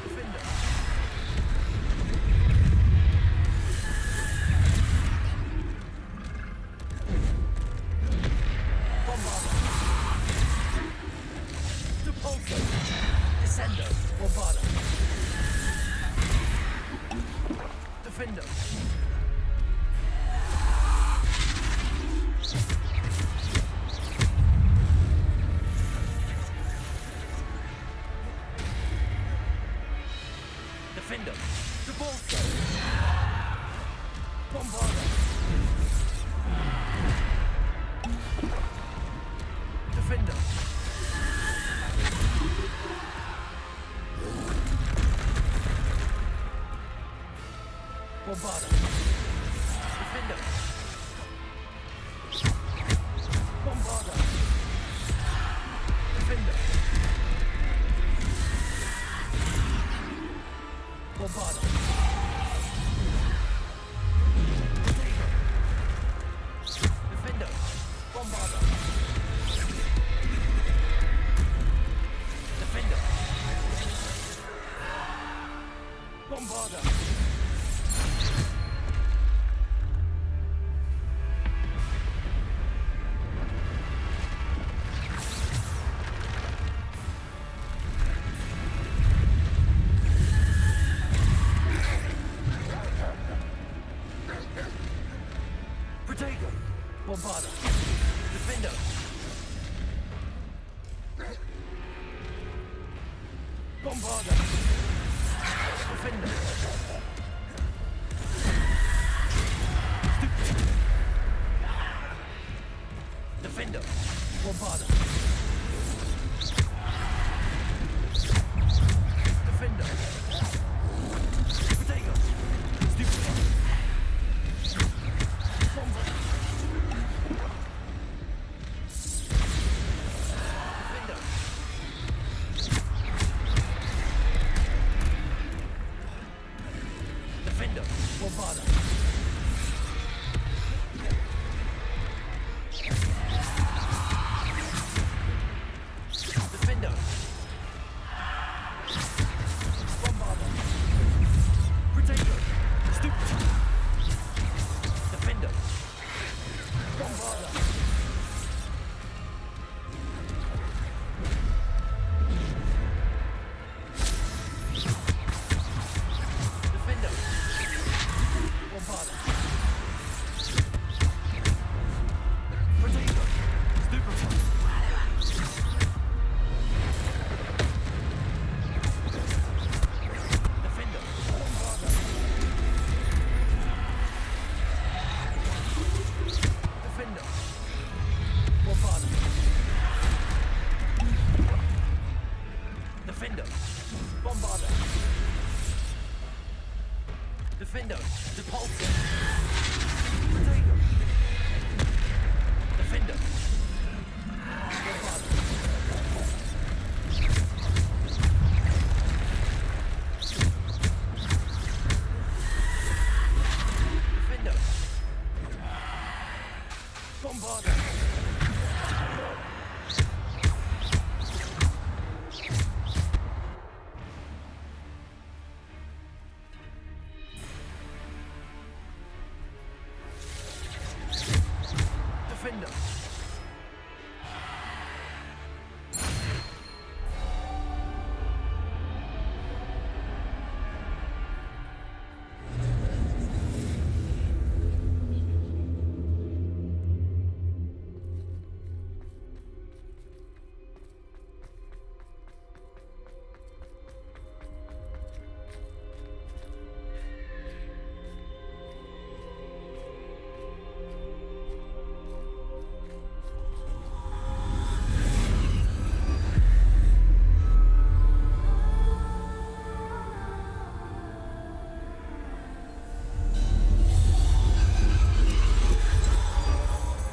Defender. Bombarder. Repulsor. Descender. Bombarder. Defender. Defender. Repulsor. Bombarder. Defender. Bombarder. Defender. Bombarder. Defender. Bombarder. Protego. Defender. Bombarder. Defender. Bombarda. Defender. Bombarda. Defender. Defender. Bombarda. Defender. Protego. Stupid. Bombarda. Defender. Defender. Bombarda. Defender. Bombarda. Protego. Stupid. Defender. Bombarda. Defender. Bombarda. Protego. Stupid. Defender. Bombarda. Defender. Bombarda. Defender. Bombarda. Defender. Depulse. Protego. Defender. Bombarda. Defender. Bombarda. Defender.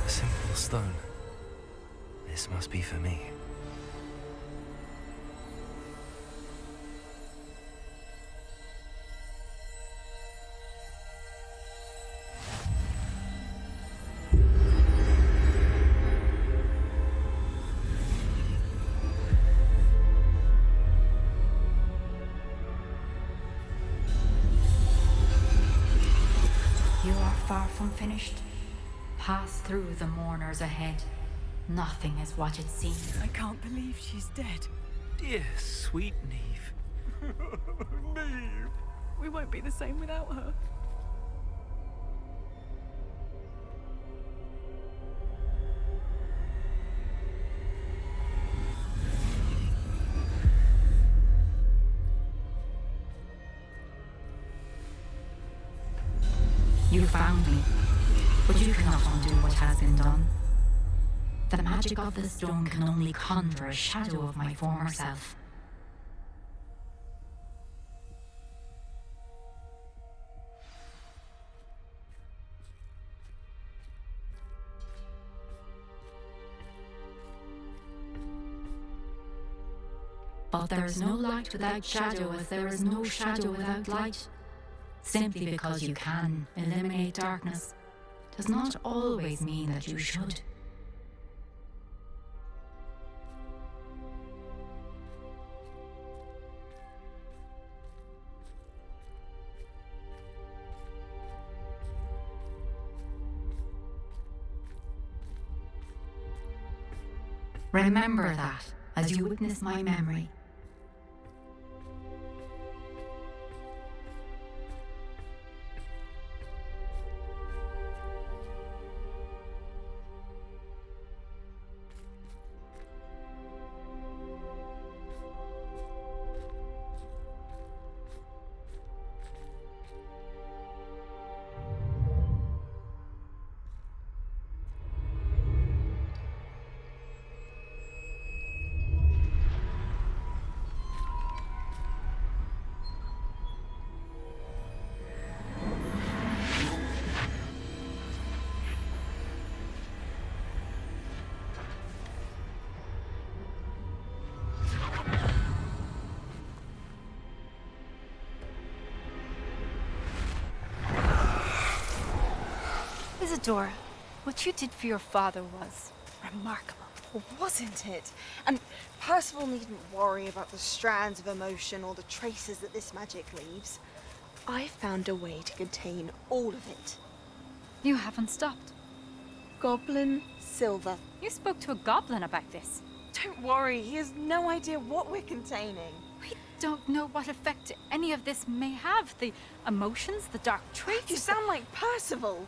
A simple stone. This must be for me. You are far from finished. Pass through the mourners ahead. Nothing is what it seems. I can't believe she's dead. Dear sweet Neve. Neve! We won't be the same without her. You found me, but you cannot undo what has been done. The magic of the stone can only conjure a shadow of my former self. But there is no light without shadow, as there is no shadow without light. Simply because you can eliminate darkness does not always mean that you should. Remember that as you witness my memory. Isadora, what you did for your father was remarkable. Wasn't it? And Percival needn't worry about the strands of emotion or the traces that this magic leaves. I found a way to contain all of it. You haven't stopped. Goblin Silver. You spoke to a goblin about this. Don't worry, he has no idea what we're containing. We don't know what effect any of this may have. The emotions, the dark traits. You sound like Percival.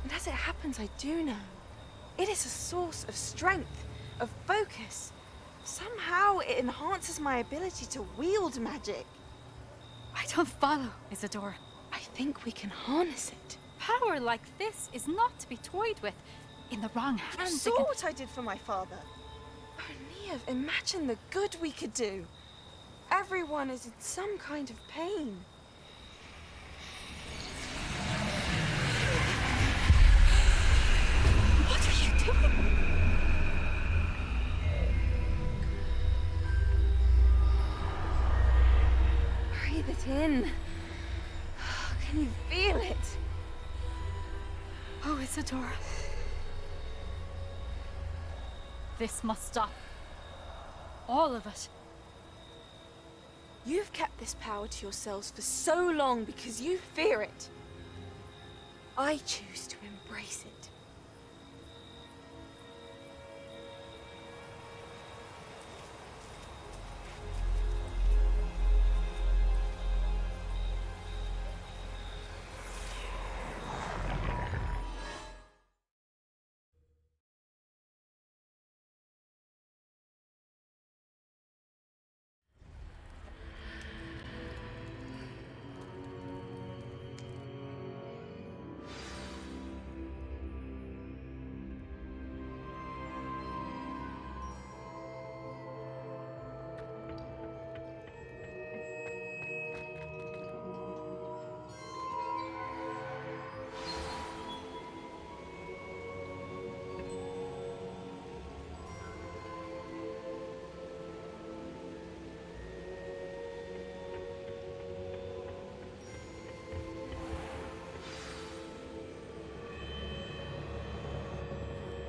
And as it happens, I do know. It is a source of strength, of focus. Somehow it enhances my ability to wield magic. I don't follow, Isadora. I think we can harness it. Power like this is not to be toyed with. In the wrong hands, You saw what I did for my father. Oh, Neve, imagine the good we could do. Everyone is in some kind of pain. What are you doing? Breathe it in. Can you feel it? Oh, Isadora. This must stop. All of it. You've kept this power to yourselves for so long because you fear it. I choose to embrace it.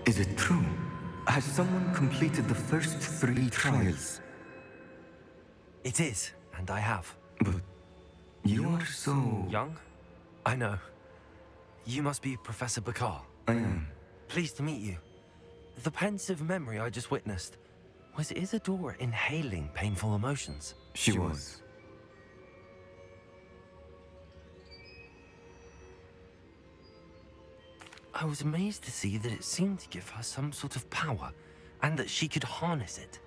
Is it true? Has someone completed the first 3 trials? It is, and I have. But you are so... young? I know. You must be Professor Bakar. I am. Pleased to meet you. The pensive memory I just witnessed, was Isadora inhaling painful emotions? She was. I was amazed to see that it seemed to give her some sort of power, and that she could harness it.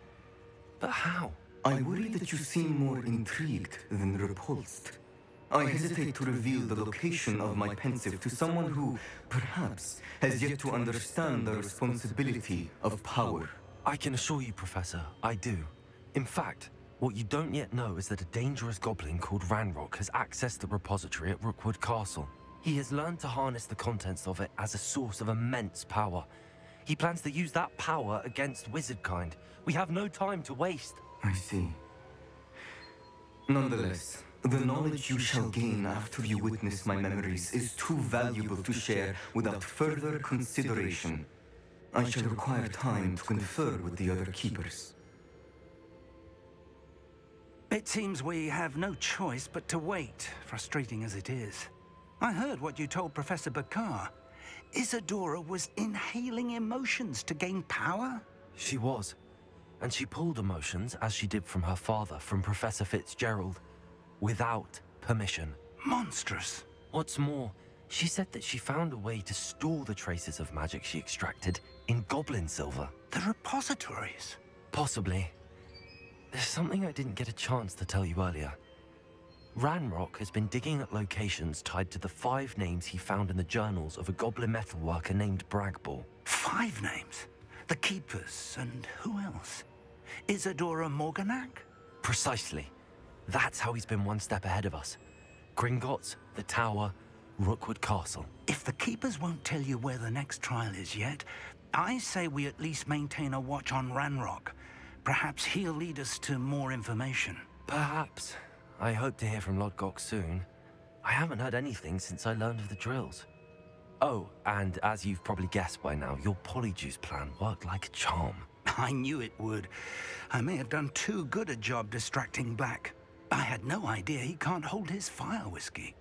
But how? I worry that you seem more intrigued than repulsed. I hesitate to reveal the location of my pensive to someone who, perhaps, has yet to understand the responsibility of power. I can assure you, Professor, I do. In fact, what you don't yet know is that a dangerous goblin called Ranrock has accessed the repository at Rookwood Castle. He has learned to harness the contents of it as a source of immense power. He plans to use that power against wizardkind. We have no time to waste. I see. Nonetheless, the knowledge you shall gain after you witness my memories is too valuable to share without further consideration. I shall require time to confer with the other keepers. It seems we have no choice but to wait, frustrating as it is. I heard what you told Professor Bakar. Isadora was inhaling emotions to gain power? She was. And she pulled emotions, as she did from her father, from Professor Fitzgerald, without permission. Monstrous. What's more, she said that she found a way to store the traces of magic she extracted in goblin silver. The repositories? Possibly. There's something I didn't get a chance to tell you earlier. Ranrock has been digging at locations tied to the 5 names he found in the journals of a goblin metalworker named Bragball. 5 names? The Keepers, and who else? Isadora Morganac? Precisely. That's how he's been one step ahead of us. Gringotts, the Tower, Rookwood Castle. If the Keepers won't tell you where the next trial is yet, I say we at least maintain a watch on Ranrock. Perhaps he'll lead us to more information. Perhaps. I hope to hear from Lodgok soon. I haven't heard anything since I learned of the drills. Oh, and as you've probably guessed by now, your polyjuice plan worked like a charm. I knew it would. I may have done too good a job distracting Black. I had no idea he can't hold his fire whiskey.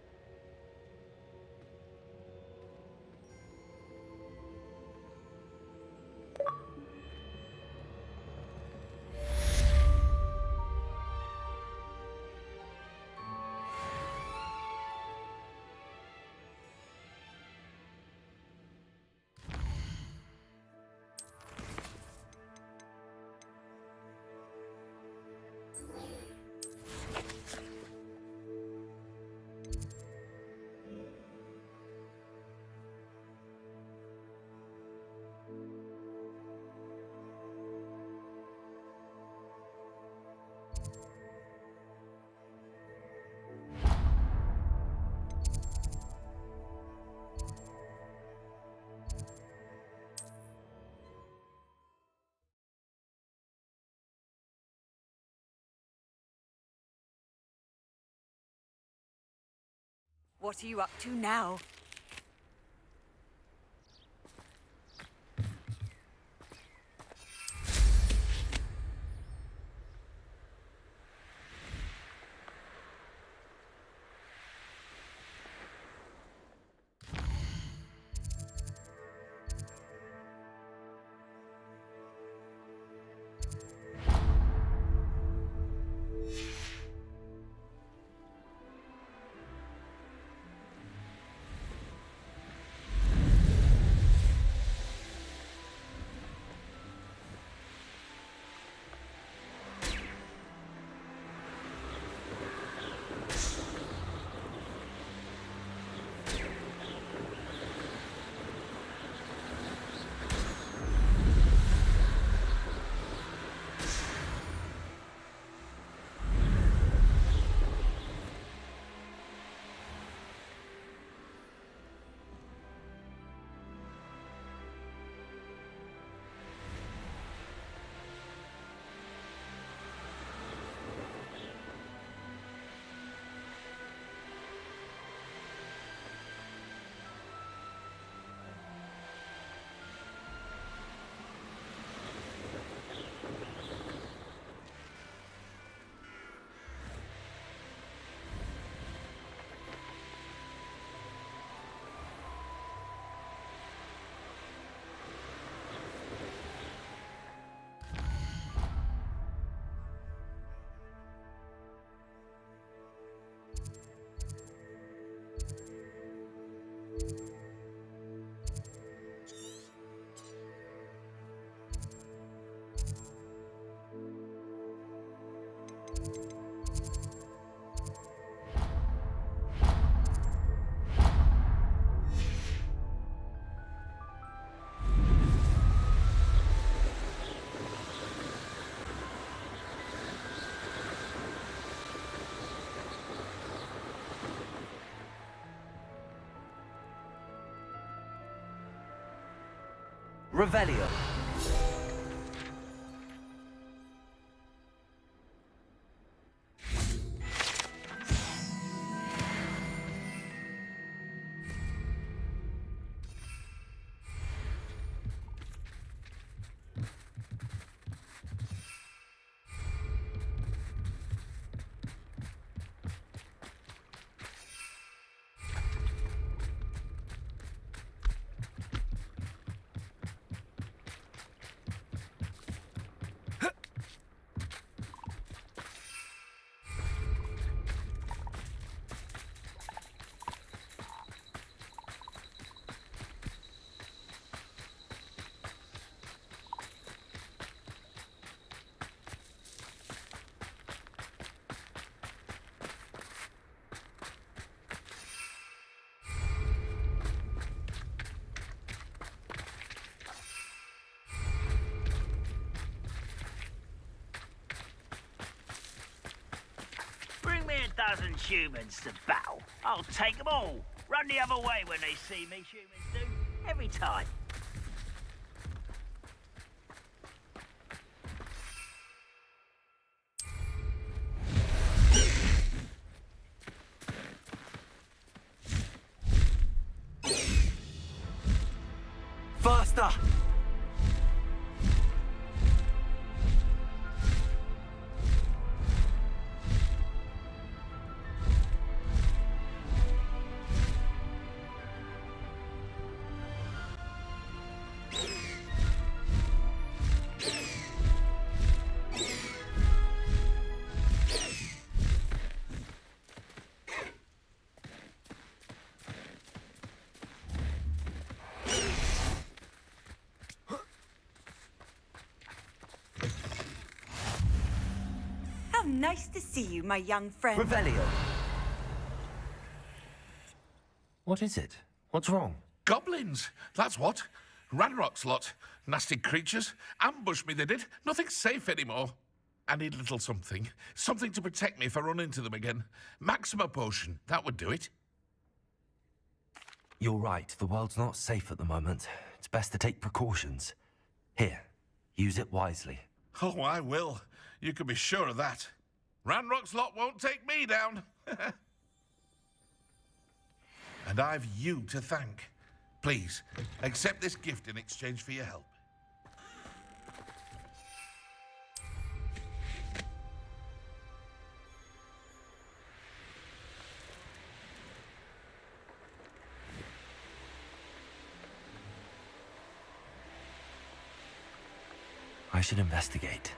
What are you up to now? Revelio. Bring me a dozen humans to battle. I'll take them all. Run the other way when they see me, humans do. Every time. Master! How nice to see you, my young friend. Revelio. What is it? What's wrong? Goblins, that's what. Ranrock's lot. Nasty creatures. Ambushed me, they did. Nothing's safe anymore. I need a little something. Something to protect me if I run into them again. Maxima potion, that would do it. You're right, the world's not safe at the moment. It's best to take precautions. Here, use it wisely. Oh, I will. You can be sure of that. Ranrock's lot won't take me down. And I've you to thank. Please, accept this gift in exchange for your help. I should investigate.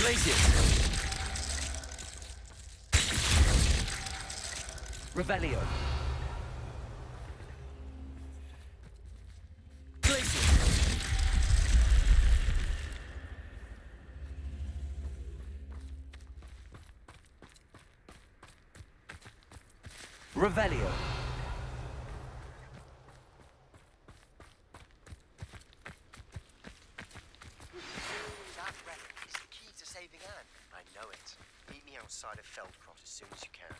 Glacius! Revelio! Glacius! Revelio! I know it. Meet me outside of Feldcroft as soon as you can.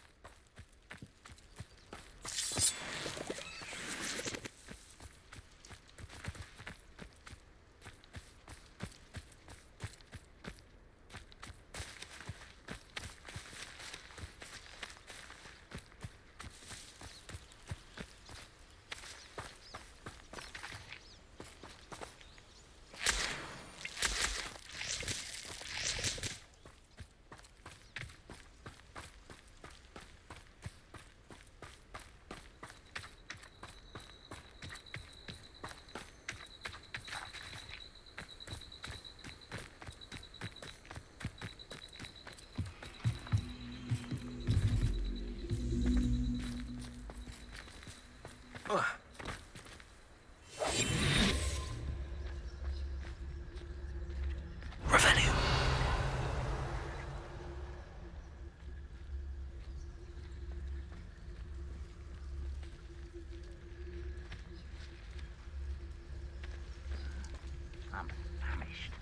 Revelio. I'm famished.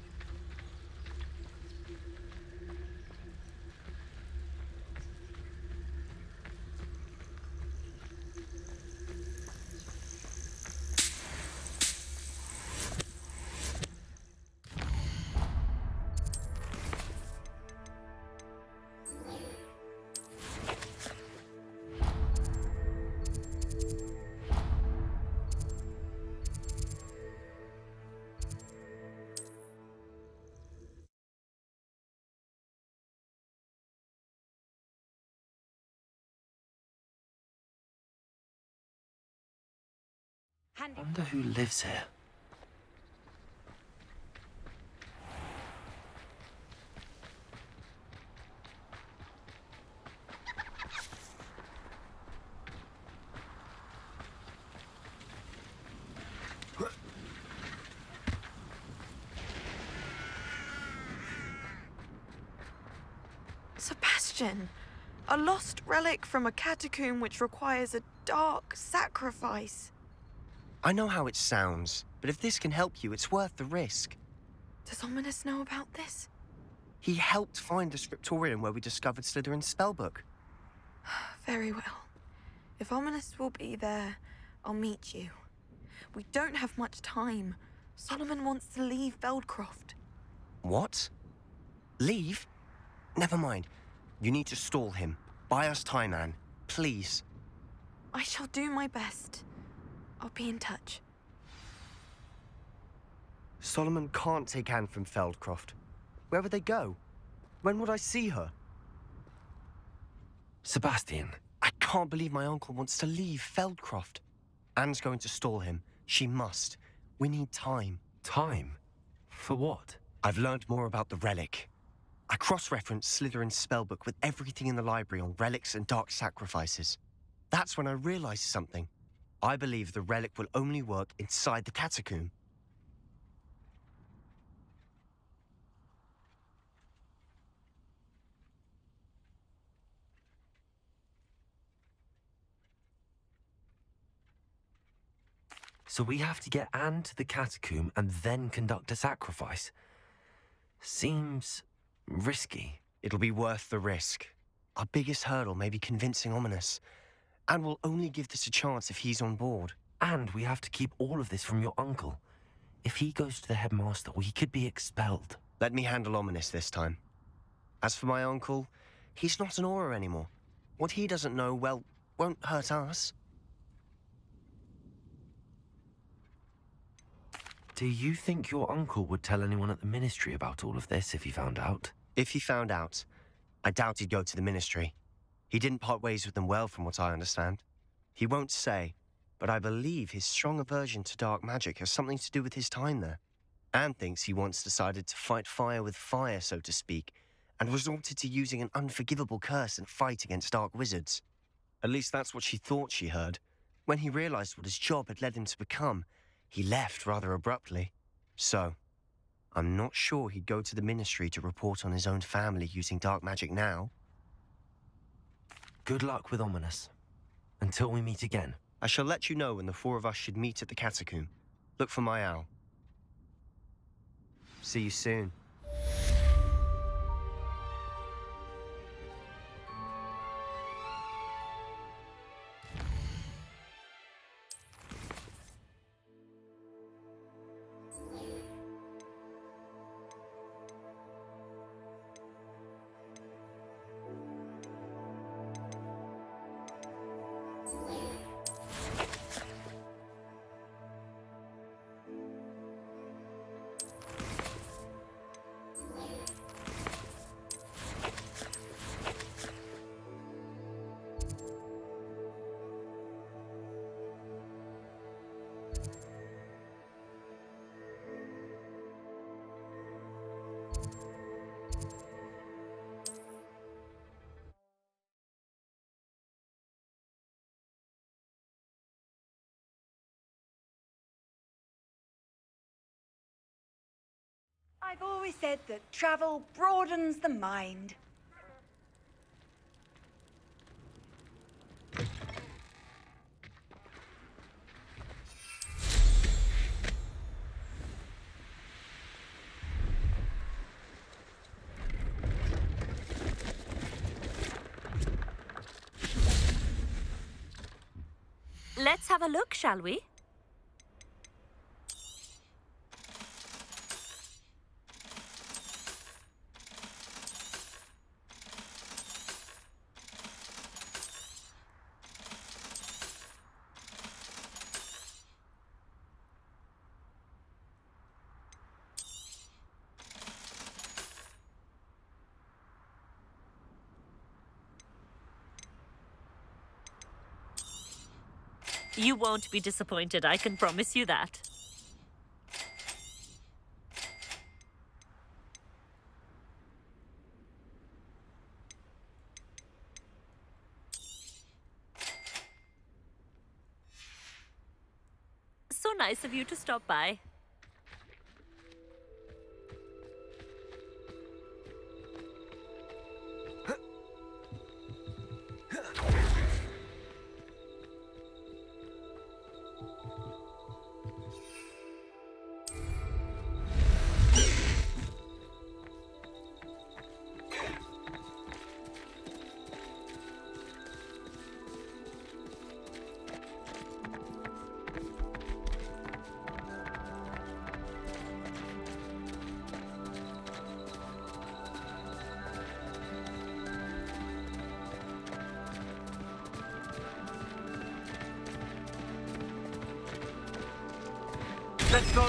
I wonder who lives here. Sebastian, a lost relic from a catacomb which requires a dark sacrifice. I know how it sounds, but if this can help you, it's worth the risk. Does Ominous know about this? He helped find the scriptorium where we discovered Slytherin's spellbook. Very well. If Ominous will be there, I'll meet you. We don't have much time. Solomon wants to leave Feldcroft. What? Leave? Never mind. You need to stall him. Buy us time, Anne. Please. I shall do my best. I'll be in touch. Solomon can't take Anne from Feldcroft. Where would they go? When would I see her? Sebastian. I can't believe my uncle wants to leave Feldcroft. Anne's going to stall him. She must. We need time. Time? For what? I've learned more about the relic. I cross-referenced Slytherin's spellbook with everything in the library on relics and dark sacrifices. That's when I realized something. I believe the relic will only work inside the catacomb. So we have to get Anne to the catacomb and then conduct a sacrifice. Seems risky. It'll be worth the risk. Our biggest hurdle may be convincing Ominous. And we'll only give this a chance if he's on board. And we have to keep all of this from your uncle. If he goes to the headmaster, he could be expelled. Let me handle Ominous this time. As for my uncle, he's not an Auror anymore. What he doesn't know, well, won't hurt us. Do you think your uncle would tell anyone at the ministry about all of this if he found out? If he found out, I doubt he'd go to the ministry. He didn't part ways with them well, from what I understand. He won't say, but I believe his strong aversion to dark magic has something to do with his time there. Anne thinks he once decided to fight fire with fire, so to speak, and resorted to using an unforgivable curse in a fight against dark wizards. At least that's what she thought she heard. When he realized what his job had led him to become, he left rather abruptly. So, I'm not sure he'd go to the ministry to report on his own family using dark magic now. Good luck with Ominous. Until we meet again. I shall let you know when the four of us should meet at the catacomb. Look for my owl. See you soon. I've always said that travel broadens the mind. Let's have a look, shall we? You won't be disappointed, I can promise you that. So nice of you to stop by. Let's go!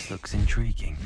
This looks intriguing.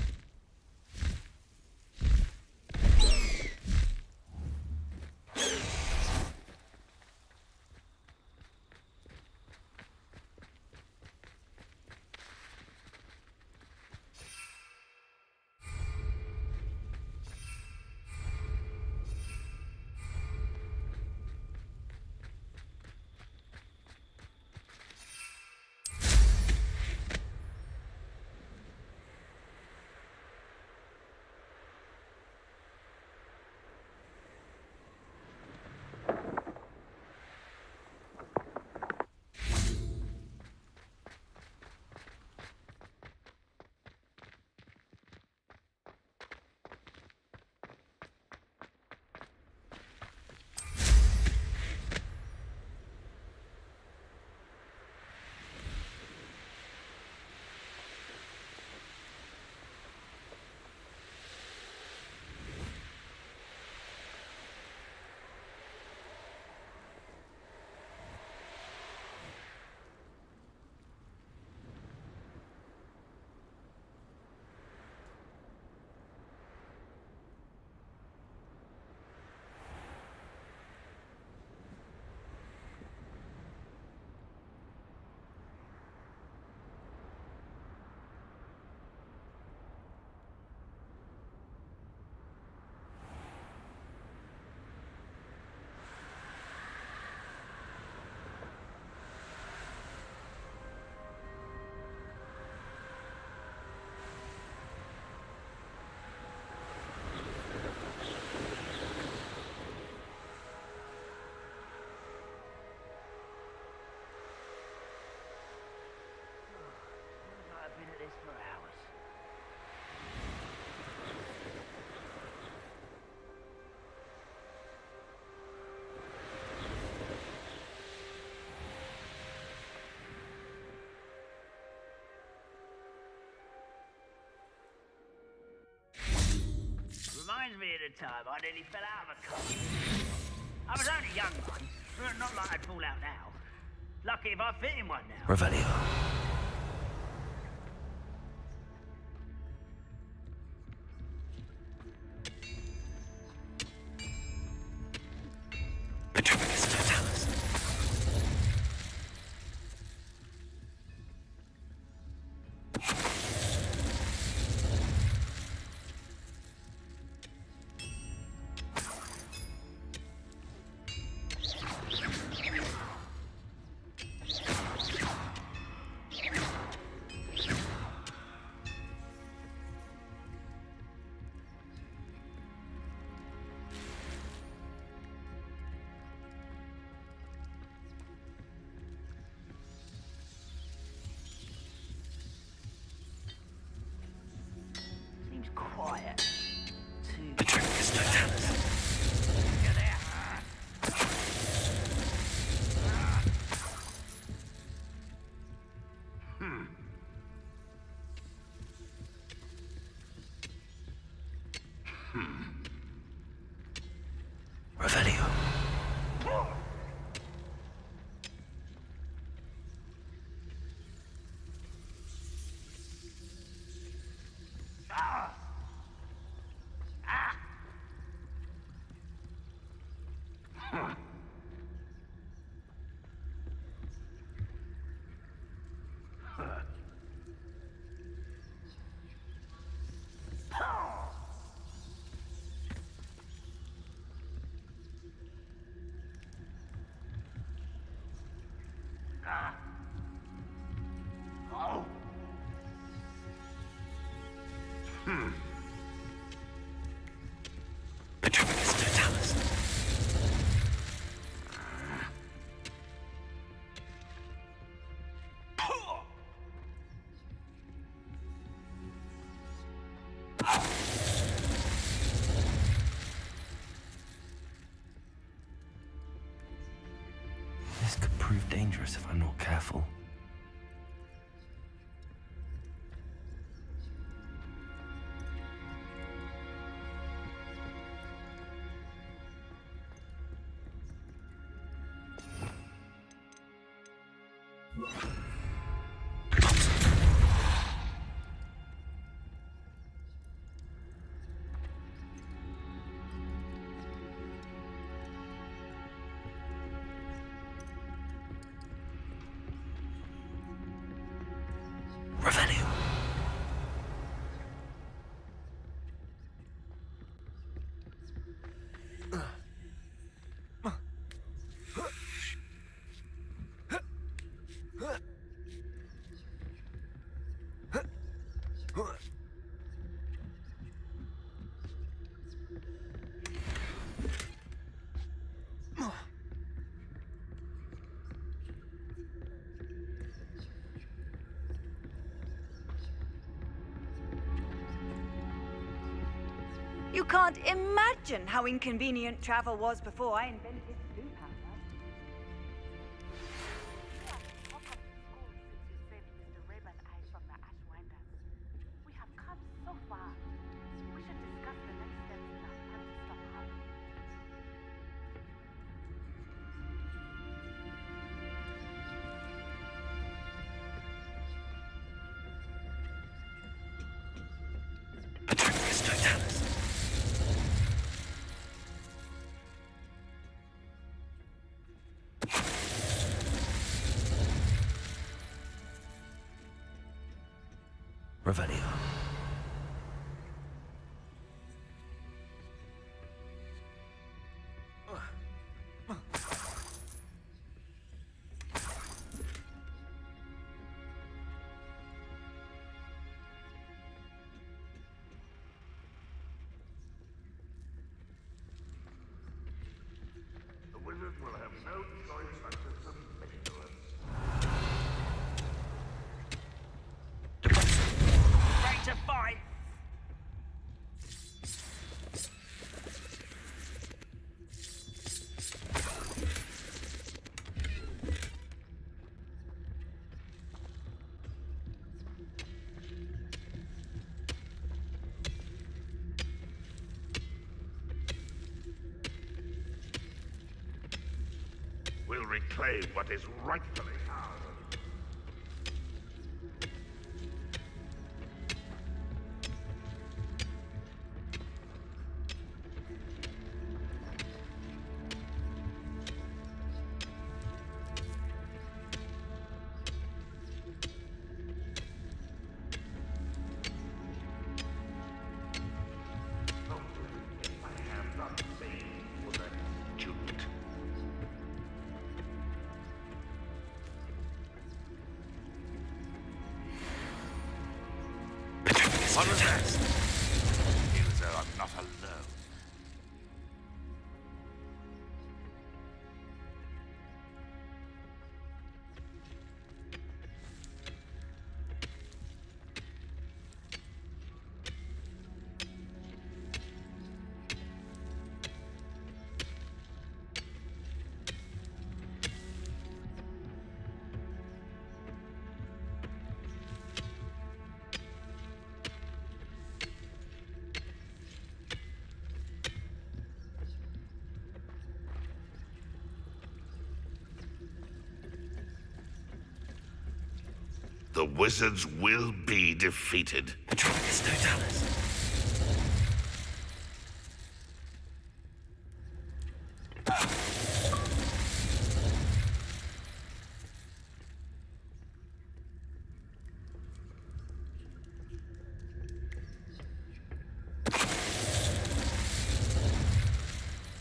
I've been at this for hours. Reminds me of the time I nearly fell out of a car. I was only young once, not like I'd fall out now. Lucky if I fit in one now. Revelio. Seems quiet. Revelio. This could prove dangerous if I'm not careful. You can't imagine how inconvenient travel was before I invented blue powder. We have come so far. We should discuss the next steps in our plan to stop harm. Patroclus Totalis. Revelio. The wizard will have no choice but to submit to us. Ready to fight? We'll reclaim what is rightfully ours. I have not made for that student. Patroclus What was that? Totalis. Feel as though I'm not alone. The wizards will be defeated. Patroclus Totalis.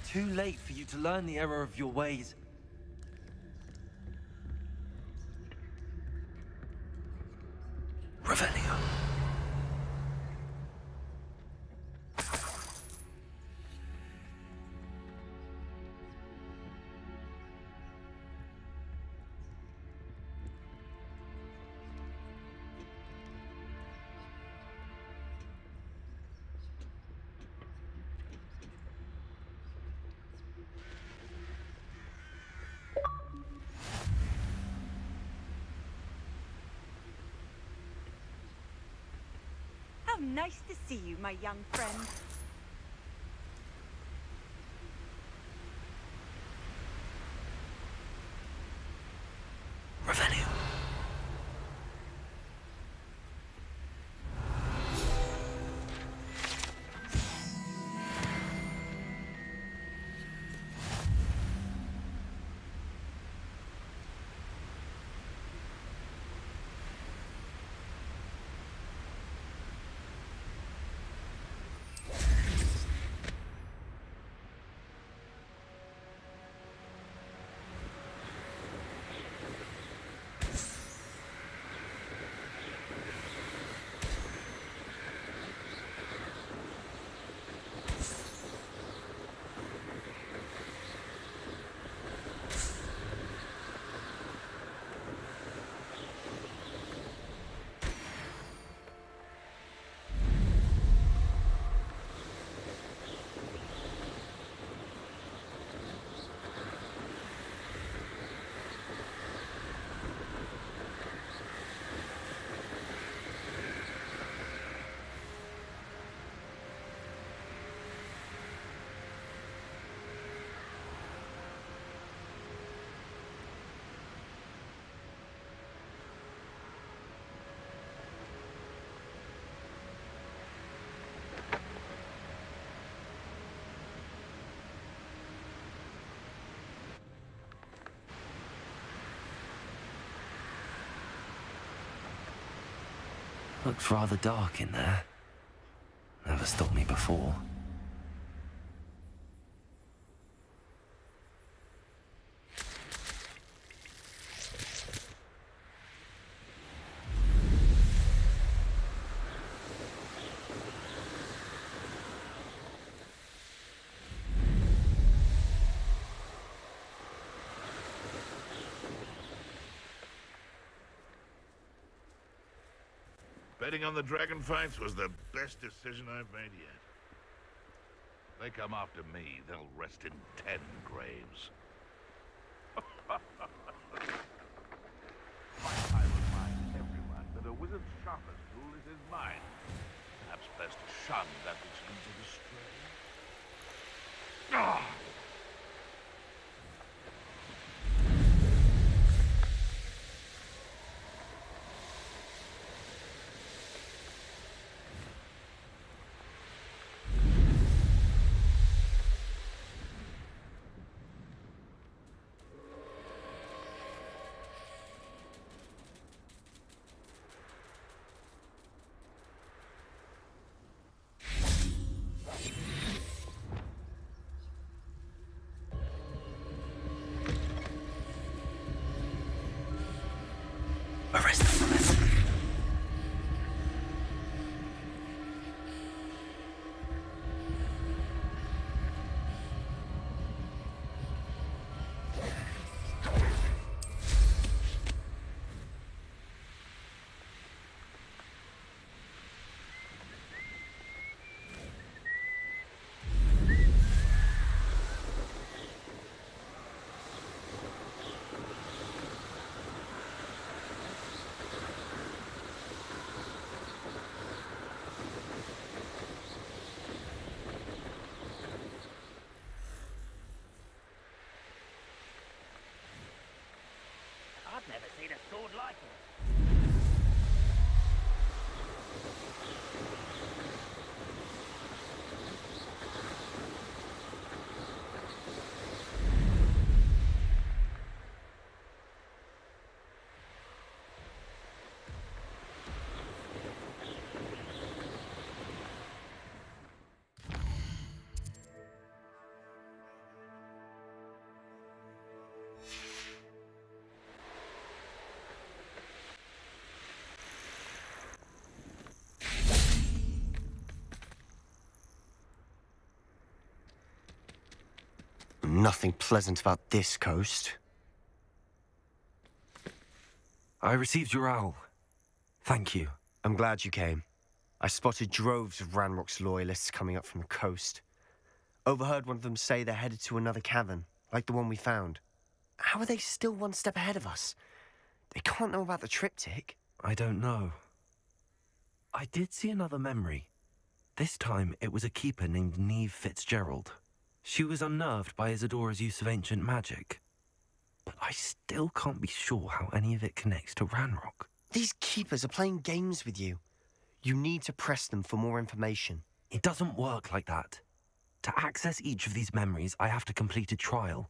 Too late for you to learn the error of your ways. Revelio. How nice to see you, my young friend. Revelio. Looks rather dark in there. Never stopped me before. Betting on the dragon fights was the best decision I've made yet. They come after me, they'll rest in 10 graves. I remind everyone that a wizard's sharpest tool is his mind. Perhaps best to shun that which leads it astray. Ah! Arrest them from this. I've never seen a sword like it. Nothing pleasant about this coast. I received your owl. Thank you. I'm glad you came. I spotted droves of Ranrock's loyalists coming up from the coast. Overheard one of them say they're headed to another cavern, like the one we found. How are they still one step ahead of us? They can't know about the triptych. I don't know. I did see another memory. This time, it was a keeper named Neve Fitzgerald. She was unnerved by Isadora's use of ancient magic. But I still can't be sure how any of it connects to Ranrock. These keepers are playing games with you. You need to press them for more information. It doesn't work like that. To access each of these memories, I have to complete a trial.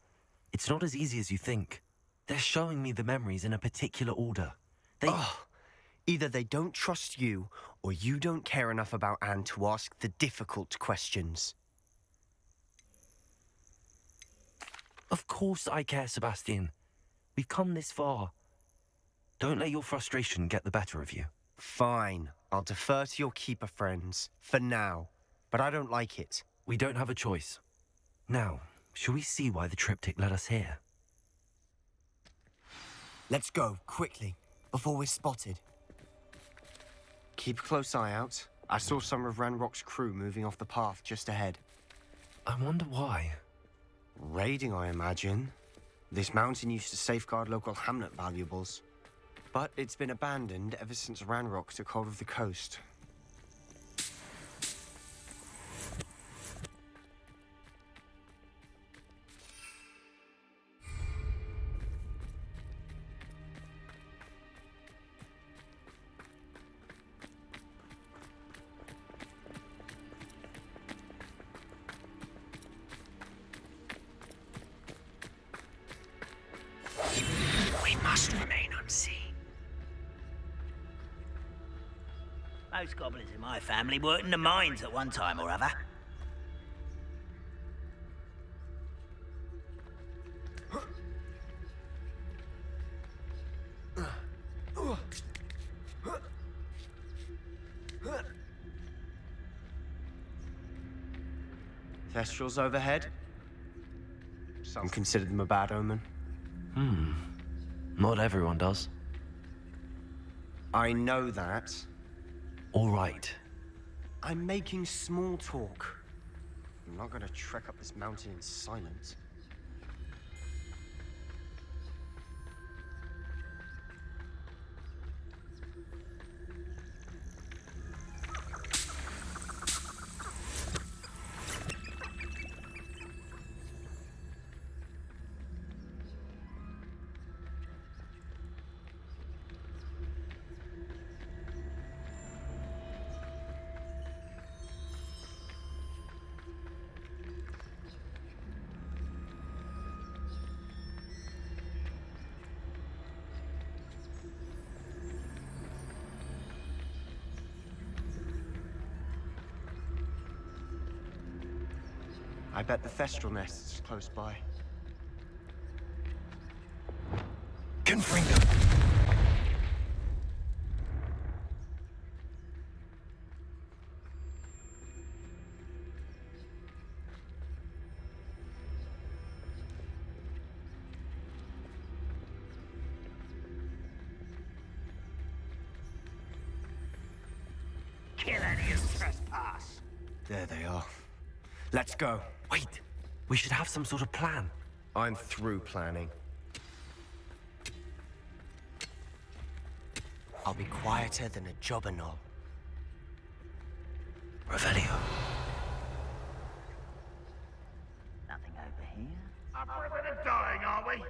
It's not as easy as you think. They're showing me the memories in a particular order. Either they don't trust you, or you don't care enough about Anne to ask the difficult questions. Of course I care, Sebastian. We've come this far. Don't let your frustration get the better of you. Fine. I'll defer to your keeper friends, for now. But I don't like it. We don't have a choice. Now, shall we see why the triptych led us here? Let's go, quickly, before we're spotted. Keep a close eye out. I saw some of Ranrock's crew moving off the path just ahead. I wonder why. Raiding, I imagine. This mountain used to safeguard local hamlet valuables. But it's been abandoned ever since Ranrock took hold of the coast. We must remain unseen. Most goblins in my family worked in the mines at one time or other. Thestrals overhead? Some consider them a bad omen. Not everyone does. I know that. All right. I'm making small talk. I'm not gonna trek up this mountain in silence. I bet the Thestral nest is close by. Confringo! Kill any who trespass. There they are. Let's go. Wait, we should have some sort of plan. I'm through planning. I'll be quieter than a jobberknoll. Revelio. Nothing over here. I'm for a bit of dying, are we?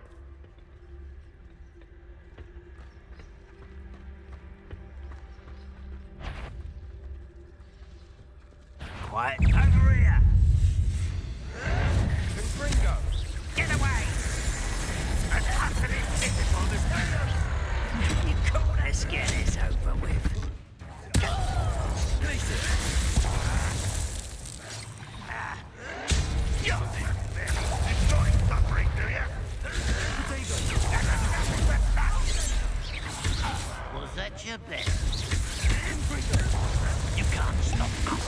Quiet over here. Confringo! Get away! An utterly pitiful display. You cool, let's get this over with. Enjoying suffering, do you? Was that your best? You can't stop us.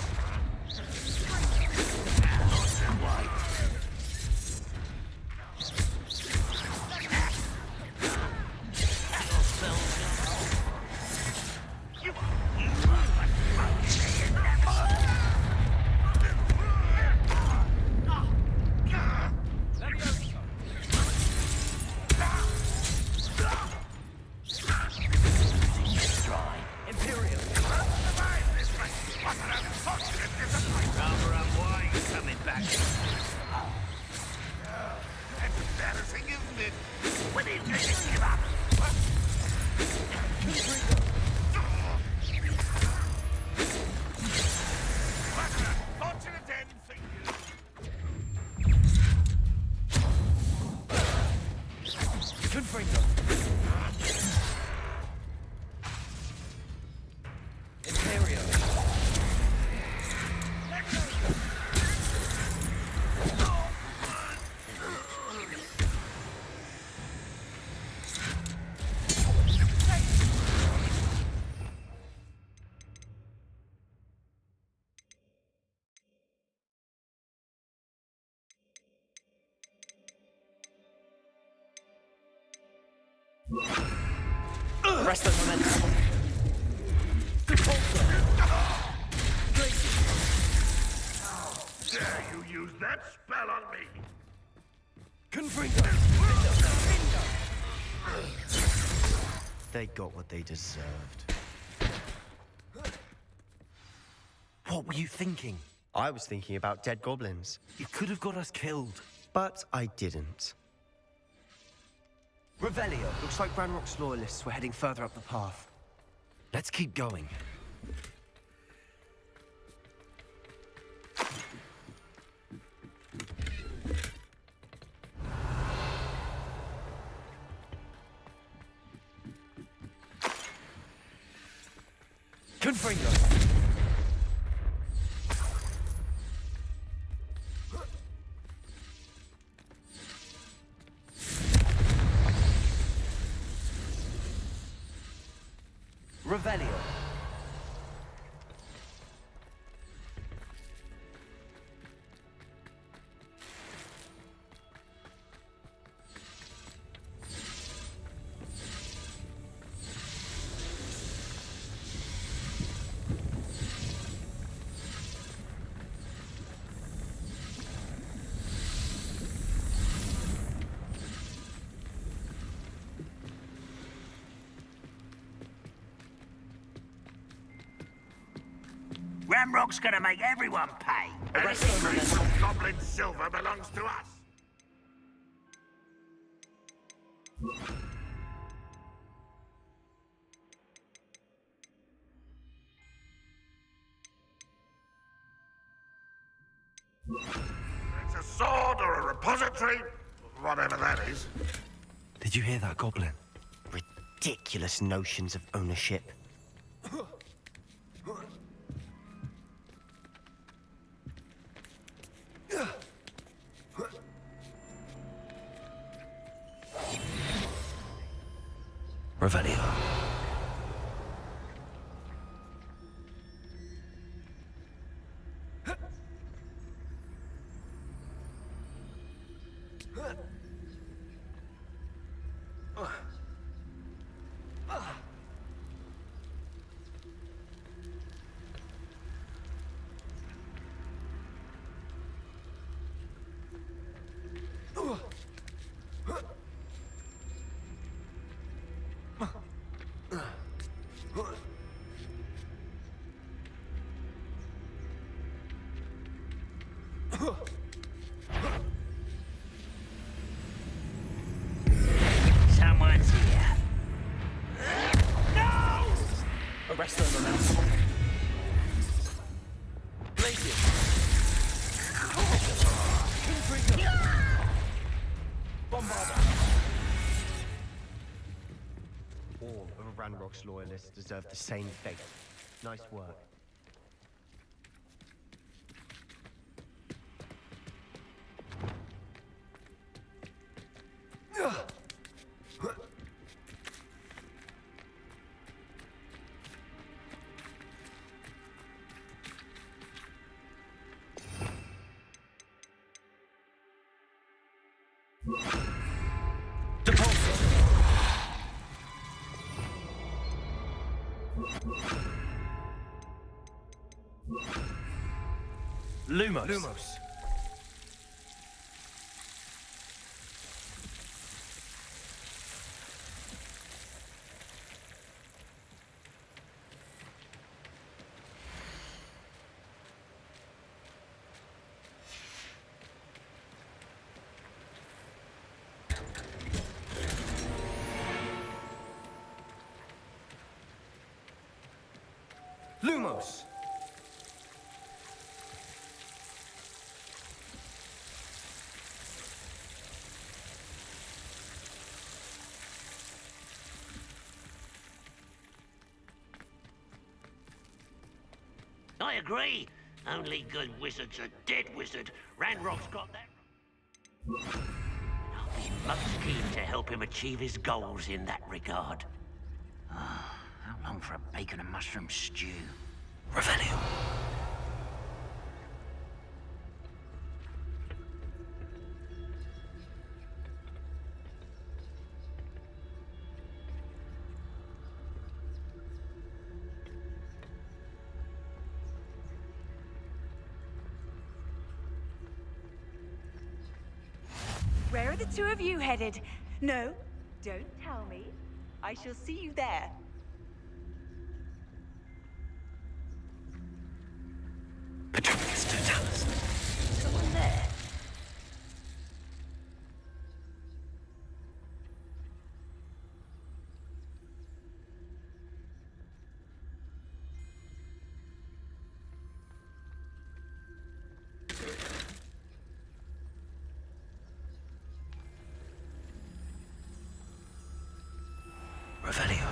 Rest of momentum. Dare you use that spell on me? Confringo! They got what they deserved. What were you thinking? I was thinking about dead goblins. You could have got us killed. But I didn't. Revelio. Looks like Ranrock's loyalists were heading further up the path. Let's keep going. Confringo! Revelio. Ramrock's gonna make everyone pay. Goblin silver belongs to us. It's a sword or a repository, whatever that is. Did you hear that, Goblin? Ridiculous notions of ownership. Revelio. Someone's here. No! Arrest them, remember. Blazing. Bombarder. All of Ranrock's loyalists deserve the same fate. Nice work. Lumos. Lumos. I agree. Only good wizard's a dead wizard. Ranrock's got that. I'll be most keen to help him achieve his goals in that regard. Ah, how long for a bacon and mushroom stew? Revelio. Where are the two of you headed? No, don't tell me. I shall see you there. Petronius Totalis. Someone there. Revelio.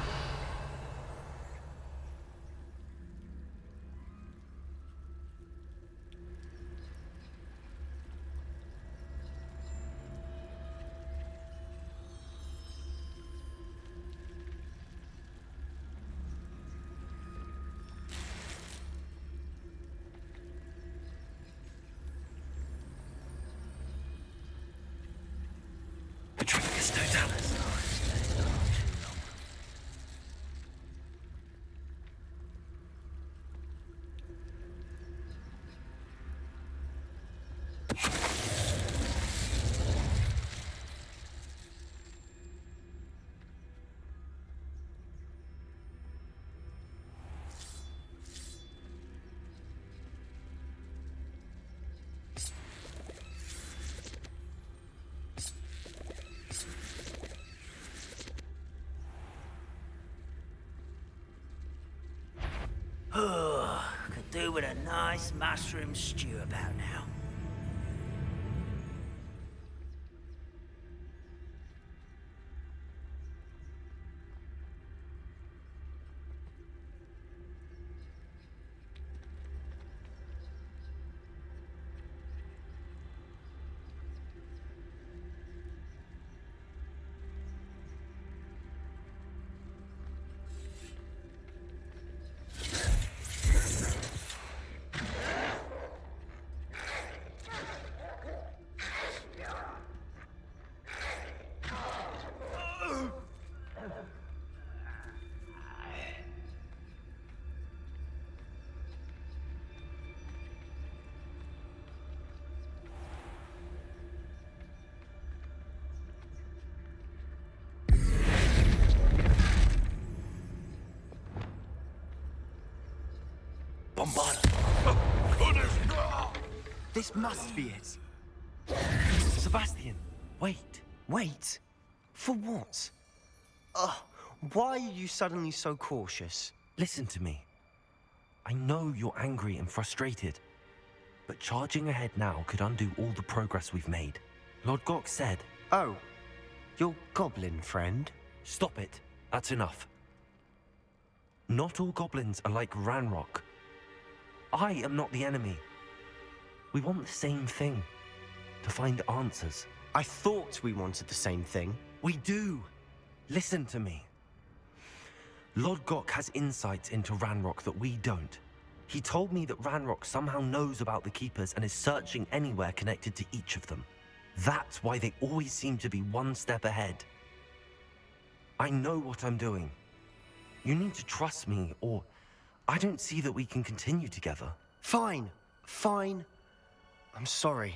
Could do with a nice mushroom stew about now. This must be it. Sebastian, wait. Wait? For what? Why are you suddenly so cautious? Listen to me. I know you're angry and frustrated, but charging ahead now could undo all the progress we've made. Lord Gok said... Oh, your goblin friend? Stop it. That's enough. Not all goblins are like Ranrock. I am not the enemy. We want the same thing. To find answers. I thought we wanted the same thing. We do. Listen to me. Lord Gok has insights into Ranrock that we don't. He told me that Ranrock somehow knows about the Keepers and is searching anywhere connected to each of them. That's why they always seem to be one step ahead. I know what I'm doing. You need to trust me, or I don't see that we can continue together. Fine. Fine. I'm sorry.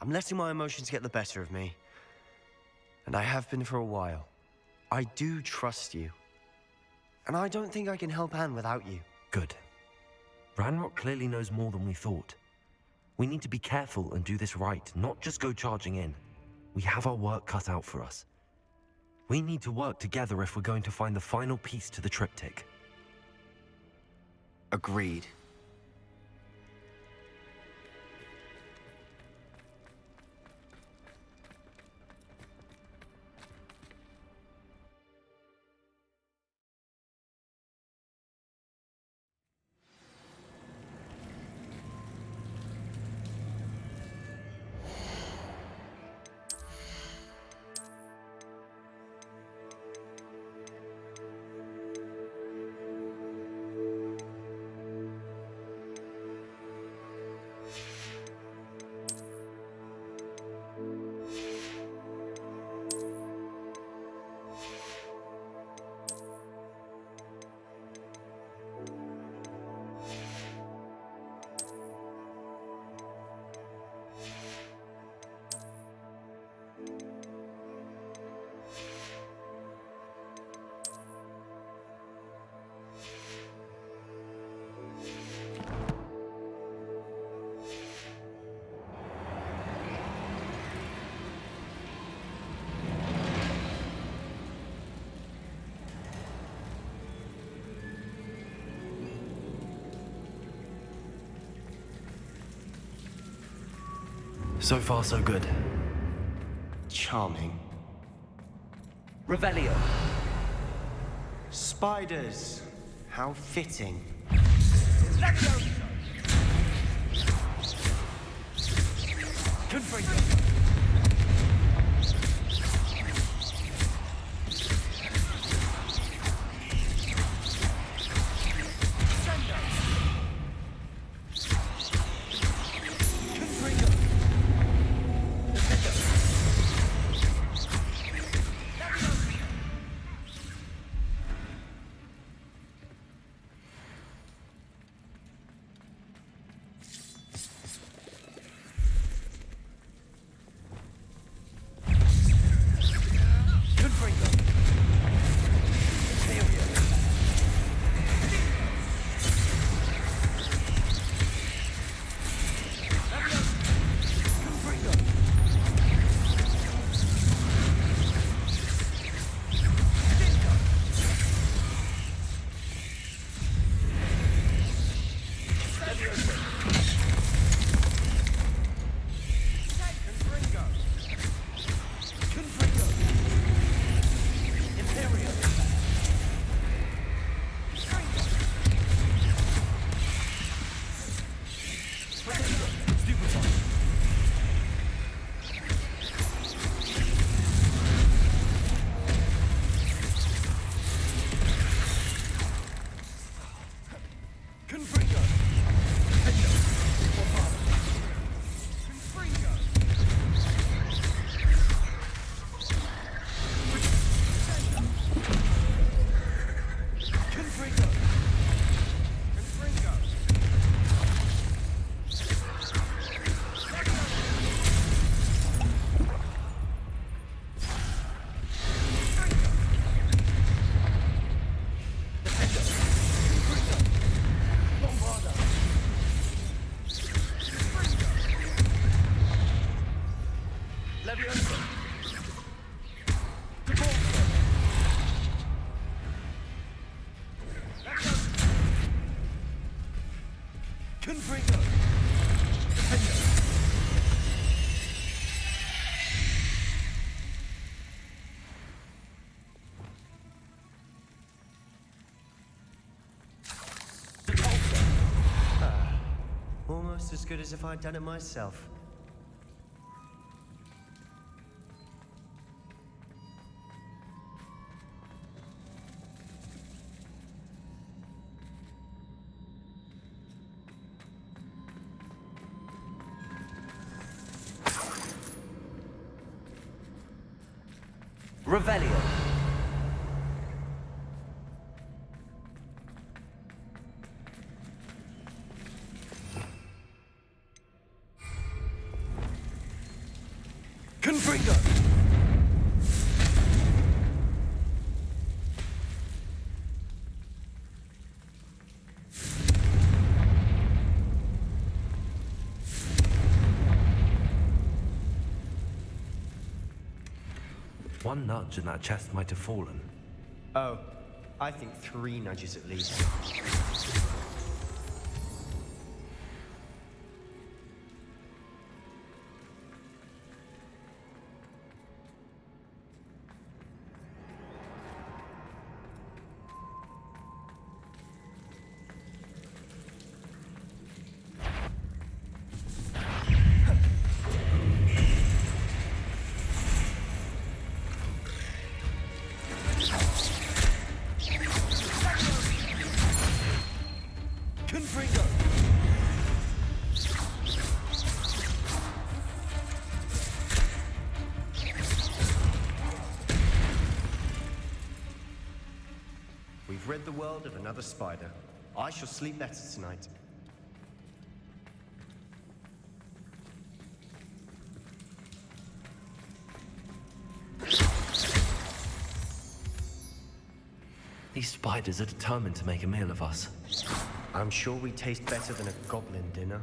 I'm letting my emotions get the better of me. And I have been for a while. I do trust you. And I don't think I can help Anne without you. Good. Ranrock clearly knows more than we thought. We need to be careful and do this right, not just go charging in. We have our work cut out for us. We need to work together if we're going to find the final piece to the triptych. Agreed. So far, so good. Charming. Revelio. Spiders. How fitting. Confringo. Confringo! Almost as good as if I'd done it myself. Revelio. Confringo. One nudge and that chest might have fallen. Oh, I think 3 nudges at least. We've rid the world of another spider. I shall sleep better tonight. These spiders are determined to make a meal of us. I'm sure we taste better than a goblin dinner.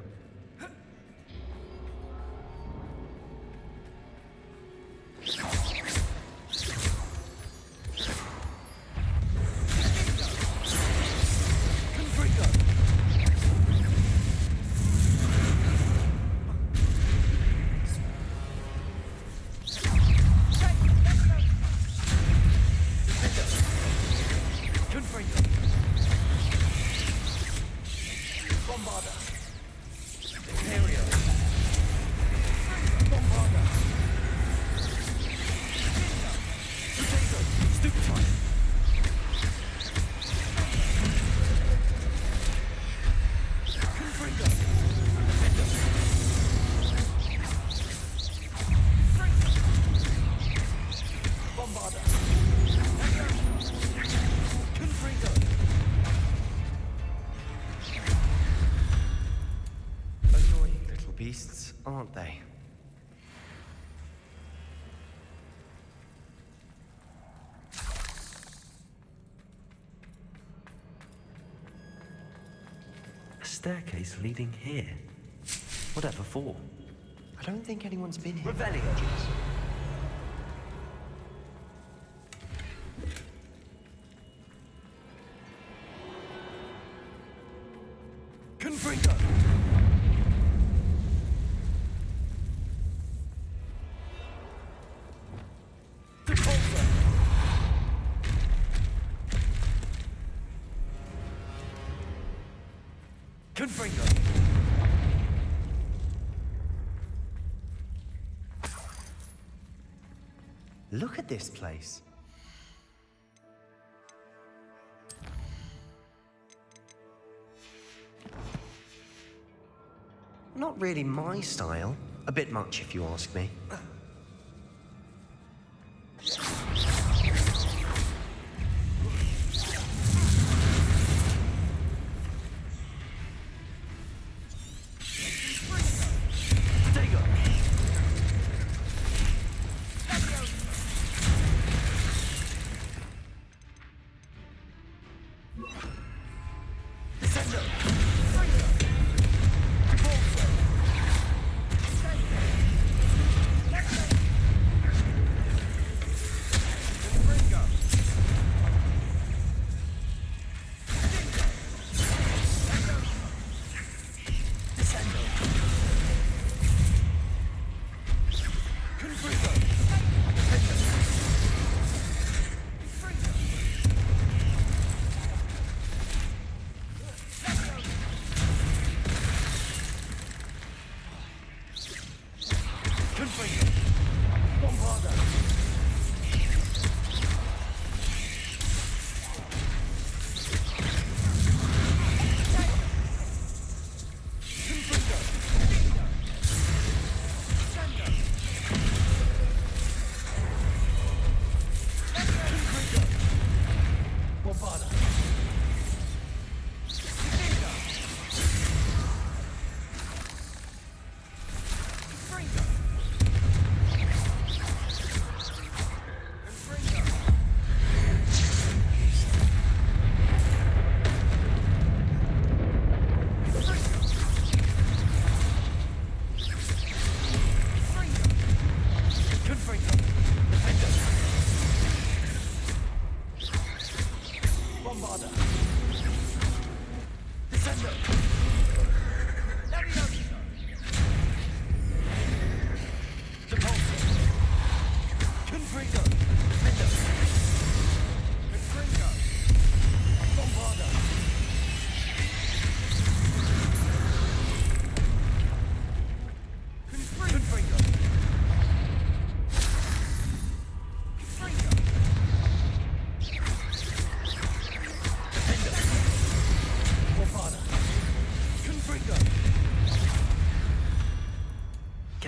Beasts, aren't they? A staircase leading here. Whatever for? I don't think anyone's been here. Revelio. Confringo. Confringo. Look at this place. Not really my style. A bit much, if you ask me.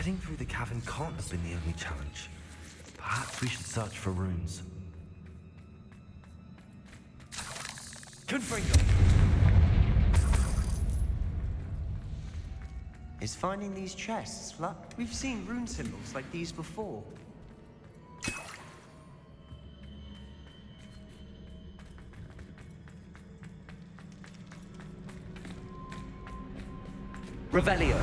Getting through the cavern can't have been the only challenge. Perhaps we should search for runes. Confringo! Is finding these chests luck? We've seen rune symbols like these before. Revelio.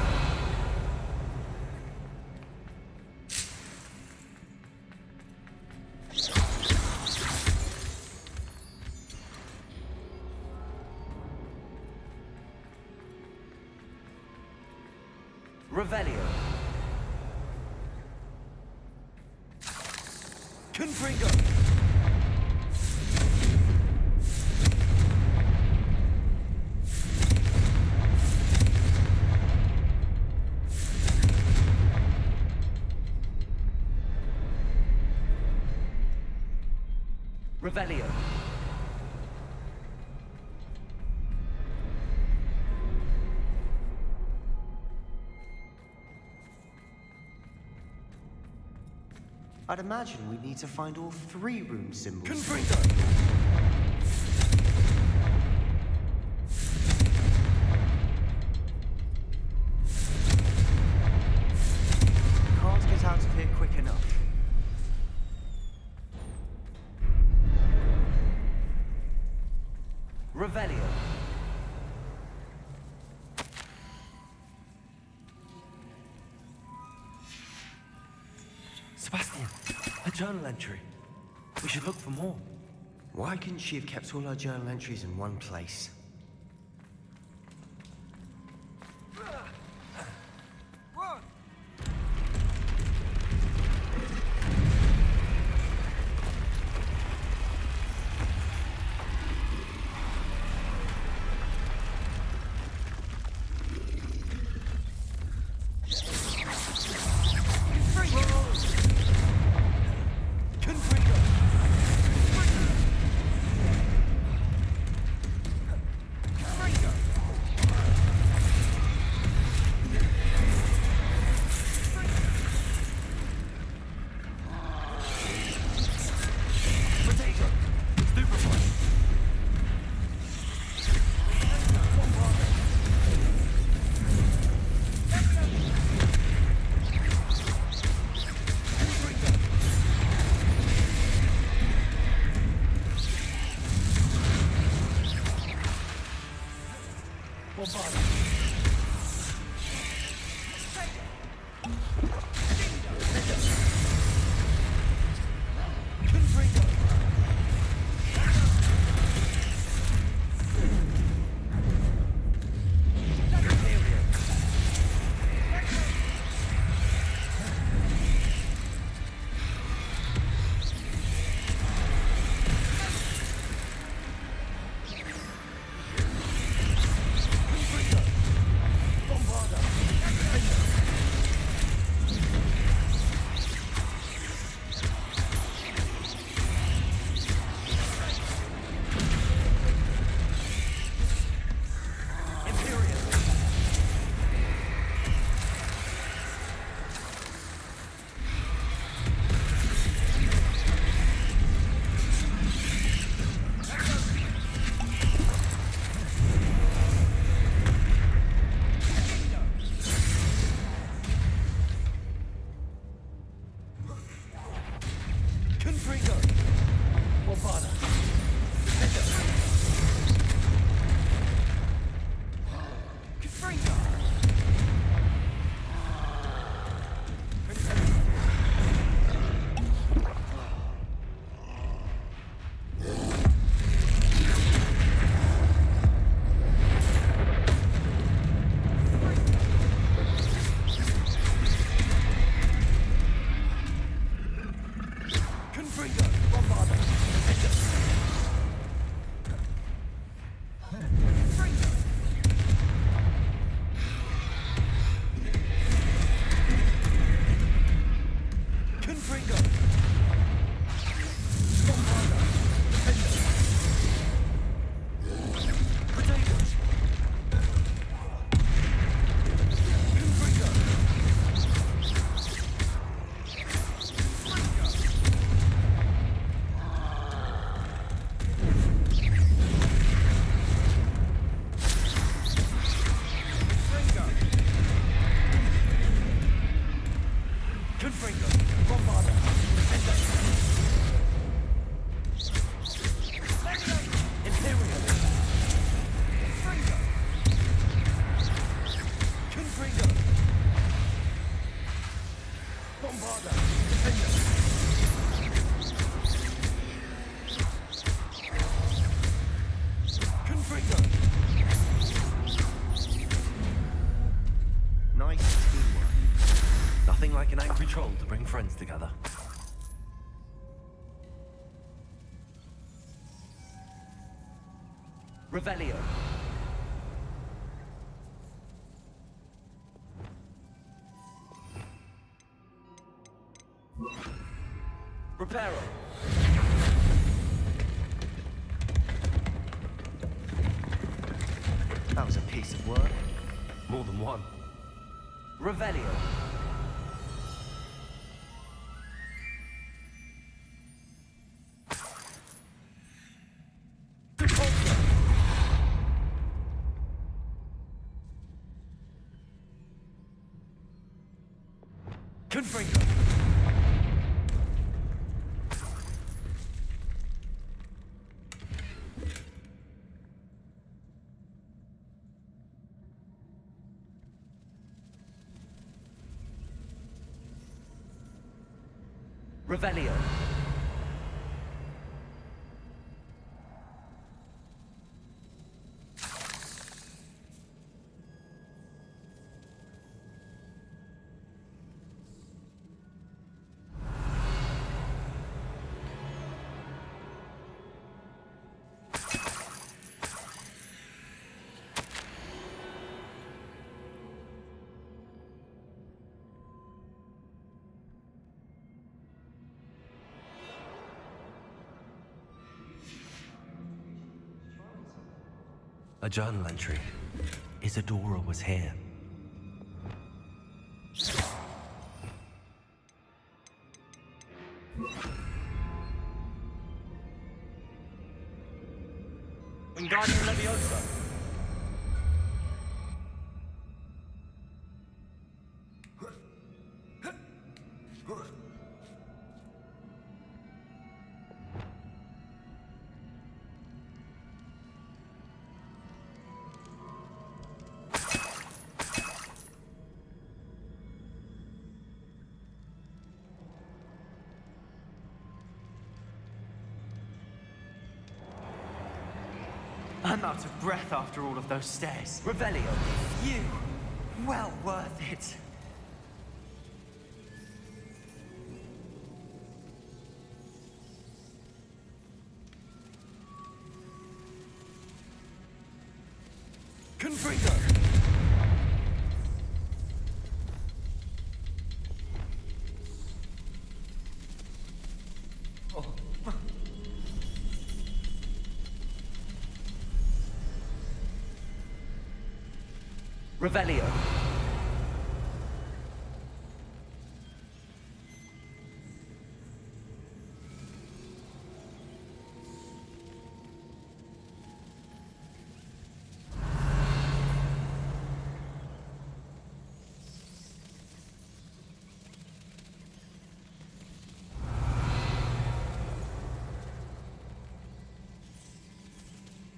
Revelio. Confringo! Revelio. I'd imagine we'd need to find all 3 rune symbols. Confringo! Can't get out of here quick enough. Revelio. Sebastian, a journal entry. We should look for more. Why couldn't she have kept all her journal entries in one place? an angry troll to bring friends together. Revelio. Reparo. That was a piece of work. More than one. Revelio. Confringo. Revelio. A journal entry. Isadora was here. Wingardium Leviosa. I'm out of breath after all of those stairs. Revelio. Phew. Well worth it. Confringo. Revelio.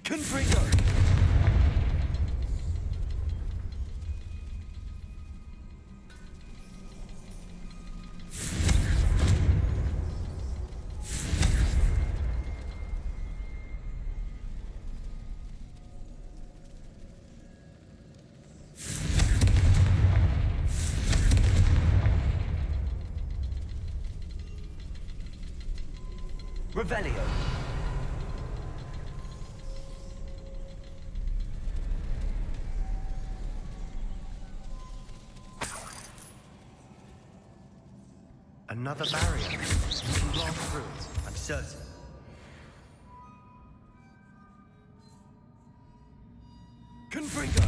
Confringo. Revelio. Another barrier. We can blast through it, I'm certain. Confringo.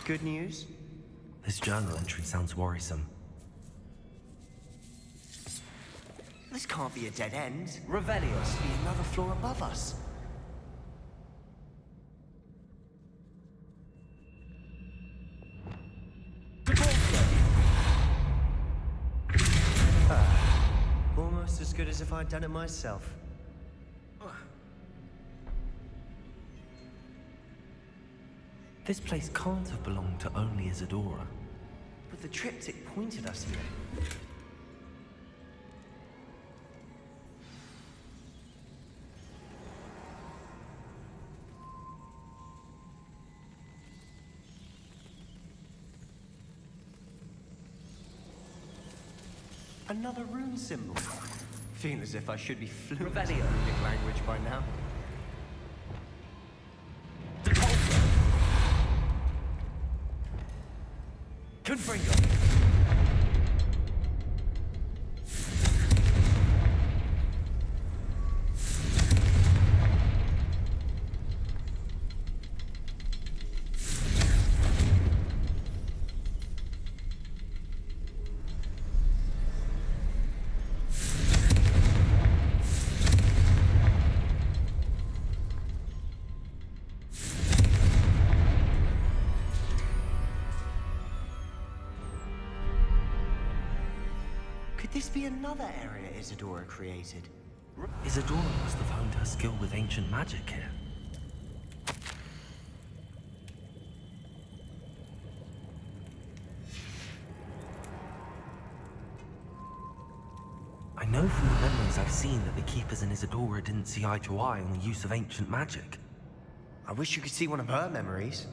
Good news? This journal entry sounds worrisome. This can't be a dead end. Revelio. Must be another floor above us. Almost as good as if I'd done it myself. This place can't have belonged to only Isadora. But the triptych pointed us here. Another rune symbol. Feel as if I should be fluent in reading language by now. Confringo! Could this be another area Isadora created? Isadora must have honed her skill with ancient magic here. I know from the memories I've seen that the Keepers and Isadora didn't see eye to eye on the use of ancient magic. I wish you could see one of her memories.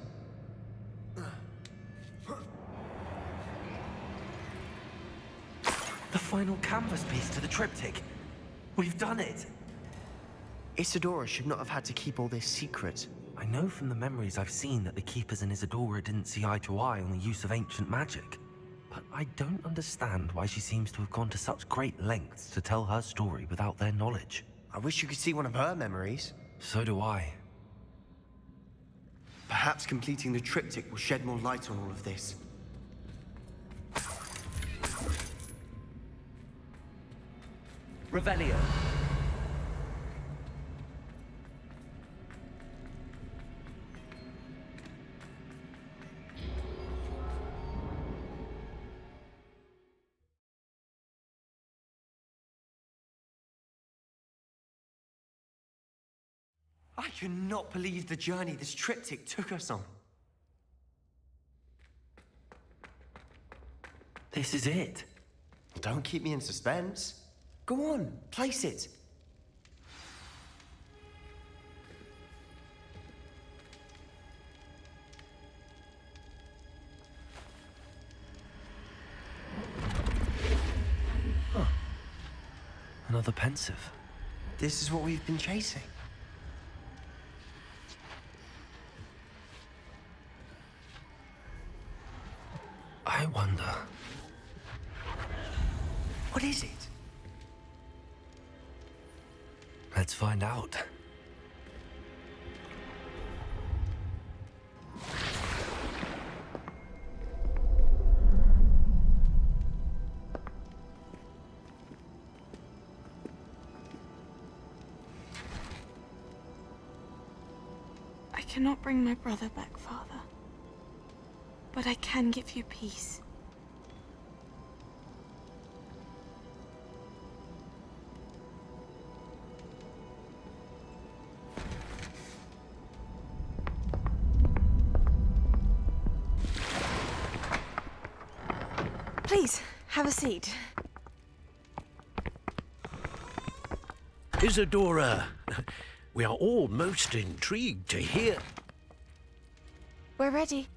The final canvas piece to the triptych. We've done it! Isadora should not have had to keep all this secret. I know from the memories I've seen that the Keepers and Isadora didn't see eye to eye on the use of ancient magic. But I don't understand why she seems to have gone to such great lengths to tell her story without their knowledge. I wish you could see one of her memories. So do I. Perhaps completing the triptych will shed more light on all of this. Revelio. I cannot believe the journey this triptych took us on. This is it. Don't keep me in suspense. Go on, place it. Huh. Another pensive. This is what we've been chasing. I wonder... What is it? Let's find out. I cannot bring my brother back, Father. But I can give you peace. Please, have a seat. Isadora, we are all most intrigued to hear. We're ready.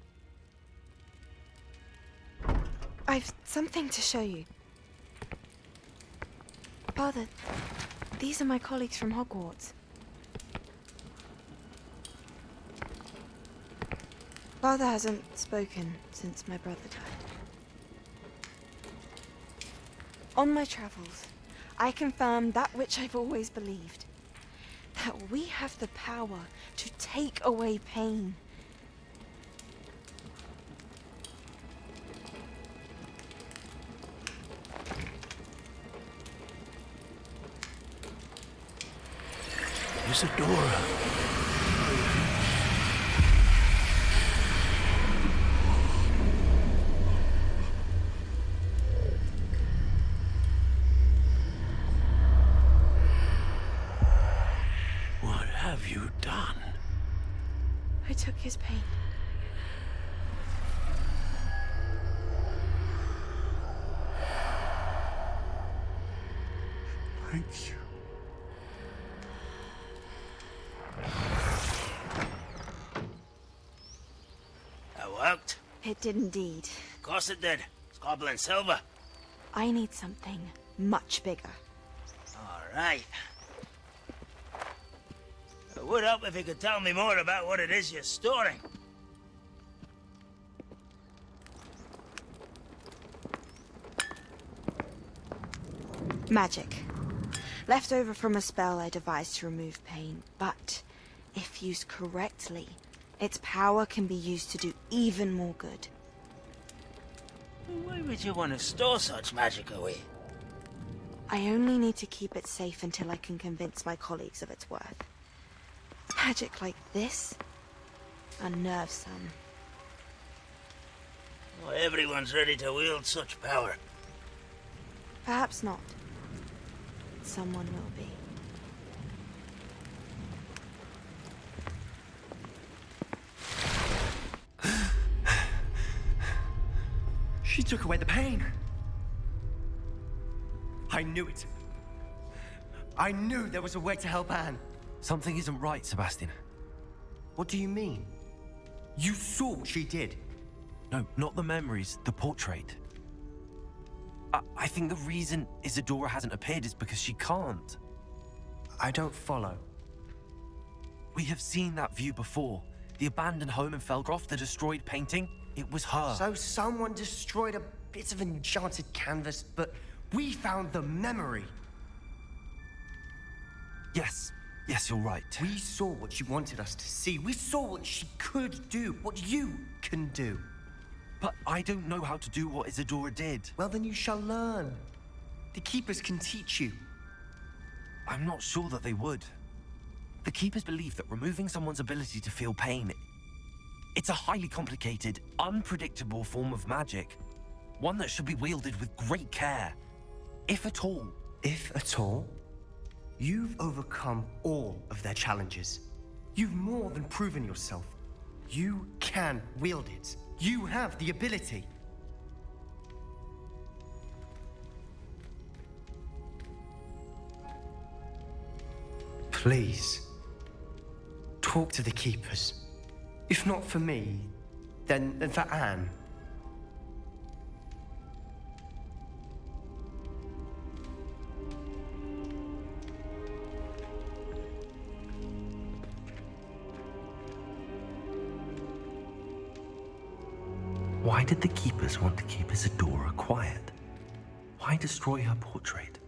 I've something to show you. Father, these are my colleagues from Hogwarts. Father hasn't spoken since my brother died. On my travels, I confirmed that which I've always believed. That we have the power to take away pain. Isadora. What have you done? I took his pain Thank you. That worked. It did indeed. Of course it did. It's goblin silver. I need something much bigger. All right. It would help if you could tell me more about what it is you're storing. Magic. Left over from a spell I devised to remove pain, but if used correctly, its power can be used to do even more good. Why would you want to store such magic away? I only need to keep it safe until I can convince my colleagues of its worth. Magic like this unnerves some. Not everyone's ready to wield such power. Perhaps not. Someone will be. She took away the pain. I knew it. I knew there was a way to help Anne. Something isn't right, Sebastian. What do you mean? You saw what she did. No, not the memories, the portrait. I think the reason Isadora hasn't appeared is because she can't. I don't follow. We have seen that view before. The abandoned home in Felgroth, the destroyed painting, it was her. So someone destroyed a bit of enchanted canvas, but we found the memory. Yes, you're right. We saw what she wanted us to see. We saw what she could do, what you can do. But I don't know how to do what Isadora did. Well, then you shall learn. The Keepers can teach you. I'm not sure that they would. The Keepers believe that removing someone's ability to feel pain, it's a highly complicated, unpredictable form of magic. One that should be wielded with great care. If at all. If at all? You've overcome all of their challenges. You've more than proven yourself. You can wield it. You have the ability. Please, talk to the Keepers. If not for me, then for Anne. Why did the Keepers want to keep Isadora quiet? Why destroy her portrait?